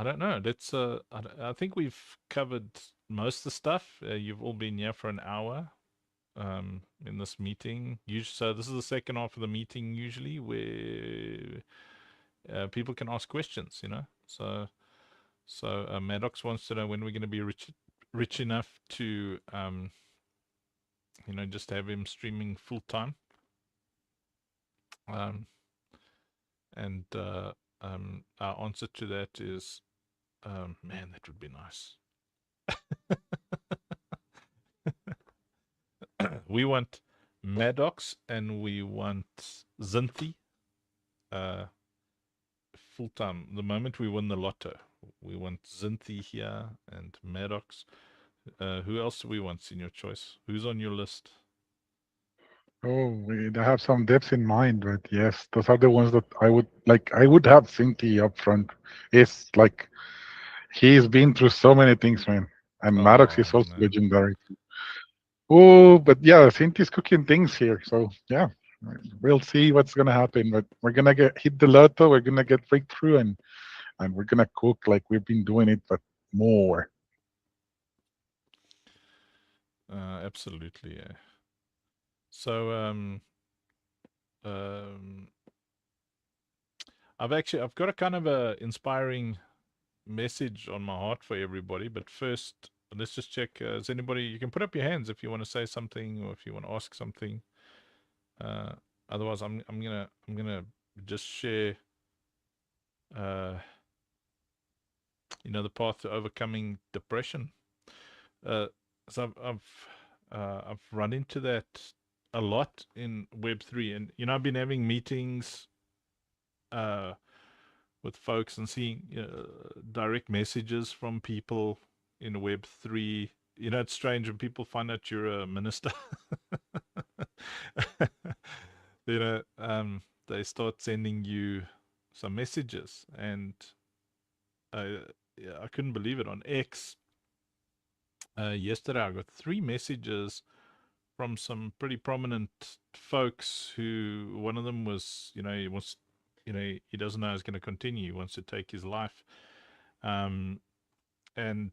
Speaker 8: don't know. Let's. I think we've covered most of the stuff. You've all been here for an hour, in this meeting. So this is the second half of the meeting usually, where people can ask questions. So Maddox wants to know when we're going to be rich enough to, just have him streaming full time. And our answer to that is, man, that would be nice. We want Maddox and we want Zinthi full time. The moment we win the lotto, we want Zinthi here and Maddox. Who else do we want, Senior Choice? Who's on your list?
Speaker 10: Oh, I have some depths in mind, but yes, those are the ones that I would like. I would have Sinti up front. It's like he's been through so many things, man. And Maddox is also legendary. Oh, but yeah, Sinti's cooking things here. So yeah, we'll see what's gonna happen. But we're gonna hit the lotto. We're gonna get breakthrough, and and we're gonna cook like we've been doing it, but more.
Speaker 8: Absolutely, yeah. So I've got a kind of a inspiring message on my heart for everybody, but first let's just check. Is anybody? You can put up your hands if you want to say something or if you want to ask something. Otherwise, I'm gonna just share. The path to overcoming depression. So I've run into that a lot in Web3, and I've been having meetings with folks and seeing direct messages from people in Web3. It's strange when people find out you're a minister. They start sending you some messages, and I couldn't believe it. On X yesterday, I got 3 messages from some pretty prominent folks. Who one of them was, he wants, he doesn't know how he's going to continue. He wants to take his life. And then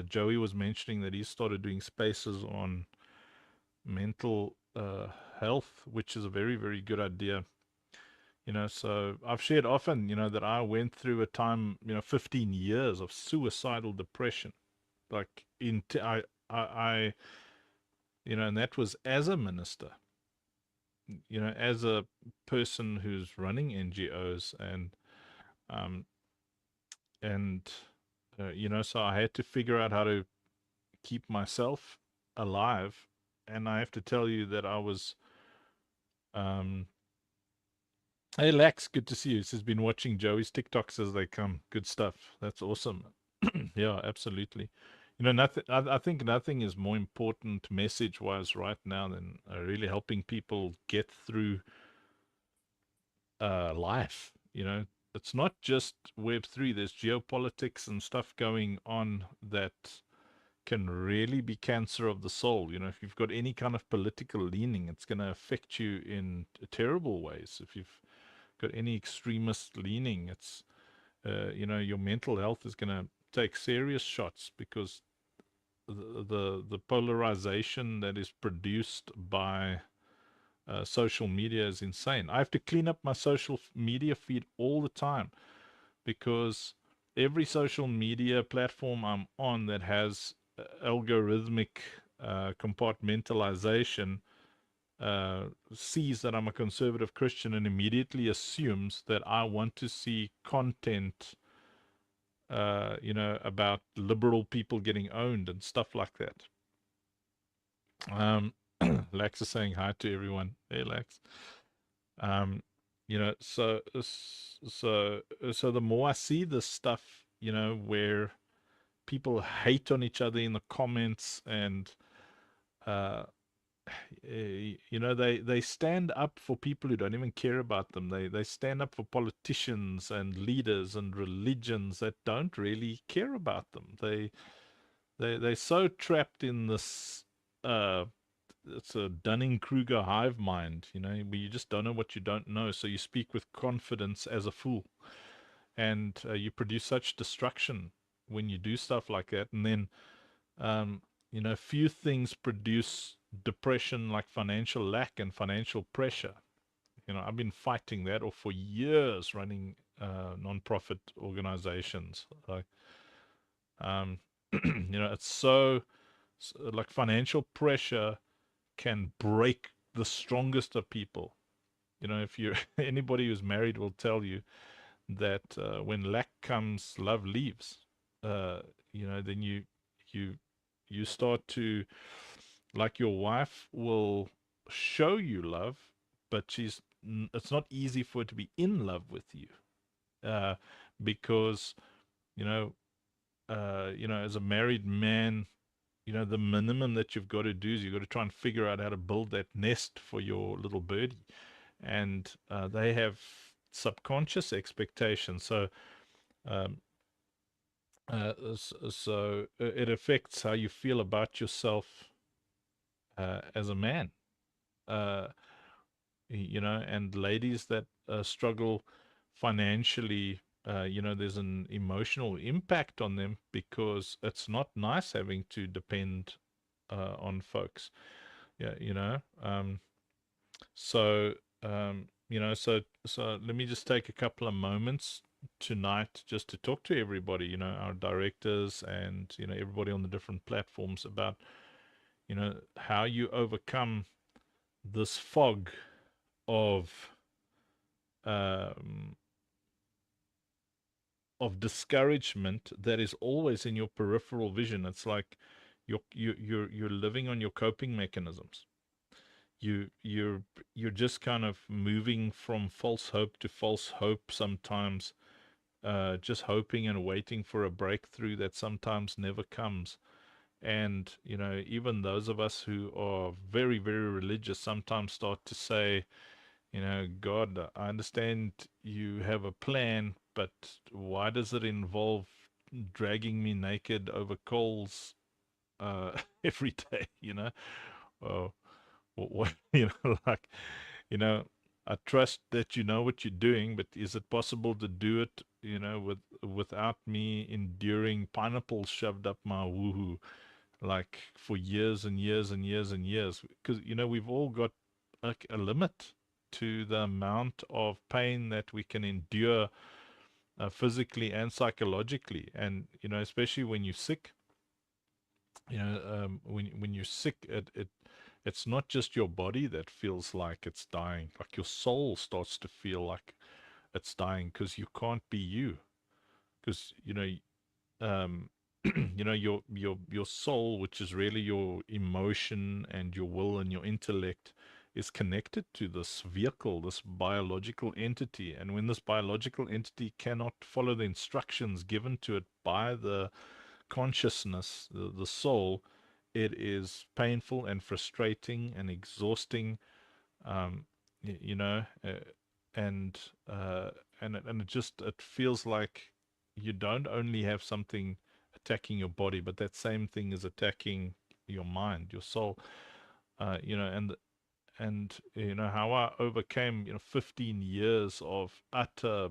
Speaker 8: Joey was mentioning that he started doing spaces on mental health, which is a very, very good idea. So I've shared often, that I went through a time, 15 years of suicidal depression. Like and that was as a minister, as a person who's running NGOs, so I had to figure out how to keep myself alive. And I have to tell you that I was, hey Lex, good to see you. This has been watching Joey's TikToks as they come. Good stuff. That's awesome. Yeah, absolutely. Nothing. I think nothing is more important message-wise right now than really helping people get through life. It's not just Web3. There's geopolitics and stuff going on that can really be cancer of the soul. If you've got any kind of political leaning, it's going to affect you in terrible ways. If you've got any extremist leaning, it's your mental health is going to take serious shots, because the polarization that is produced by social media is insane. I have to clean up my social media feed all the time, because every social media platform I'm on that has algorithmic compartmentalization sees that I'm a conservative Christian and immediately assumes that I want to see content about liberal people getting owned and stuff like that. Lax is saying hi to everyone. Hey, Lax. So the more I see this stuff, where people hate on each other in the comments, and they stand up for people who don't even care about them. They stand up for politicians and leaders and religions that don't really care about them. They're so trapped in this it's a Dunning-Kruger hive mind, where you just don't know what you don't know, so you speak with confidence as a fool, and you produce such destruction when you do stuff like that. And then few things produce depression like financial lack and financial pressure. I've been fighting that off for years, running non-profit organizations. Like it's so like financial pressure can break the strongest of people. If you're anybody who's married will tell you that when lack comes, love leaves. Then you start to, like, your wife will show you love, but it's not easy for her to be in love with you, because as a married man, the minimum that you've got to do is you've got to try and figure out how to build that nest for your little birdie, and they have subconscious expectations. So it affects how you feel about yourself as a man. And ladies that struggle financially, there's an emotional impact on them because it's not nice having to depend on folks. Yeah. So let me just take a couple of moments tonight just to talk to everybody, our directors and, everybody on the different platforms about, how you overcome this fog of discouragement that is always in your peripheral vision. It's like you're living on your coping mechanisms. You're just kind of moving from false hope to false hope sometimes, just hoping and waiting for a breakthrough that sometimes never comes. And even those of us who are very, very religious sometimes start to say, God, I understand you have a plan, but why does it involve dragging me naked over coals every day? Or what? I trust that you know what you're doing, but is it possible to do it, without me enduring pineapples shoved up my woohoo, like for years and years and years and years? Because we've all got like a limit to the amount of pain that we can endure, physically and psychologically. And especially when you're sick, when you're sick, it's not just your body that feels like it's dying. Like your soul starts to feel like it's dying because you can't be you. Because your soul, which is really your emotion and your will and your intellect, is connected to this vehicle, this biological entity. And when this biological entity cannot follow the instructions given to it by the consciousness, the soul, it is painful and frustrating and exhausting, and it feels like you don't only have something attacking your body, but that same thing is attacking your mind, your soul. And how I overcame 15 years of utter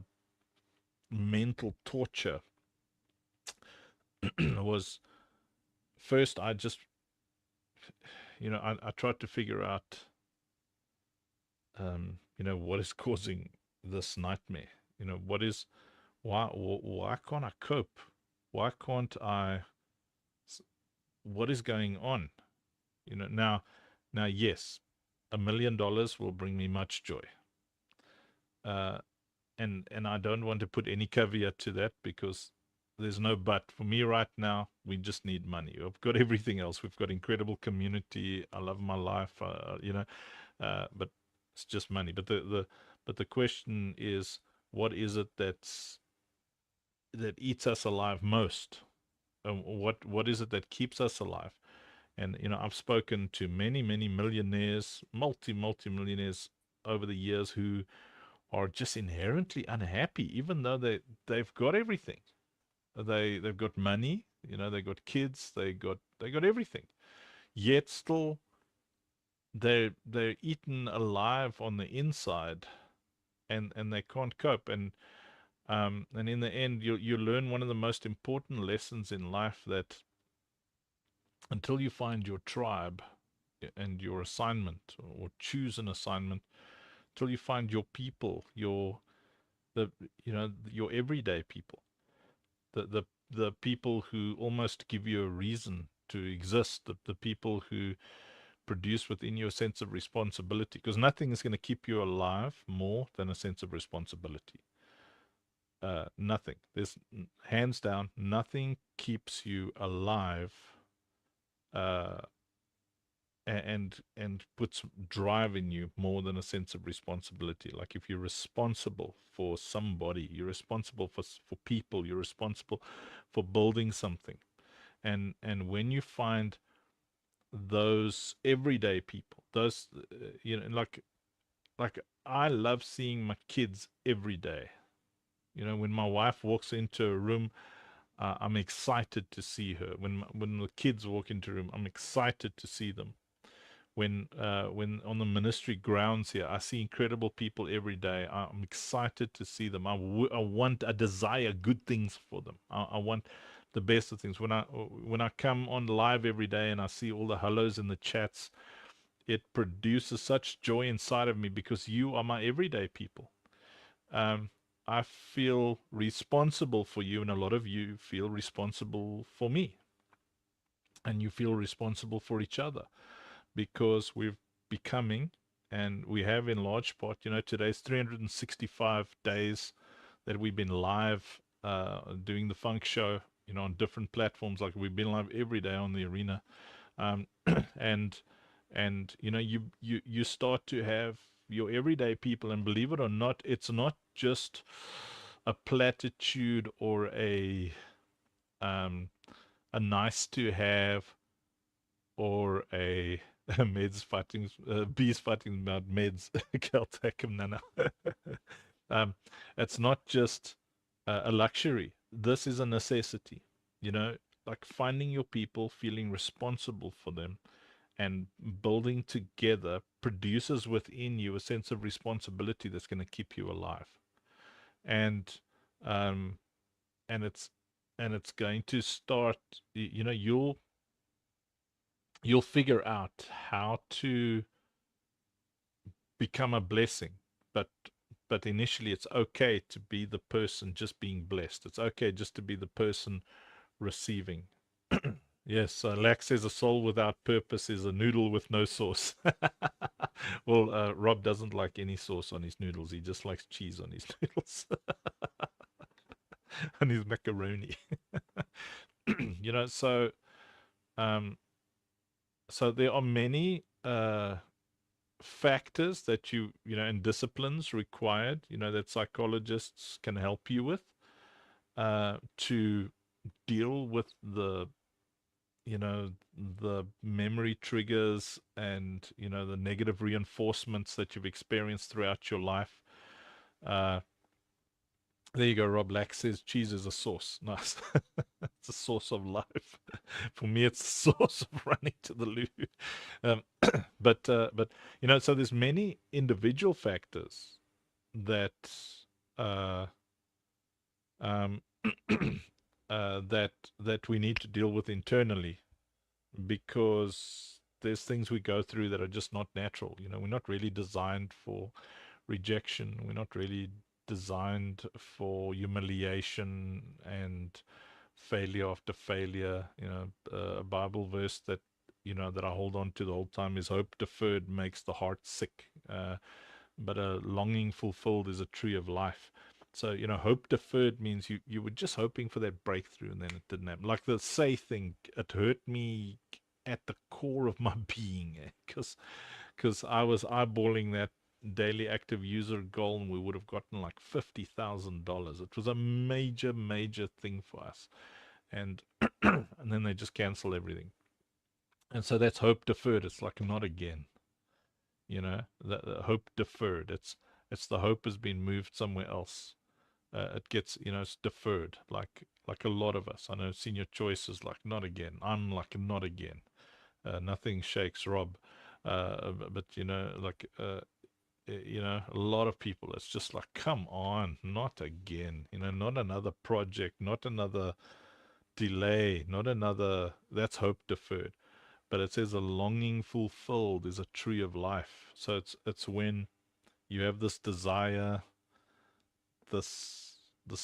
Speaker 8: mental torture was, first I just I tried to figure out what is causing this nightmare. Why can't I cope? Why can't I? What is going on? Now, yes, $1 million will bring me much joy. And I don't want to put any caveat to that, because there's no but. For me right now, we just need money. We've got everything else. We've got incredible community. I love my life, but it's just money. But the question is, what is it that eats us alive most? What is it that keeps us alive? And I've spoken to many millionaires, multi-millionaires over the years, who are just inherently unhappy, even though they've got everything. They've got money, they got kids, they got everything, yet still they're eaten alive on the inside, and they can't cope. And in the end, you learn one of the most important lessons in life, that until you find your tribe and your assignment, or choose an assignment, till you find your people, your everyday people, the people who almost give you a reason to exist, the people who produce within you a sense of responsibility, because nothing is going to keep you alive more than a sense of responsibility. Nothing. There's, hands down, nothing keeps you alive and puts drive in you more than a sense of responsibility. Like, if you're responsible for somebody, you're responsible for people, you're responsible for building something. And when you find those everyday people, those, like I love seeing my kids every day. When my wife walks into a room, I'm excited to see her. When the kids walk into a room, I'm excited to see them. when on the ministry grounds here, I see incredible people every day. I'm excited to see them. I desire good things for them. I want the best of things. When I come on live every day and I see all the hellos in the chats, it produces such joy inside of me because you are my everyday people. I feel responsible for you, and a lot of you feel responsible for me, and you feel responsible for each other, because we're becoming, and we have in large part, today's 365 days that we've been live doing the Funk Show, on different platforms. Like, we've been live every day on the arena, and you start to have your everyday people, and believe it or not, it's not just a platitude or a nice to have, or a meds fighting, bees fighting about meds. Nana. It's not just a luxury. This is a necessity. Like finding your people, feeling responsible for them, and building together produces within you a sense of responsibility that's going to keep you alive. And it's going to start, you'll figure out how to become a blessing, but initially it's okay to be the person just being blessed. It's okay just to be the person receiving. Yes, Lax says a soul without purpose is a noodle with no sauce. Well, Rob doesn't like any sauce on his noodles. He just likes cheese on his noodles. And his macaroni. So there are many factors that and disciplines required, that psychologists can help you with to deal with the memory triggers and, the negative reinforcements that you've experienced throughout your life. There you go, Rob Lack says cheese is a sauce. Nice. It's a source of life. For me, it's a source of running to the loo. But so there's many individual factors that that we need to deal with internally, because there's things we go through that are just not natural. We're not really designed for rejection. We're not really designed for humiliation and failure after failure. A Bible verse that that I hold on to the whole time is, hope deferred makes the heart sick, but a longing fulfilled is a tree of life. So, hope deferred means you were just hoping for that breakthrough, and then it didn't happen. Like the say thing, it hurt me at the core of my being, because I was eyeballing that daily active user goal, and we would have gotten like $50,000. It was a major, major thing for us. And and then they just cancel everything. And so that's hope deferred. It's like, not again. The hope deferred. It's the hope has been moved somewhere else. It gets, it's deferred, like a lot of us. I know Senior Choice is like, not again. I'm like, not again. Nothing shakes Rob. But, a lot of people, it's just like, come on, not again. Not another project, not another delay, not another, that's hope deferred. But it says a longing fulfilled is a tree of life. So it's when you have this desire, this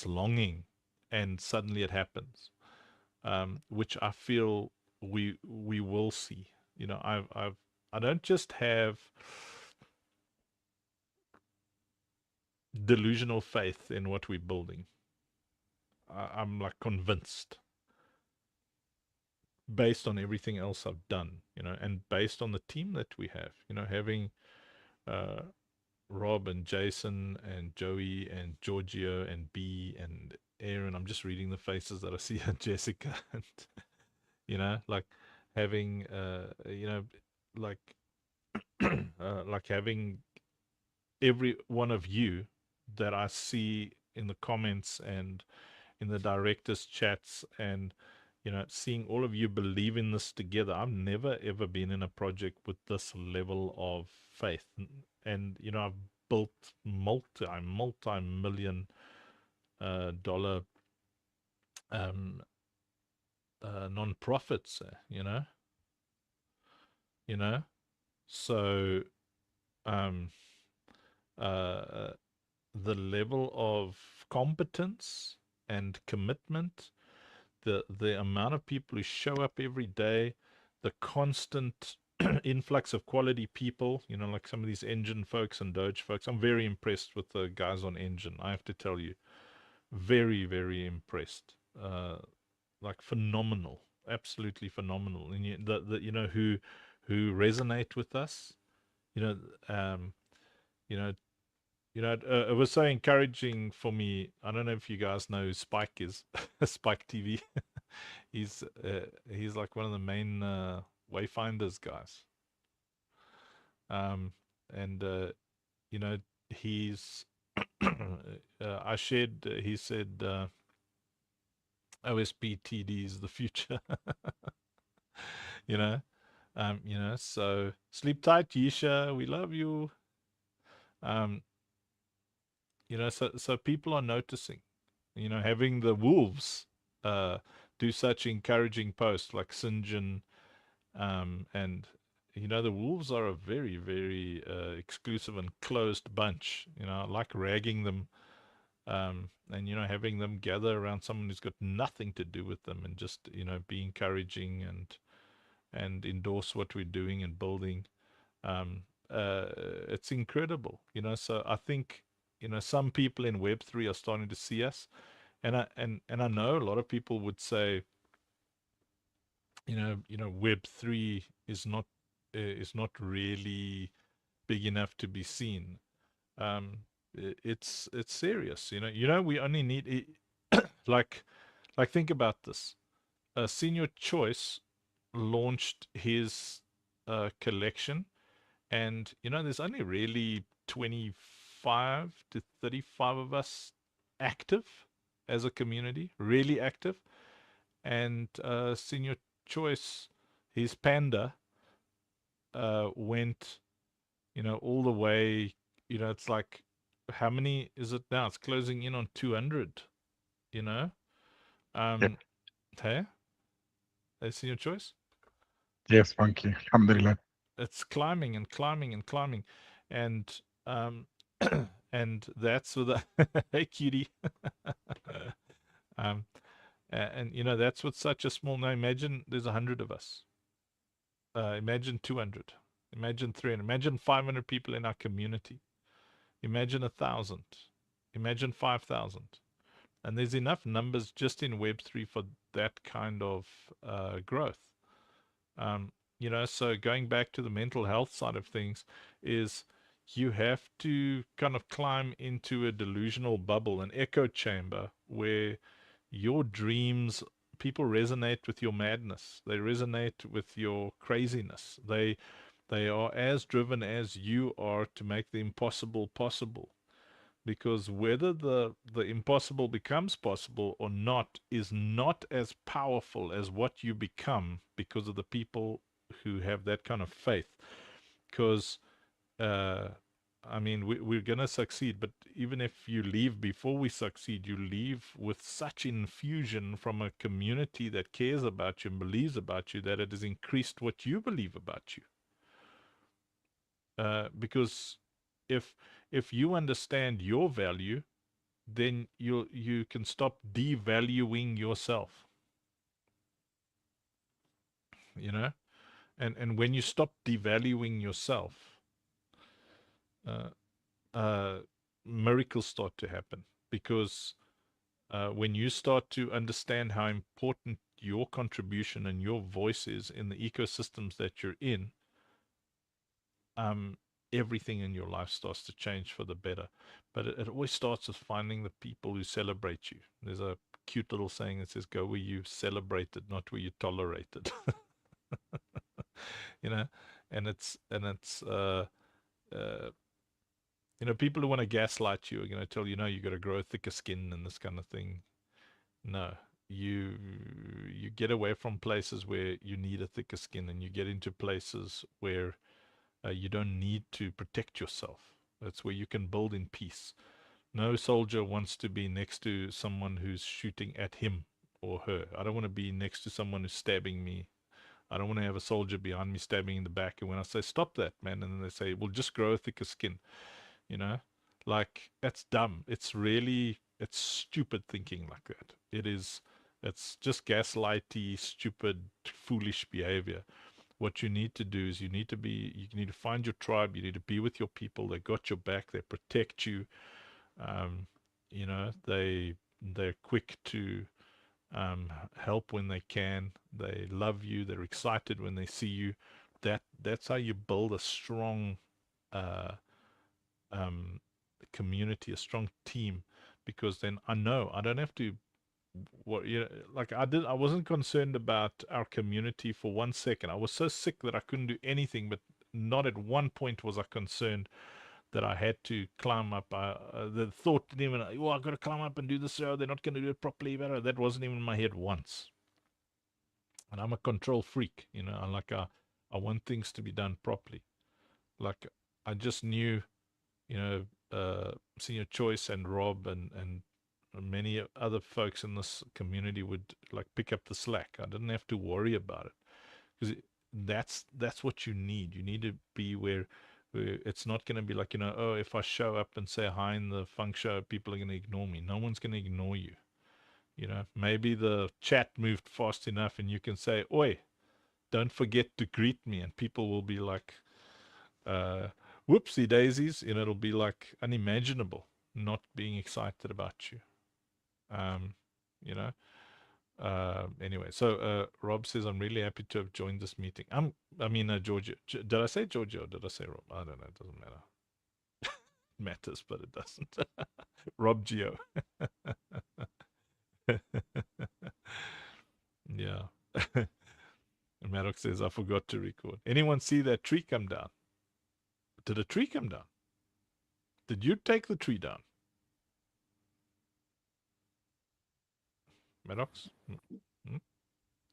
Speaker 8: longing, and suddenly it happens, which I feel we will see. I don't just have delusional faith in what we're building. I'm like convinced, based on everything else I've done, and based on the team that we have, having Rob and Jason and Joey and Giorgio and B and Aaron. I'm just reading the faces that I see, and Jessica, and like having like like having every one of you that I see in the comments and in the directors chats, and you know, seeing all of you believe in this together. I've never ever been in a project with this level of faith, and you know, I've built multi-million dollar non-profits, you know, so the level of competence and commitment, the amount of people who show up every day, the constant influx of quality people, you know, like some of these Engine folks and Doge folks. I'm very impressed with the guys on Engine, I have to tell you. Very, very impressed. Like phenomenal, absolutely phenomenal. And you know, who resonate with us, you know, it was so encouraging for me. I don't know if you guys know who Spike is. Spike TV. He's like one of the main Wayfinders guys. And you know, he's I shared. He said OSP TD is the future. You know, So sleep tight, Yisha. We love you. You know, so people are noticing. You know, having the Wolves do such encouraging posts like Sinjin, and you know, the Wolves are a very, very exclusive and closed bunch. You know, I like ragging them, and you know, having them gather around someone who's got nothing to do with them, and just, you know, be encouraging and endorse what we're doing and building. It's incredible, you know. So I think, you know, some people in Web3 are starting to see us, and I know a lot of people would say, you know, Web3 is not really big enough to be seen. It's serious, you know. We only need like think about this. Senior Choice launched his collection, and you know, there's only really 25 to 35 of us active as a community, really active. And Senior Choice, his Panda, went, you know, all the way. You know, it's like, how many is it now? It's closing in on 200, you know. Hey, Senior Choice?
Speaker 10: Yes, Funky. Alhamdulillah.
Speaker 8: It's climbing and climbing and climbing, and and that's with a hey cutie. And you know, that's with such a small. Now imagine there's 100 of us. Imagine 200. Imagine 300. Imagine 500 people in our community. Imagine 1,000. Imagine 5,000. And there's enough numbers just in Web3 for that kind of growth. You know, so going back to the mental health side of things, is you have to kind of climb into a delusional bubble, an echo chamber, where your dreams, people resonate with your madness. They resonate with your craziness. They are as driven as you are to make the impossible possible. Because whether the impossible becomes possible or not is not as powerful as what you become because of the people who have that kind of faith. Because I mean, we're going to succeed, but even if you leave before we succeed, you leave with such infusion from a community that cares about you and believes about you, that it has increased what you believe about you. Because if you understand your value, then you can stop devaluing yourself. You know, and when you stop devaluing yourself, miracles start to happen. Because when you start to understand how important your contribution and your voice is in the ecosystems that you're in, everything in your life starts to change for the better. But it always starts with finding the people who celebrate you. There's a cute little saying that says, go where you celebrated, not where you tolerated. You know, and it's you know, people who want to gaslight you are going to tell you, no, you got to grow thicker skin and this kind of thing. No, you get away from places where you need a thicker skin, and you get into places where you don't need to protect yourself. That's where you can build in peace. No soldier wants to be next to someone who's shooting at him or her. I don't want to be next to someone who's stabbing me. I don't want to have a soldier behind me stabbing in the back. And when I say, stop that, man, and then they say, well, just grow a thicker skin. You know, like, that's dumb. It's stupid thinking like that. It's just gaslighty, stupid, foolish behavior. What you need to do is you need to find your tribe. You need to be with your people. They got your back. They protect you. You know, they're quick to help when they can. They love you. They're excited when they see you. That's how you build a strong community, a strong team, because then I know I don't have to I wasn't concerned about our community for 1 second. I was so sick that I couldn't do anything, but not at one point was I concerned that I had to climb up. The thought didn't even, oh, I've got to climb up and do this, so they're not going to do it properly. But that wasn't even in my head once. And I'm a control freak, you know. I want things to be done properly. Like, I just knew, you know, Senior Choice and Rob and many other folks in this community would like pick up the slack. I didn't have to worry about it, because that's what you need. You need to be where it's not going to be like, you know, oh, if I show up and say hi in the funk show, people are going to ignore me. No one's going to ignore you. You know, maybe the chat moved fast enough and you can say, oi, don't forget to greet me, and people will be like, whoopsie daisies. You know, it'll be like unimaginable not being excited about you. You know, anyway, so Rob says, I'm really happy to have joined this meeting. Georgia. Did I say Georgia or did I say Rob? I don't know. It doesn't matter. It matters, but it doesn't. Rob Geo. Yeah. Maddox says, I forgot to record. Anyone see that tree come down? Did a tree come down? Did you take the tree down? Maddox?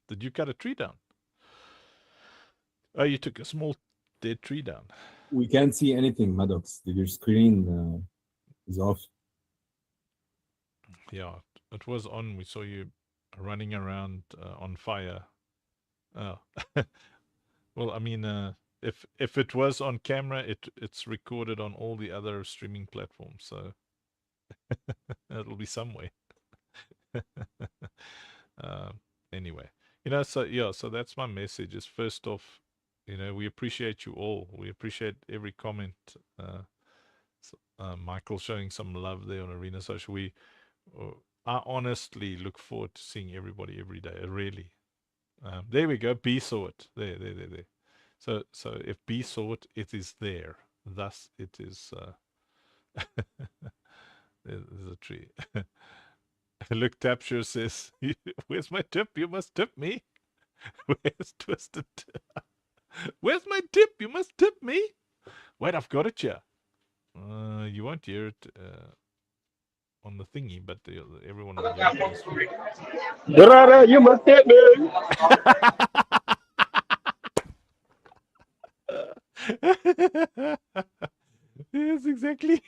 Speaker 8: Did you cut a tree down? Oh, you took a small dead tree down.
Speaker 16: We can't see anything, Maddox. Your screen is off.
Speaker 8: Yeah, it was on. We saw you running around on fire. Oh. Well, I mean, if it was on camera, it's recorded on all the other streaming platforms, so it'll be somewhere. Anyway, you know, so yeah, so that's my message. Is first off, you know, we appreciate you all. We appreciate every comment. Michael showing some love there on Arena Social. I honestly look forward to seeing everybody every day. Really. There we go. B saw it. There. So if B saw it, it is there. Thus, it is. There's a tree. Look, Tapshire says, where's my tip? You must tip me. Where's Twisted? Where's my tip? You must tip me. Wait, I've got it here. You won't hear it on the thingy, but everyone will hear it.
Speaker 17: You must tip me.
Speaker 8: Yes, exactly.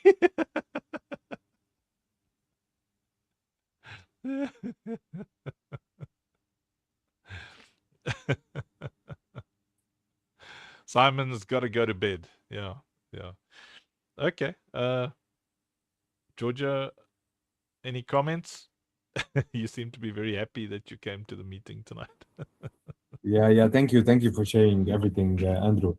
Speaker 8: Simon's got to go to bed. Yeah. Okay. Georgia, any comments? You seem to be very happy that you came to the meeting tonight.
Speaker 16: Yeah. Thank you for sharing everything, Andrew.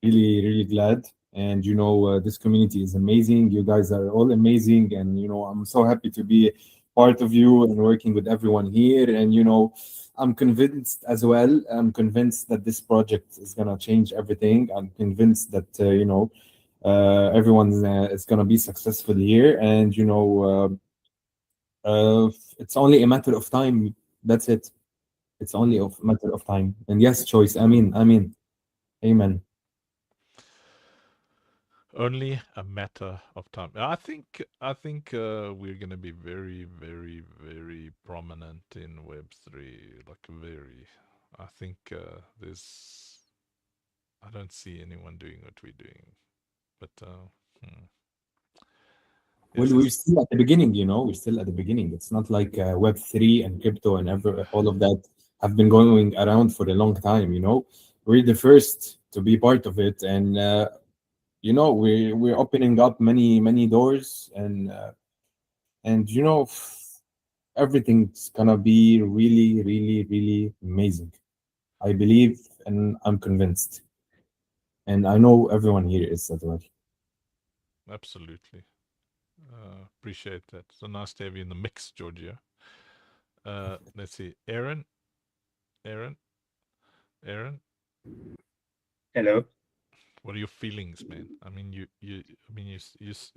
Speaker 16: Really glad. And you know, this community is amazing. You guys are all amazing, and you know, I'm so happy to be part of you and working with everyone here. And you know, I'm convinced as well. I'm convinced that this project is gonna change everything. I'm convinced that you know, everyone is gonna be successful here. And you know, it's only a matter of time. That's it. It's only a matter of time. And yes, Choice. Amen.
Speaker 8: Only a matter of time. I think we're going to be very, very, very prominent in Web3. Like very. I think there's. I don't see anyone doing what we're doing, but
Speaker 16: Well, we're still at the beginning, you know. We're still at the beginning. It's not like Web3 and crypto and all of that have been going around for a long time, you know. We're the first to be part of it, and you know, we're opening up many doors, and you know, everything's gonna be really, really, really amazing. I believe, and I'm convinced, and I know everyone here is as well.
Speaker 8: Absolutely. Appreciate that. So nice to have you in the mix, Georgia. Let's see. Aaron.
Speaker 12: Hello.
Speaker 8: What are your feelings, man? I mean, you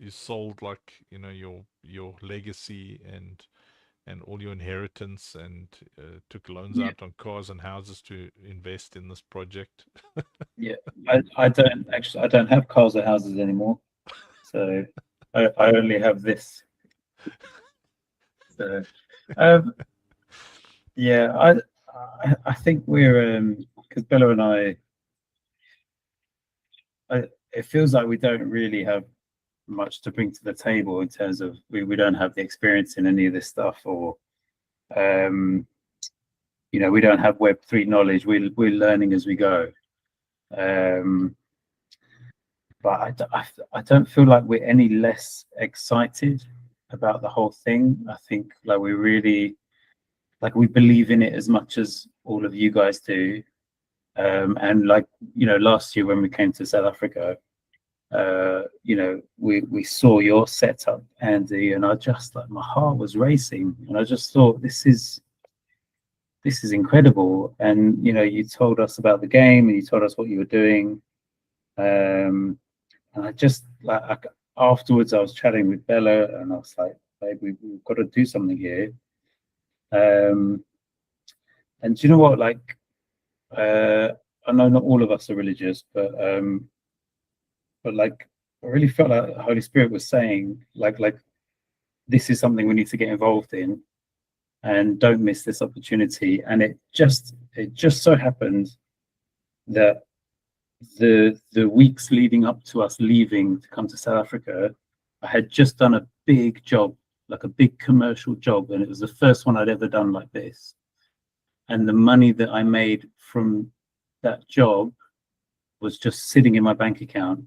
Speaker 8: sold, like, you know, your legacy and all your inheritance, and took loans out on cars and houses to invest in this project.
Speaker 12: Yeah, I don't have cars or houses anymore, so I only have this. So, yeah, I think we're because Bella and I, it feels like we don't really have much to bring to the table in terms of we don't have the experience in any of this stuff, or you know, we don't have Web3 knowledge. We're learning as we go. But I don't feel like we're any less excited about the whole thing. I think like we really, like, we believe in it as much as all of you guys do. And like, you know, last year when we came to South Africa, you know, we saw your setup, Andy, and I just, like, my heart was racing, and I just thought, this is incredible. And you know, you told us about the game, and you told us what you were doing. And I just, like, afterwards I was chatting with Bella, and I was like, babe, we've got to do something here. And do you know what, like, I know not all of us are religious, but like, I really felt like the Holy Spirit was saying, like this is something we need to get involved in, and don't miss this opportunity. And it just so happened that the weeks leading up to us leaving to come to South Africa, I had just done a big job, like a big commercial job, and it was the first one I'd ever done like this. And the money that I made from that job was just sitting in my bank account.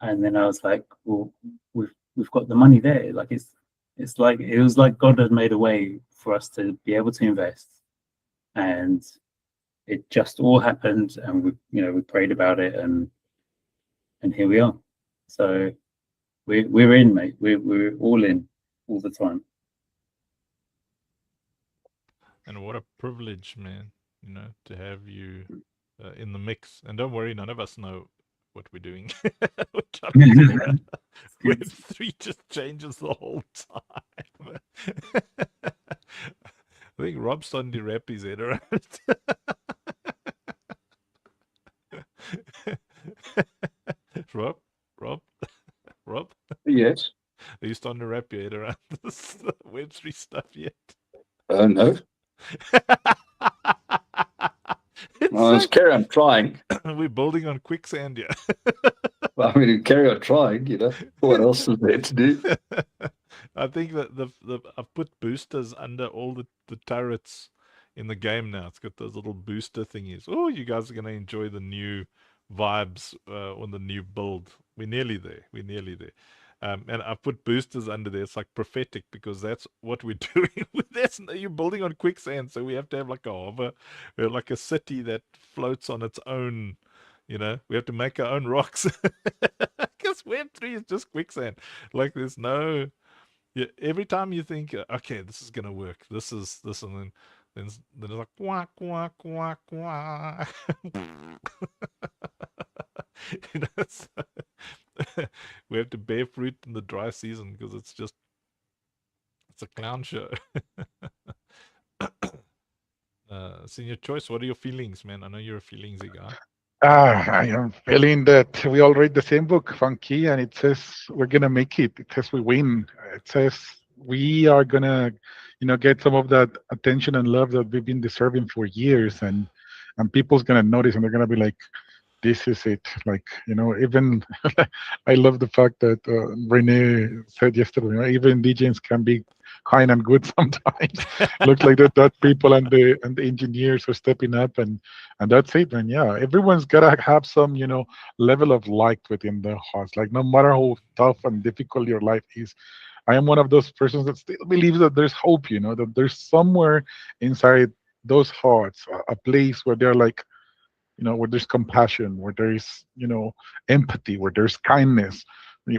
Speaker 12: And then I was like, well, we've got the money there. Like, it's like, it was like God had made a way for us to be able to invest, and it just all happened. And we prayed about it, and here we are. So we're in, mate. We're all in all the time.
Speaker 8: And what a privilege, man, you know, to have you in the mix. And don't worry, none of us know what we're doing. Web3 just changes the whole time. I think Rob's starting to wrap his head around it. Rob?
Speaker 11: Yes?
Speaker 8: Are you starting to wrap your head around this Web3 stuff yet?
Speaker 11: No. Let's carry on trying.
Speaker 8: We're building on quicksand here.
Speaker 11: Well, I mean, carry on trying, you know. What else is there to do?
Speaker 8: I think that I've put boosters under all the turrets in the game now. It's got those little booster thingies. Oh, you guys are going to enjoy the new vibes on the new build. We're nearly there. And I put boosters under there. It's like prophetic, because that's what we're doing. You're building on quicksand, so we have to have like a hover, like a city that floats on its own. You know, we have to make our own rocks, because Web3 is just quicksand. Like, there's no. Yeah, every time you think, okay, this is gonna work. This, and then it's like quack quack quack quack. You know, so we have to bear fruit in the dry season, because it's a clown show. Senior Choice, what are your feelings, man? I know you're a feelingsy guy.
Speaker 10: I am feeling that we all read the same book, Funky, and it says we're gonna make it. It says we win. It says we are gonna, get some of that attention and love that we've been deserving for years, and people's gonna notice, and they're gonna be like, "This is it." Like, even I love the fact that Rene said yesterday, even DJs can be kind and good sometimes. Looks like that people and the engineers are stepping up, and that's it. And yeah, everyone's gotta have some level of light within their hearts. Like, no matter how tough and difficult your life is, I am one of those persons that still believes that there's hope. That there's somewhere inside those hearts a place where they're like, where there's compassion, where there's, empathy, where there's kindness,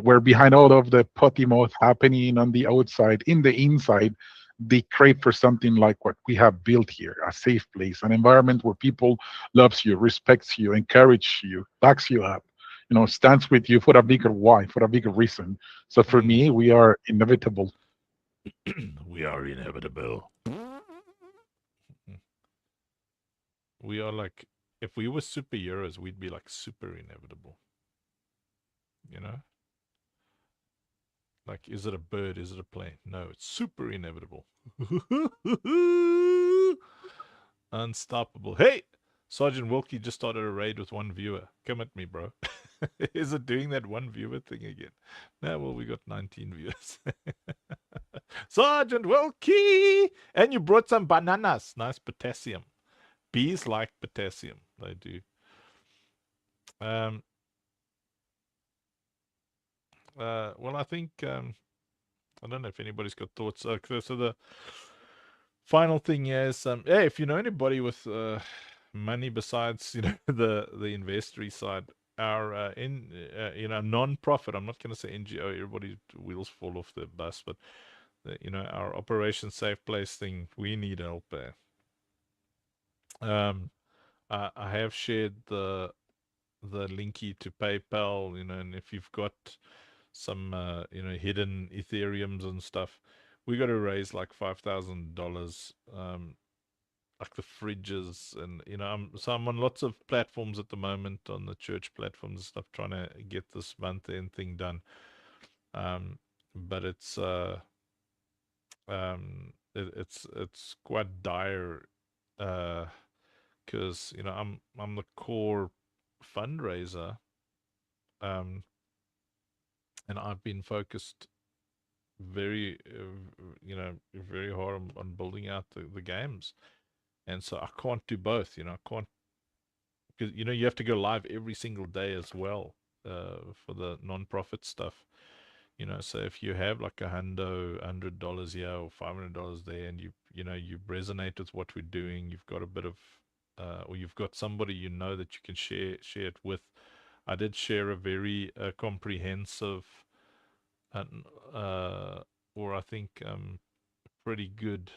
Speaker 10: where behind all of the potty mouth happening on the outside, in the inside, they crave for something like what we have built here, a safe place, an environment where people loves you, respects you, encourages you, backs you up, stands with you for a bigger why, for a bigger reason. So for me, we are inevitable.
Speaker 8: We are inevitable. We are like, if we were superheroes, we'd be like super inevitable. Like, is it a bird? Is it a plane? No, it's super inevitable. Unstoppable. Hey! Sergeant Wilkie just started a raid with one viewer. Come at me, bro. Is it doing that one viewer thing again? No, well, we got 19 viewers. Sergeant Wilkie! And you brought some bananas. Nice potassium. Bees like potassium. They do. Well, I think, I don't know if anybody's got thoughts. So the final thing is, hey, if you know anybody with money besides, the investory side, our non-profit, I'm not going to say NGO, everybody's wheels fall off the bus, but, our Operation Safe Place thing, we need help there. I have shared the linky to PayPal, and if you've got some hidden Ethereums and stuff, we got to raise like $5,000, like the fridges, and I'm on lots of platforms at the moment, on the church platforms and stuff, trying to get this month end thing done. But it's it's quite dire, because I'm the core fundraiser, and I've been focused very very hard on building out the games, and so I can't do both. I can't, because you have to go live every single day as well, for the non-profit stuff. So if you have like $100 here or $500 there, and you resonate with what we're doing, you've got a bit of or you've got somebody that you can share it with. I did share a very comprehensive or I think pretty good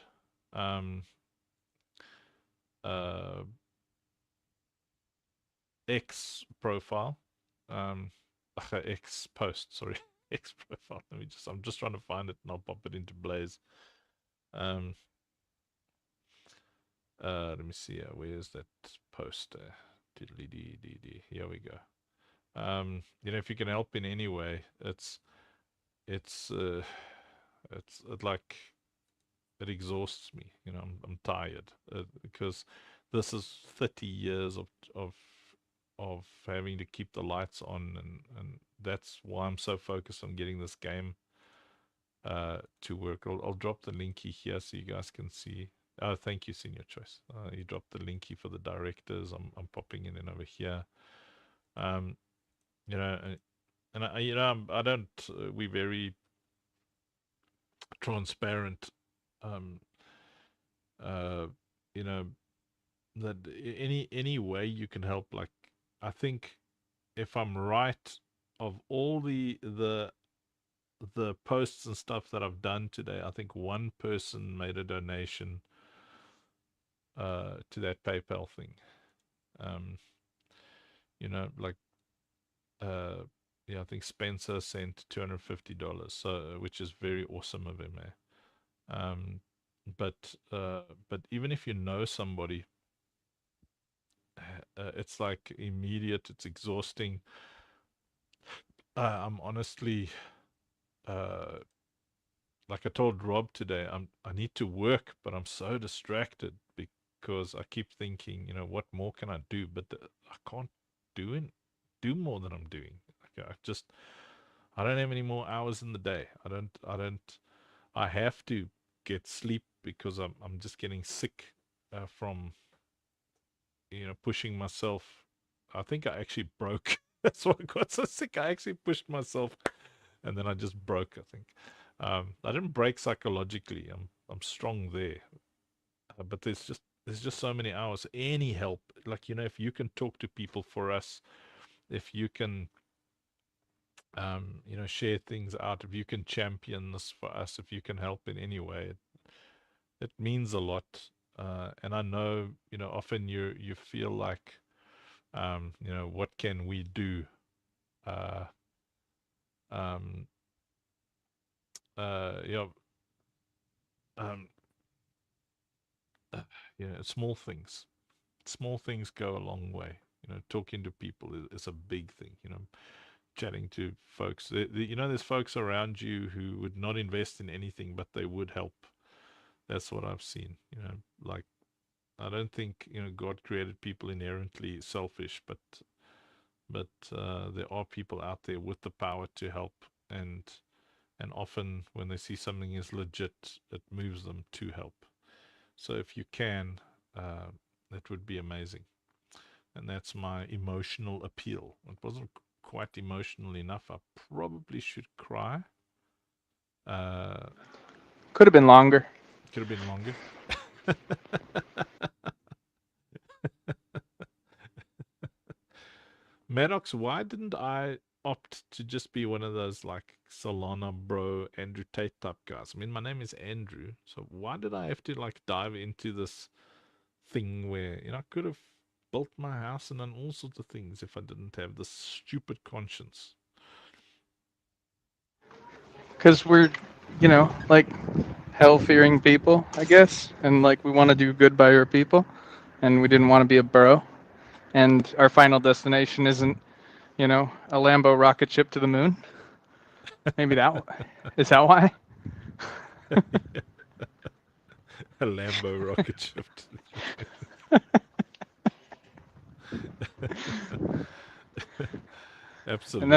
Speaker 8: X profile, X post, sorry. X profile. I'm just trying to find it, and I'll pop it into Blaze. Let me see. Where's that post? Here we go. If you can help in any way, it's like, it exhausts me. I'm tired, because this is 30 years of having to keep the lights on, and that's why I'm so focused on getting this game to work. I'll drop the linky here so you guys can see. Thank you, Senior Choice. You dropped the linky for the directors. I'm popping it in over here. And I don't. We're very transparent. That any way you can help. Like, I think, if I'm right, of all the posts and stuff that I've done today, I think one person made a donation to that PayPal thing. I think Spencer sent $250, so, which is very awesome of him. But even if you know somebody, it's like immediate. It's exhausting. I'm honestly, like I told Rob today, I need to work, but I'm so distracted because I keep thinking, what more can I do? But I can't do more than I'm doing. Like I don't have any more hours in the day. I have to get sleep because I'm just getting sick from pushing myself. I think I actually broke. That's why I got so sick. I actually pushed myself, and then I just broke. I think I didn't break psychologically. I'm strong there, but there's just so many hours. Any help, like if you can talk to people for us, if you can share things out, if you can champion this for us, if you can help in any way, it means a lot. And I know, often you feel like, what can we do? Small things. Small things go a long way. Talking to people is a big thing. Chatting to folks. There's folks around you who would not invest in anything, but they would help. That's what I've seen. Like I don't think God created people inherently selfish, but there are people out there with the power to help, and often when they see something is legit, it moves them to help. So if you can, that would be amazing. And that's my emotional appeal. It wasn't quite emotional enough. I probably should cry.
Speaker 15: Could have been longer.
Speaker 8: Could have been longer. Maddox, why didn't I opt to just be one of those like Solana bro, Andrew Tate type guys? I mean, my name is Andrew, so why did I have to like dive into this thing where I could have built my house and done all sorts of things if I didn't have this stupid conscience?
Speaker 15: Because we're, like hell-fearing people, I guess, and like we want to do good by our people, and we didn't want to be a bro. And our final destination isn't, a Lambo rocket ship to the moon. Maybe is that why?
Speaker 8: A Lambo rocket ship to the moon. Absolutely.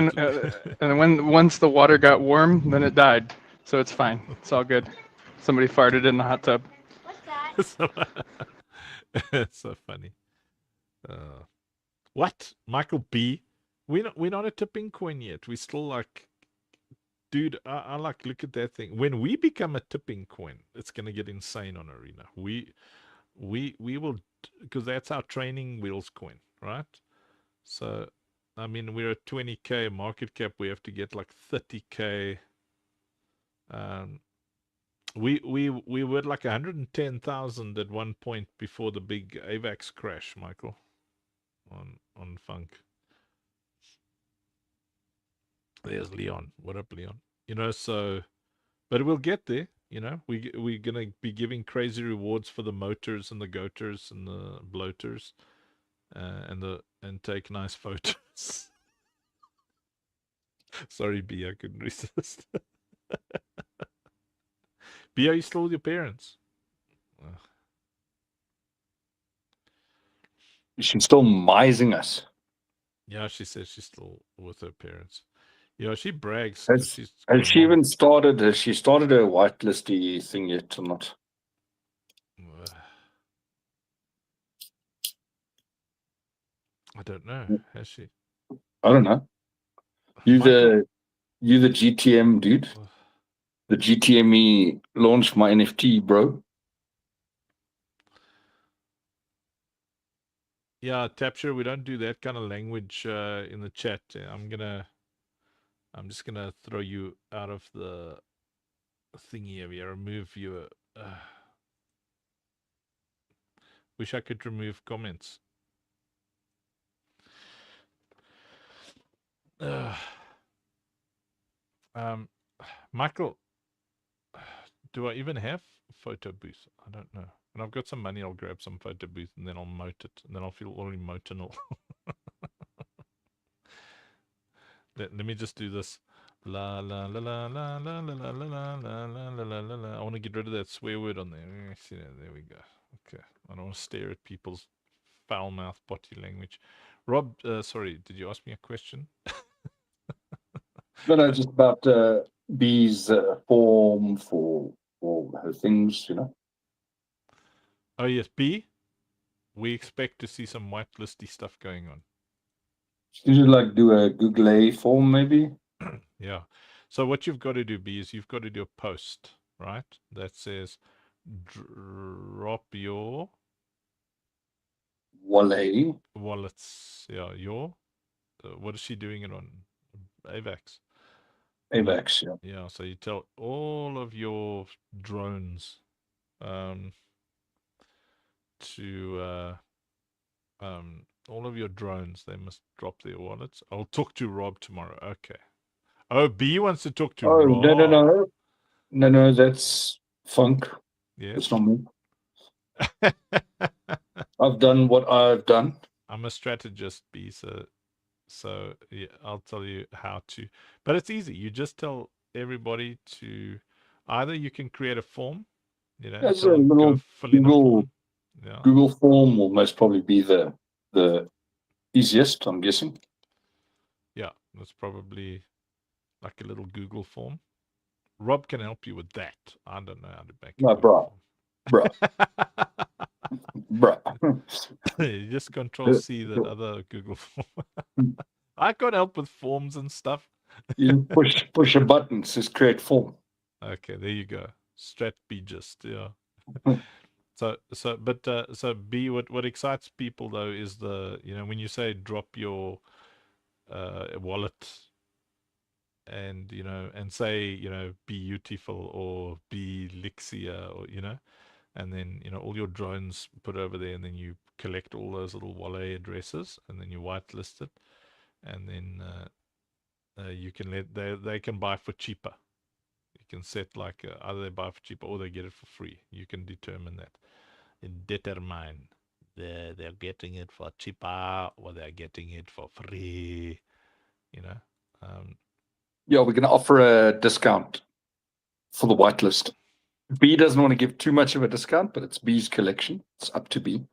Speaker 15: And then once the water got warm, then it died. So it's fine. It's all good. Somebody farted in the hot tub.
Speaker 8: What's that? It's so funny. What? Michael B? We're not a tipping coin yet. We still like, dude, I like, look at that thing. When we become a tipping coin, it's gonna get insane on Arena. We will, because that's our training wheels coin, right? So I mean, we're at 20K market cap. We have to get like 30K. We were at like 110,000 at one point before the big AVAX crash, Michael, on Funk. There's Leon. What up, Leon? So, but we'll get there. We're gonna be giving crazy rewards for the motors and the goaters and the bloaters, and take nice photos. Sorry, B, I couldn't resist. B, are you still with your parents?
Speaker 11: She's still mising us.
Speaker 8: Yeah, she says she's still with her parents. She brags.
Speaker 11: Has she even started? Has she started her whitelisty thing yet or not?
Speaker 8: I don't know. Has she?
Speaker 11: I don't know. You the GTM dude? The GTME launched my NFT, bro.
Speaker 8: Yeah, Tapshire, we don't do that kind of language in the chat. I'm just gonna throw you out of the thingy here. Remove your. Wish I could remove comments. Michael, do I even have photo booth? I don't know. When I've got some money, I'll grab some photo booth and then I'll moat it. And then I'll feel all emotional. Let me just do this. La la la la la la la la la la la la la la la. I want to get rid of that swear word on there. See that? There we go. Okay. I don't want to stare at people's foul mouth body language. Rob, sorry, did you ask me a question?
Speaker 11: No, just about B's form for her things, you know.
Speaker 8: Oh yes, B. We expect to see some whitelisty stuff going on.
Speaker 11: Should you like do a Google A form maybe?
Speaker 8: Yeah. So what you've got to do, B, is you've got to do a post, right? That says drop your wallets. Yeah, your. What is she doing it on? AVAX.
Speaker 11: AVAX, yeah.
Speaker 8: Yeah, so you tell all of your drones all of your drones, they must drop their wallets. I'll talk to Rob tomorrow. Okay. Oh, B wants to talk to Rob.
Speaker 11: No, that's Funk.
Speaker 8: Yes.
Speaker 11: It's not me. I've done what I've done.
Speaker 8: I'm a strategist, B, so yeah, I'll tell you how to. But it's easy. You just tell everybody to either you can create a form, you know,
Speaker 11: That's a little Google form will most probably be the easiest, I'm guessing.
Speaker 8: Yeah, that's probably like a little Google form. Rob can help you with that. I don't know how to make it.
Speaker 11: No, bro.
Speaker 8: You just control C that other Google form. I can't help with forms and stuff.
Speaker 11: You push a button, says create form.
Speaker 8: Okay, there you go. Strat B just, yeah. So B, what excites people though is when you say drop your wallet and and say be beautiful or be Lixia or and then all your drones put over there, and then you collect all those little wallet addresses, and then you whitelist it, and then you can they can buy for cheaper. You can set like either they buy for cheaper or they get it for free. You can determine that. Determine they're getting it for cheaper or they're getting it for free.
Speaker 11: Yeah, we're going to offer a discount for the whitelist. B doesn't want to give too much of a discount, but it's B's collection. It's up to B.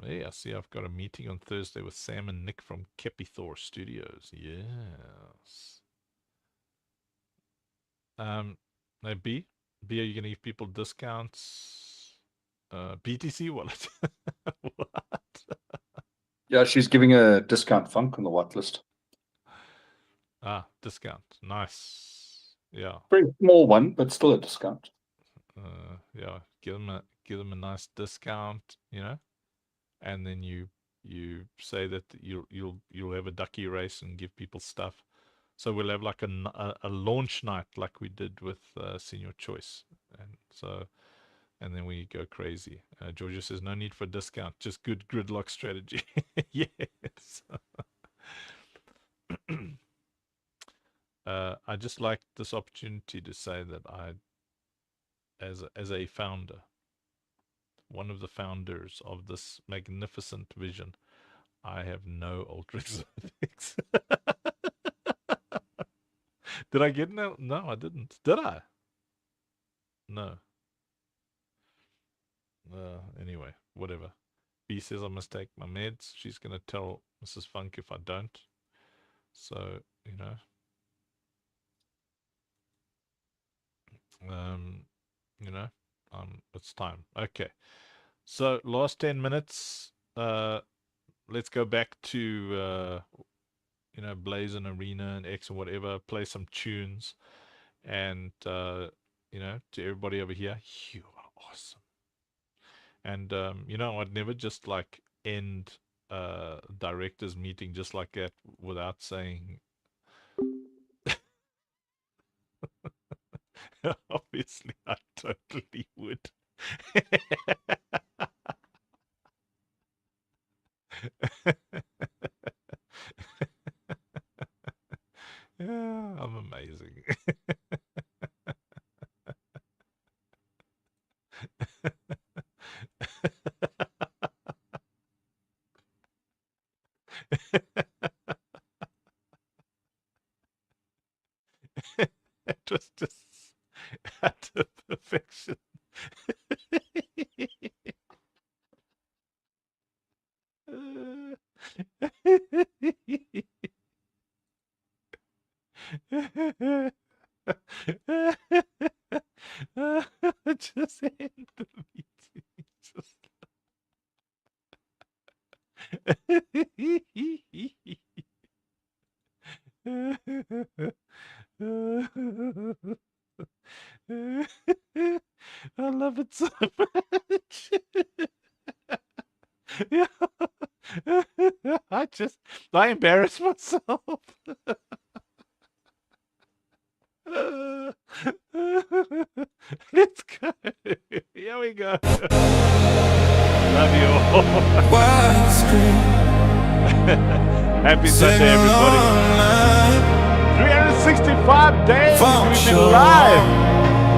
Speaker 8: Yeah, see, I've got a meeting on Thursday with Sam and Nick from Kepithor Studios. Yes. Now B, are you going to give people discounts? BTC wallet. What?
Speaker 11: Yeah, she's giving a discount, Funk, on the whitelist.
Speaker 8: Discount. Nice. Yeah.
Speaker 11: Very small one, but still a discount.
Speaker 8: Yeah, give them a nice discount, and then you say that you'll have a ducky race and give people stuff. So we'll have like a launch night like we did with Senior Choice, and then we go crazy. Georgia says no need for discount, just good gridlock strategy. Yes. I just like this opportunity to say that I, as a founder, one of the founders of this magnificent vision, I have no ultra exotics. Did I get no? No, I didn't. Did I? No. Anyway, whatever. B says I must take my meds. She's going to tell Mrs. Funk if I don't. So, it's time. Okay. So last 10 minutes, let's go back to, Blazing Arena and X and whatever, play some tunes. And, to everybody over here, you are awesome. And, I'd never just like end directors meeting just like that without saying, obviously, I totally would. Yeah, I'm amazing. It was just utter perfection. Just end the meeting. I love it so much. Yeah. I embarrass myself. Let's go. Here we go. Love you all. Happy Sunday, everybody. 365 days we've been live.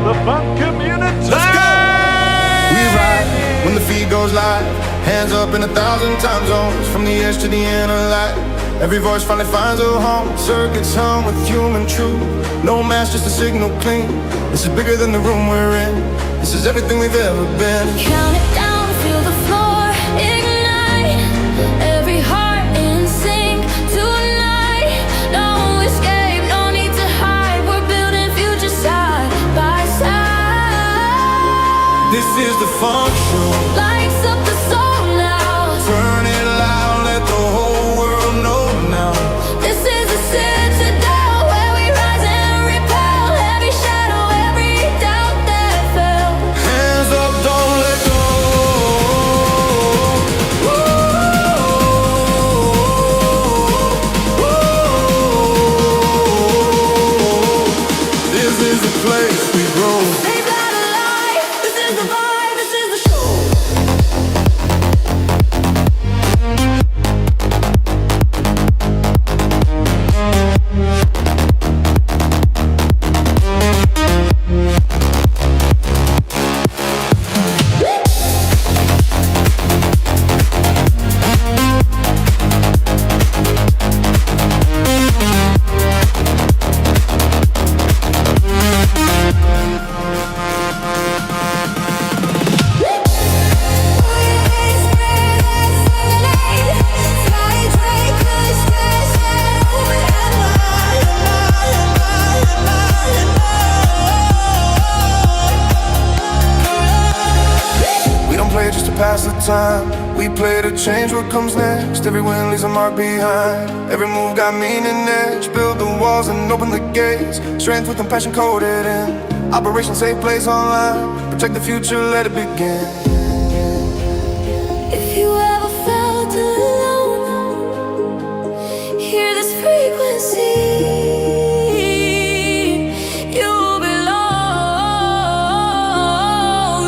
Speaker 8: The Funk Community.
Speaker 5: We ride when the feed goes live. Hands up in 1,000 time zones, from the edge to the inner light. Every voice finally finds a home. Circuits hum with human truth. No mask, just a signal clean. This is bigger than the room we're in. This is everything we've ever been.
Speaker 6: Count it down, feel the floor ignite. Every heart in sync tonight. No escape, no need to hide. We're building future side by side.
Speaker 5: This is the funk show.
Speaker 6: Lights up the soul now.
Speaker 5: Turn it loud, let the whole world know now.
Speaker 6: This is a citadel where we rise and repel every shadow, every doubt that fell.
Speaker 5: Hands up, don't let go. This is the place we grow.
Speaker 6: Save that alive. This is the vibe. This is the show.
Speaker 5: We don't play just to pass the time. We play to change what comes next. Every win leaves a mark behind. Every move got meaning edge. Build the walls and open the gates. Strength with compassion coded in. Operation Safe Place Online. Protect the future, let it begin.
Speaker 6: If you ever felt alone, hear this frequency. You belong.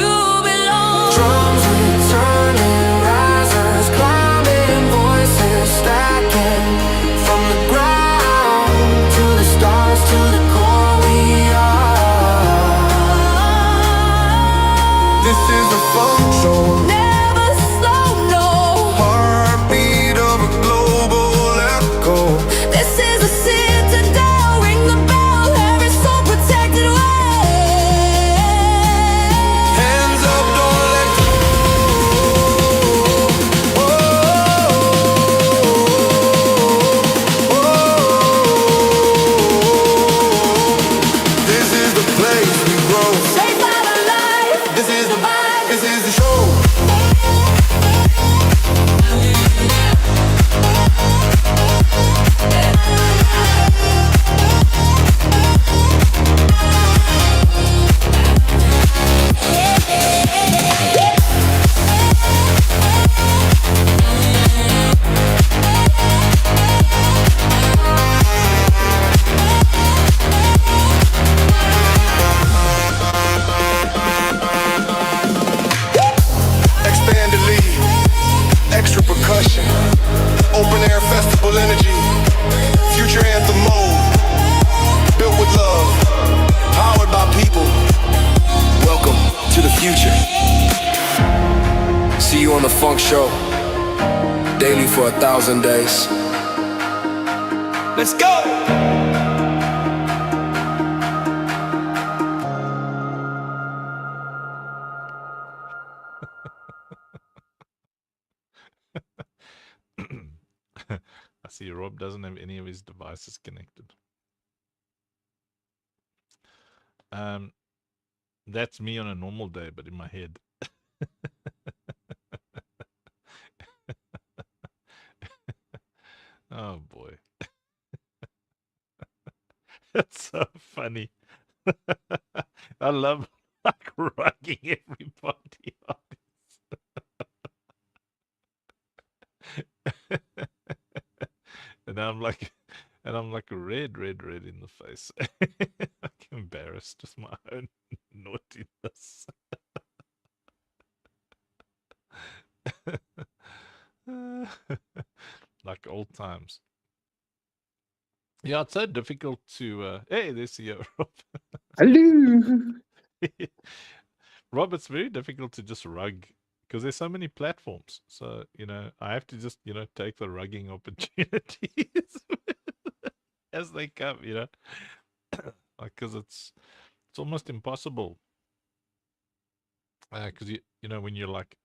Speaker 6: You belong.
Speaker 5: Drums returning, risers climbing, voices stacking. From the ground to the stars, to the core we are. This is the funk show.
Speaker 6: Never slow, no.
Speaker 5: Heartbeat of a global echo.
Speaker 6: This is a citadel. Ring the bell. Every soul protected way.
Speaker 5: Hands up, don't let go. This is the place we grow.
Speaker 6: Save that alive.
Speaker 5: This is the vibe. This is the show. Expanded lead, extra percussion, open air festival energy, future anthem mode, built with love, powered by people. Welcome to the future. See you on the Funk Show.
Speaker 3: daily for 1,000 days. Let's go!
Speaker 8: I see Rob doesn't have any of his devices connected. That's me on a normal day, but in my head. Oh boy. That's so funny. I love like rugging everybody on this. And I'm like red in the face. Like embarrassed with my own naughtiness. Like old times. Yeah, it's so difficult to hey, there's you, Rob.
Speaker 11: Hello.
Speaker 8: Rob, it's very difficult to just rug because there's so many platforms. So, I have to just, take the rugging opportunities as they come, like, because it's almost impossible. Because when you're like,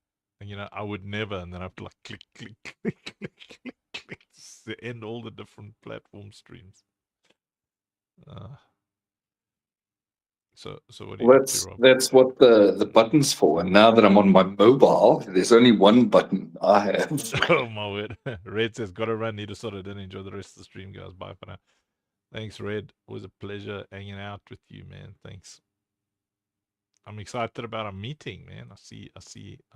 Speaker 8: I would never, and then I have to like click, click, click, click, click, click to end all the different platform streams. So what do you
Speaker 11: Well,
Speaker 8: do, Rob?
Speaker 11: that's what the button's for. And now that I'm on my mobile, there's only one button I have.
Speaker 8: Oh my word. Red says, gotta run, need to sort it in. Enjoy the rest of the stream, guys. Bye for now. Thanks, Red. Always a pleasure hanging out with you, man. Thanks. I'm excited about our meeting, man. I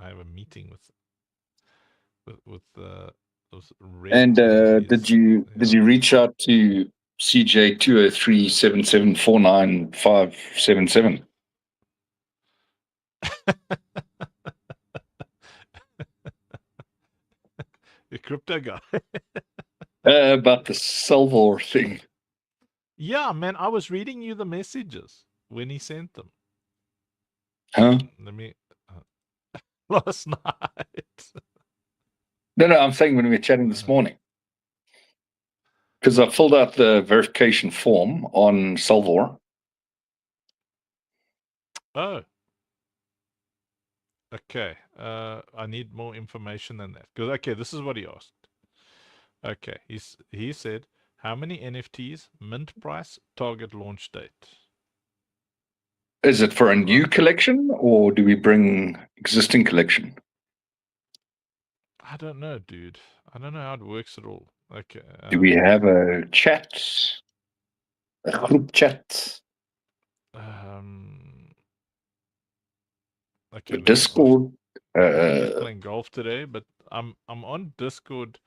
Speaker 8: have a meeting with those Red.
Speaker 11: And did you reach out to CJ 203-7749577?
Speaker 8: The crypto guy.
Speaker 11: About the Salvor thing.
Speaker 8: Yeah, man. I was reading you the messages when he sent them.
Speaker 11: Huh?
Speaker 8: Let me last night.
Speaker 11: No, I'm saying when we were chatting this morning. Because I filled out the verification form on Salvor.
Speaker 8: Oh. Okay. I need more information than that. Because okay, this is what he asked. Okay. He said, how many NFTs, mint price, target launch date?
Speaker 11: Is it for a new collection or do we bring existing collection?
Speaker 8: I don't know, dude. I don't know how it works at all. Okay.
Speaker 11: Do we have a chat? A group chat?
Speaker 8: Okay,
Speaker 11: a Discord?
Speaker 8: playing golf today, but I'm on Discord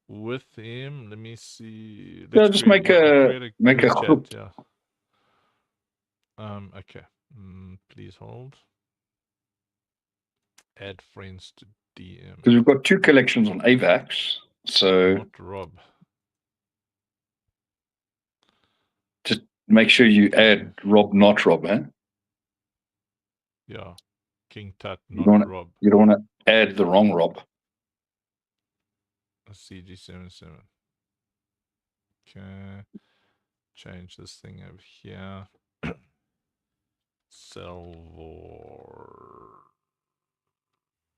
Speaker 8: with him. Let me see.
Speaker 11: Yeah, just make a group.
Speaker 8: Yeah. Okay. Please hold. Add friends to DM.
Speaker 11: Because we've got two collections on AVAX. So
Speaker 8: Not Rob.
Speaker 11: just make sure you add Rob, not Rob, eh?
Speaker 8: Yeah. King Tut,
Speaker 11: You
Speaker 8: not Rob.
Speaker 11: You don't want to add the wrong Rob.
Speaker 8: CG77. Okay. Change this thing over here. Salvor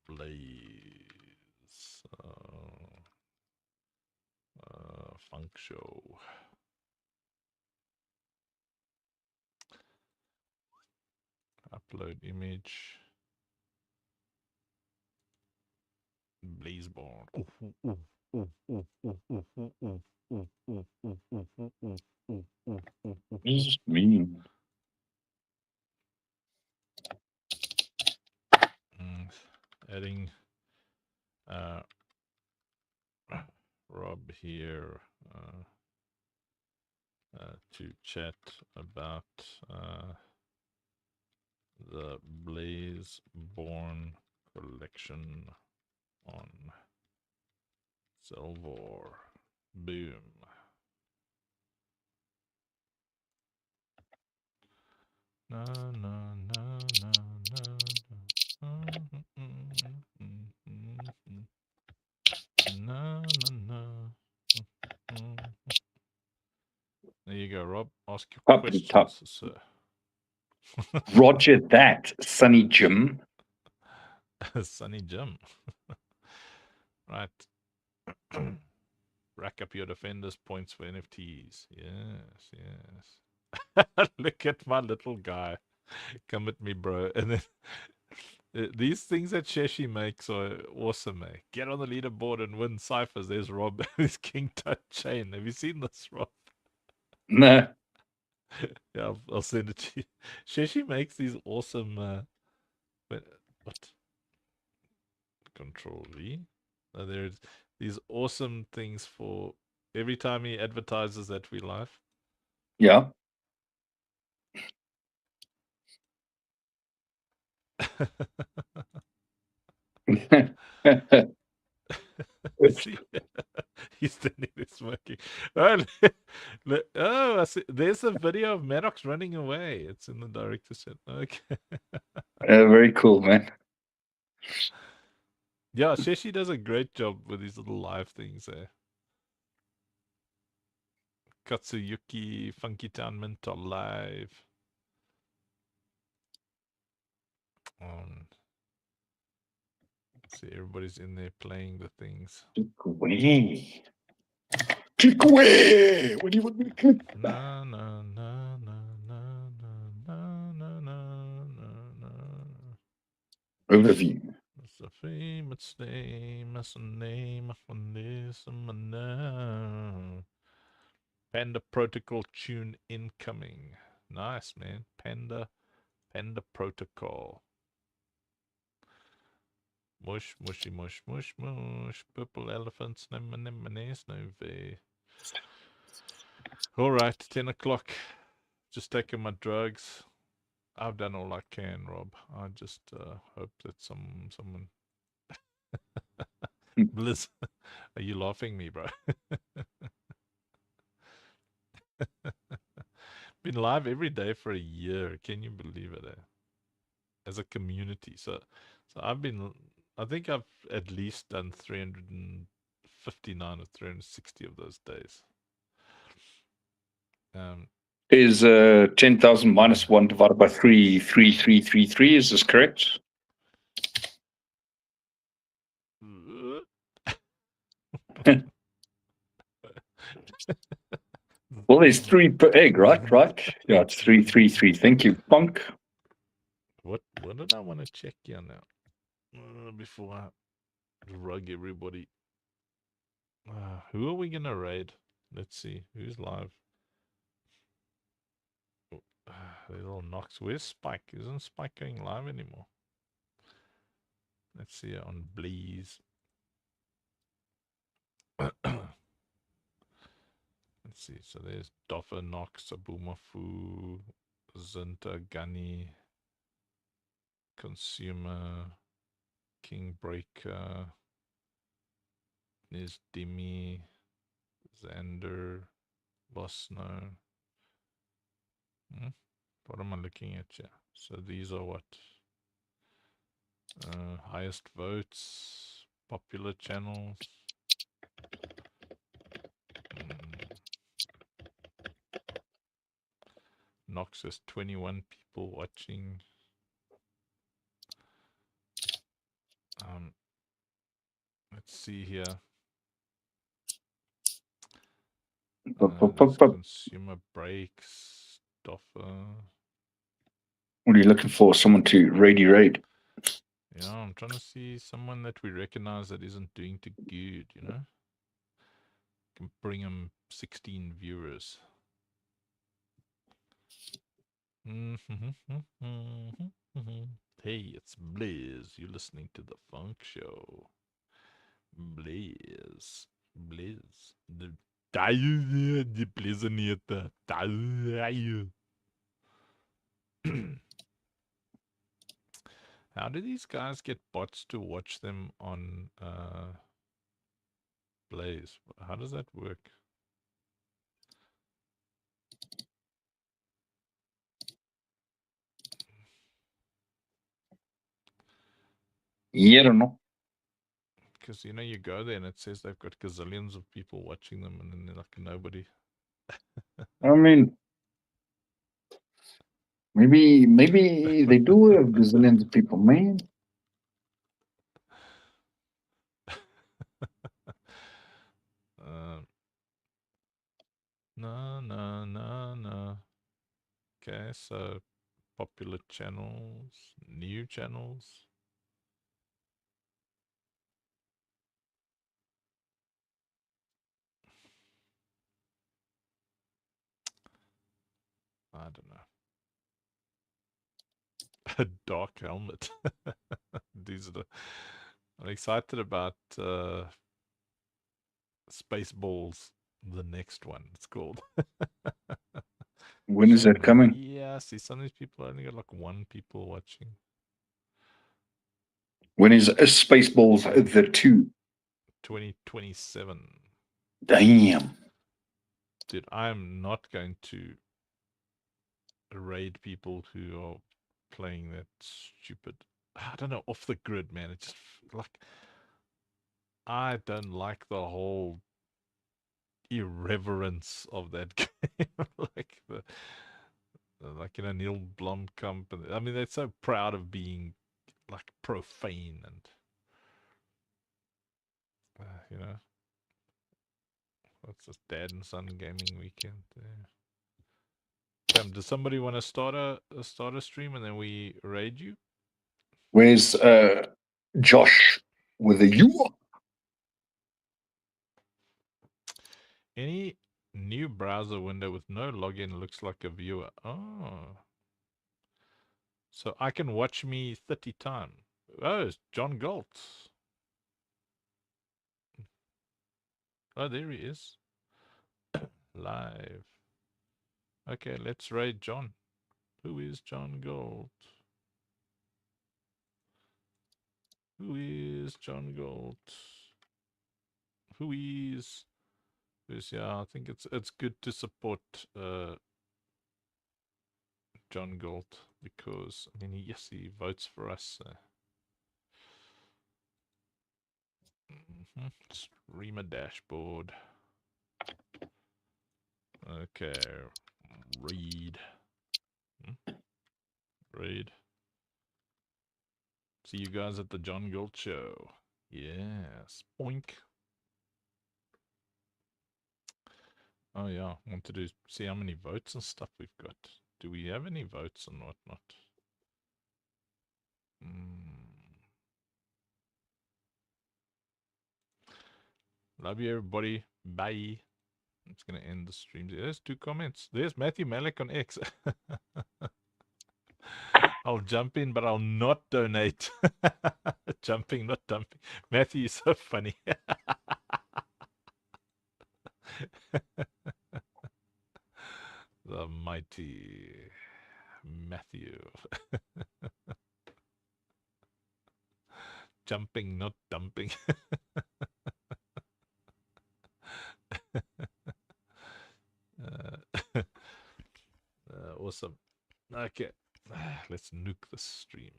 Speaker 8: Blaze. Funk show. Upload image. Blazeborn.
Speaker 11: What does this mean?
Speaker 8: Adding Rob here to chat about the Blazeborn collection on Salvor. Boom. No, no, no, no, no, no. you go, Rob. Ask your
Speaker 11: Puppy top.
Speaker 8: questions, sir.
Speaker 11: Roger that, Sonny Jim.
Speaker 8: Sunny Jim. Right. Rack up your defenders points for NFTs. Yes, yes. Look at my little guy. Come at me, bro. And then these things that Sheshi makes are awesome, eh? Get on the leaderboard and win ciphers. There's Rob. His King Tut chain. Have you seen this, Rob?
Speaker 11: No.
Speaker 8: Yeah, I'll send it to you. Sheshi makes these awesome. What? Control V. There's these awesome things for every time he advertises that we live.
Speaker 11: Yeah.
Speaker 8: See, he's standing there smoking. Oh, I see. There's a video of Maddox running away. It's in the director's set. Okay.
Speaker 11: Very cool, man.
Speaker 8: Yeah, Sheshi does a great job with these little live things there. Katsuyuki, Funky Town Mint are live. See, everybody's in there playing the things.
Speaker 11: Click away. Click away. What do you want me to click?
Speaker 8: No, no, no, no, no, no, no, no, no, no.
Speaker 11: Overview.
Speaker 8: It's a famous name, it's a name on this no. Panda Protocol tune incoming. Nice, man. Panda Protocol. Mush, mushy, mush, mush, mush. Purple elephants, snowve. All right, 10 o'clock. Just taking my drugs. I've done all I can, Rob. I just hope that someone. Bliss, are you laughing me, bro? Been live every day for a year. Can you believe it? As a community, so I think I've at least done 359 or 360 of those days.
Speaker 11: Is 10,000 minus 1 divided by 3, 3,333. Is this correct? Well, there's 3 per egg, right? Yeah, it's 333. Thank you, Punk.
Speaker 8: What did I want to check here now? Before I rug everybody. Who are we gonna raid? Let's see. Who's live? Little Knox. Where's Spike? Isn't Spike going live anymore? Let's see on Bleeze. Let's see. So there's Doffer, Knox, Abumafu, Zinta, Gunny, Consumer, King Breaker, Niz Dimi, Xander, Bosno. What am I looking at here? So these are what? Highest votes, popular channels. Knox has 21 people watching. Let's see here. Consumer breaks, Doffer.
Speaker 11: What are you looking for? Someone to raid?
Speaker 8: Yeah, I'm trying to see someone that we recognize that isn't doing too good, you know? Can bring him 16 viewers. Hey, it's Blizz. You're listening to The Funk Show. Blizz. The Blizz. How do these guys get bots to watch them on Blaze? How does that work?
Speaker 11: Yeah, I don't know.
Speaker 8: Because, you know, you go there and it says they've got gazillions of people watching them and then they're like nobody.
Speaker 11: I mean, maybe they do have gazillions of people, man.
Speaker 8: No, no, no, no. Okay, so popular channels, new channels. I don't know. A dark helmet. These are the. I'm excited about Spaceballs, the next one. It's called.
Speaker 11: When is that coming?
Speaker 8: Yeah, see, some of these people only got like 1 people watching.
Speaker 11: When is Spaceballs the 2?
Speaker 8: 2027.
Speaker 11: Damn.
Speaker 8: Dude, I'm not going to raid people who are playing that stupid, I don't know, off the grid, man. It's just like, I don't like the whole irreverence of that game. Like the, like, you know, Neil Blomkamp, and I mean, they're so proud of being like profane and you know, what's this, dad and son gaming weekend there. Does somebody want to start a stream and then we raid you?
Speaker 11: Where's Josh with a U?
Speaker 8: Any new browser window with no login looks like a viewer. Oh. So I can watch me 30 times. Oh, it's John Galt. Oh, there he is. Live. Okay, let's raid John. Who is John Galt? Who is John Galt? Who is... Yeah, I think it's good to support John Galt, because I mean, yes, he votes for us. Streamer dashboard. Okay, read. Read. See you guys at the John Galt show. Yes, boink. Oh yeah, I wanted to see how many votes and stuff we've got. Do we have any votes and whatnot? Love you, everybody. Bye. I'm just gonna end the stream. There's 2 comments. There's Matthew Malik on X. I'll jump in, but I'll not donate. Jumping, not dumping. Matthew is so funny. The mighty Matthew. Jumping, not dumping. Awesome. Okay, let's nuke the stream.